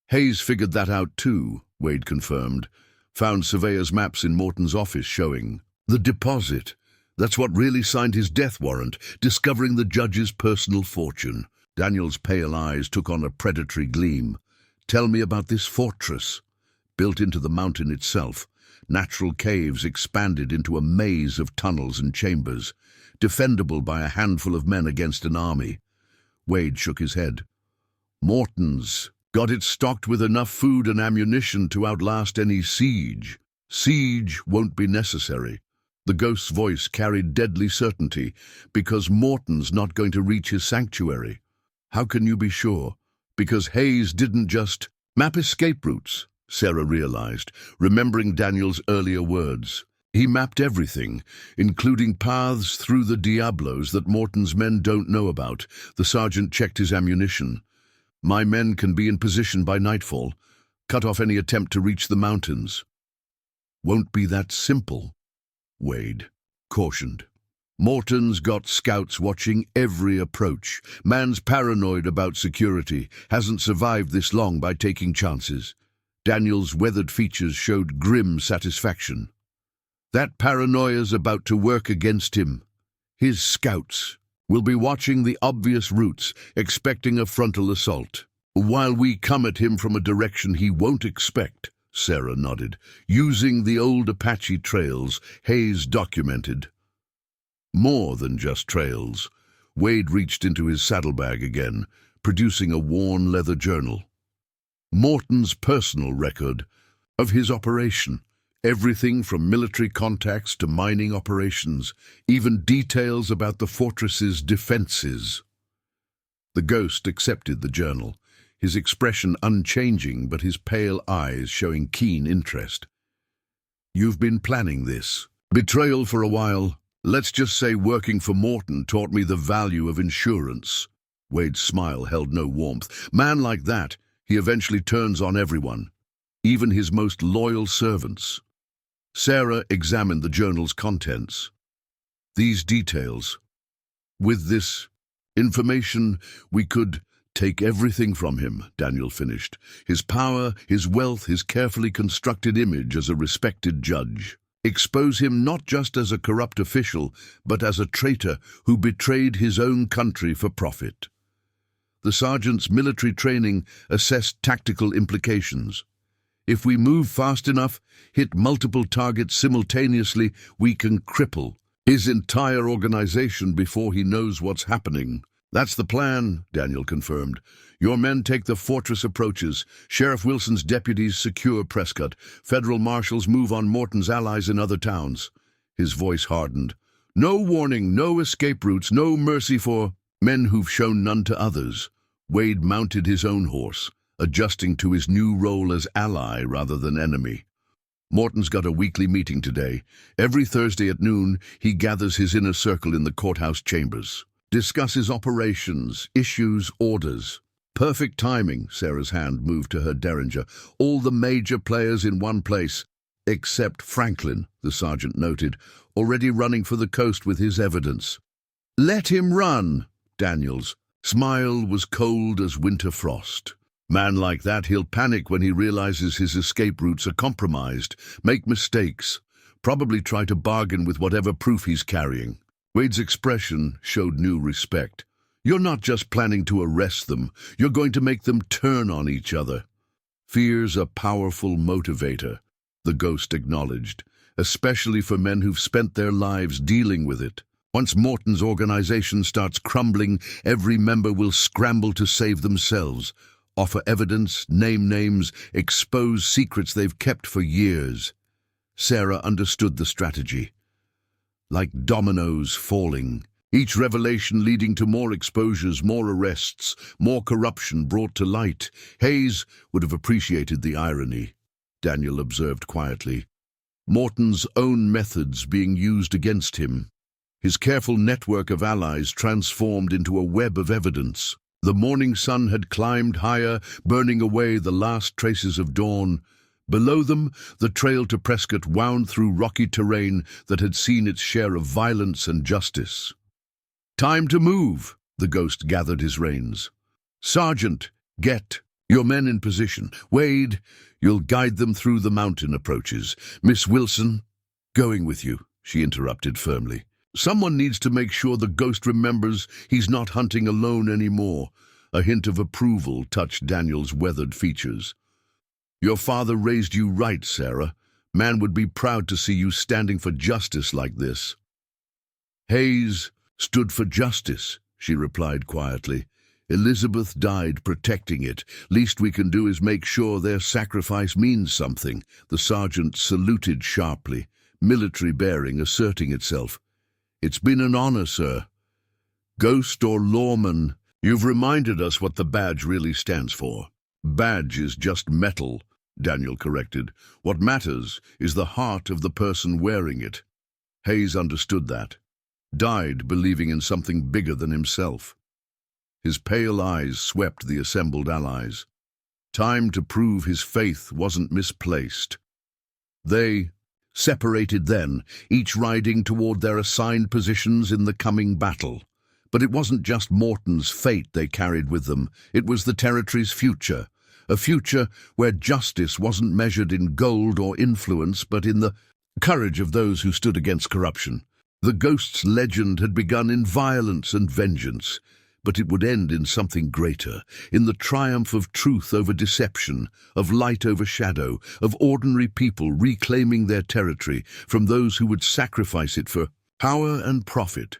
Hayes figured that out too, Wade confirmed. Found surveyor's maps in Morton's office showing the deposit. That's what really signed his death warrant, discovering the judge's personal fortune. Daniel's pale eyes took on a predatory gleam. Tell me about this fortress. Built into the mountain itself, natural caves expanded into a maze of tunnels and chambers, defendable by a handful of men against an army. Wade shook his head. Morton's got it stocked with enough food and ammunition to outlast any siege. Siege won't be necessary. The Ghost's voice carried deadly certainty, because Morton's not going to reach his sanctuary. How can you be sure? Because Hayes didn't just map escape routes, Sarah realized, remembering Daniel's earlier words. He mapped everything, including paths through the Diablos that Morton's men don't know about. The sergeant checked his ammunition. My men can be in position by nightfall. Cut off any attempt to reach the mountains. Won't be that simple, Wade cautioned. Morton's got scouts watching every approach. Man's paranoid about security, hasn't survived this long by taking chances. Daniel's weathered features showed grim satisfaction. That paranoia's about to work against him. His scouts will be watching the obvious routes, expecting a frontal assault, while we come at him from a direction he won't expect. Sarah nodded. Using the old Apache trails, Hayes documented. More than just trails. Wade reached into his saddlebag again, producing a worn leather journal. Morton's personal record of his operation. Everything from military contacts to mining operations, even details about the fortress's defenses. The Ghost accepted the journal, his expression unchanging but his pale eyes showing keen interest. You've been planning this. Betrayal for a while. Let's just say working for Morton taught me the value of insurance. Wade's smile held no warmth. Man like that, He eventually turns on everyone, even his most loyal servants. Sarah examined the journal's contents. These details. With this information, we could take everything from him, Daniel finished. His power, his wealth, his carefully constructed image as a respected judge. Expose him not just as a corrupt official, but as a traitor who betrayed his own country for profit. The sergeant's military training assessed tactical implications. If we move fast enough, hit multiple targets simultaneously, we can cripple his entire organization before he knows what's happening. That's the plan, Daniel confirmed. Your men take the fortress approaches. Sheriff Wilson's deputies secure Prescott. Federal marshals move on Morton's allies in other towns. His voice hardened. No warning, no escape routes, no mercy for men who've shown none to others. Wade mounted his own horse, adjusting to his new role as ally rather than enemy. Morton's got a weekly meeting today. Every Thursday at noon, he gathers his inner circle in the courthouse chambers. Discusses operations, issues, orders. Perfect timing, Sarah's hand moved to her derringer. All the major players in one place, except Franklin, the sergeant noted, already running for the coast with his evidence. Let him run, Daniel's smile was cold as winter frost. Man like that, he'll panic when he realizes his escape routes are compromised, make mistakes, probably try to bargain with whatever proof he's carrying. Wade's expression showed new respect. You're not just planning to arrest them, you're going to make them turn on each other. Fear's a powerful motivator, the ghost acknowledged, especially for men who've spent their lives dealing with it. Once Morton's organization starts crumbling, every member will scramble to save themselves, offer evidence, name names, expose secrets they've kept for years. Sarah understood the strategy. Like dominoes falling, each revelation leading to more exposures, more arrests, more corruption brought to light. Hayes would have appreciated the irony, Daniel observed quietly. Morton's own methods being used against him. His careful network of allies transformed into a web of evidence. The morning sun had climbed higher, burning away the last traces of dawn. Below them, the trail to Prescott wound through rocky terrain that had seen its share of violence and justice. Time to move, the ghost gathered his reins. Sergeant, get your men in position. Wade, you'll guide them through the mountain approaches. Miss Wilson, going with you, she interrupted firmly. Someone needs to make sure the ghost remembers he's not hunting alone anymore. A hint of approval touched Daniel's weathered features. Your father raised you right, Sarah. Man would be proud to see you standing for justice like this. Hayes stood for justice, she replied quietly. Elizabeth died protecting it. Least we can do is make sure their sacrifice means something. The sergeant saluted sharply, military bearing asserting itself. It's been an honor, sir. Ghost or lawman, you've reminded us what the badge really stands for. Badge is just metal, Daniel corrected. What matters is the heart of the person wearing it. Hayes understood that. Died believing in something bigger than himself. His pale eyes swept the assembled allies. Time to prove his faith wasn't misplaced. They separated then, each riding toward their assigned positions in the coming battle. But it wasn't just Morton's fate they carried with them, it was the territory's future. A future where justice wasn't measured in gold or influence, but in the courage of those who stood against corruption. The ghost's legend had begun in violence and vengeance, but it would end in something greater, in the triumph of truth over deception, of light over shadow, of ordinary people reclaiming their territory from those who would sacrifice it for power and profit.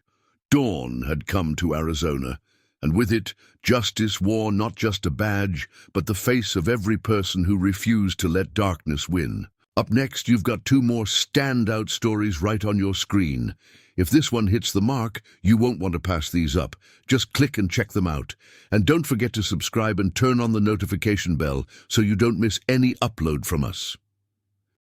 Dawn had come to Arizona, and with it, justice wore not just a badge, but the face of every person who refused to let darkness win. Up next, you've got two more standout stories right on your screen. If this one hits the mark, you won't want to pass these up. Just click and check them out. And don't forget to subscribe and turn on the notification bell so you don't miss any upload from us.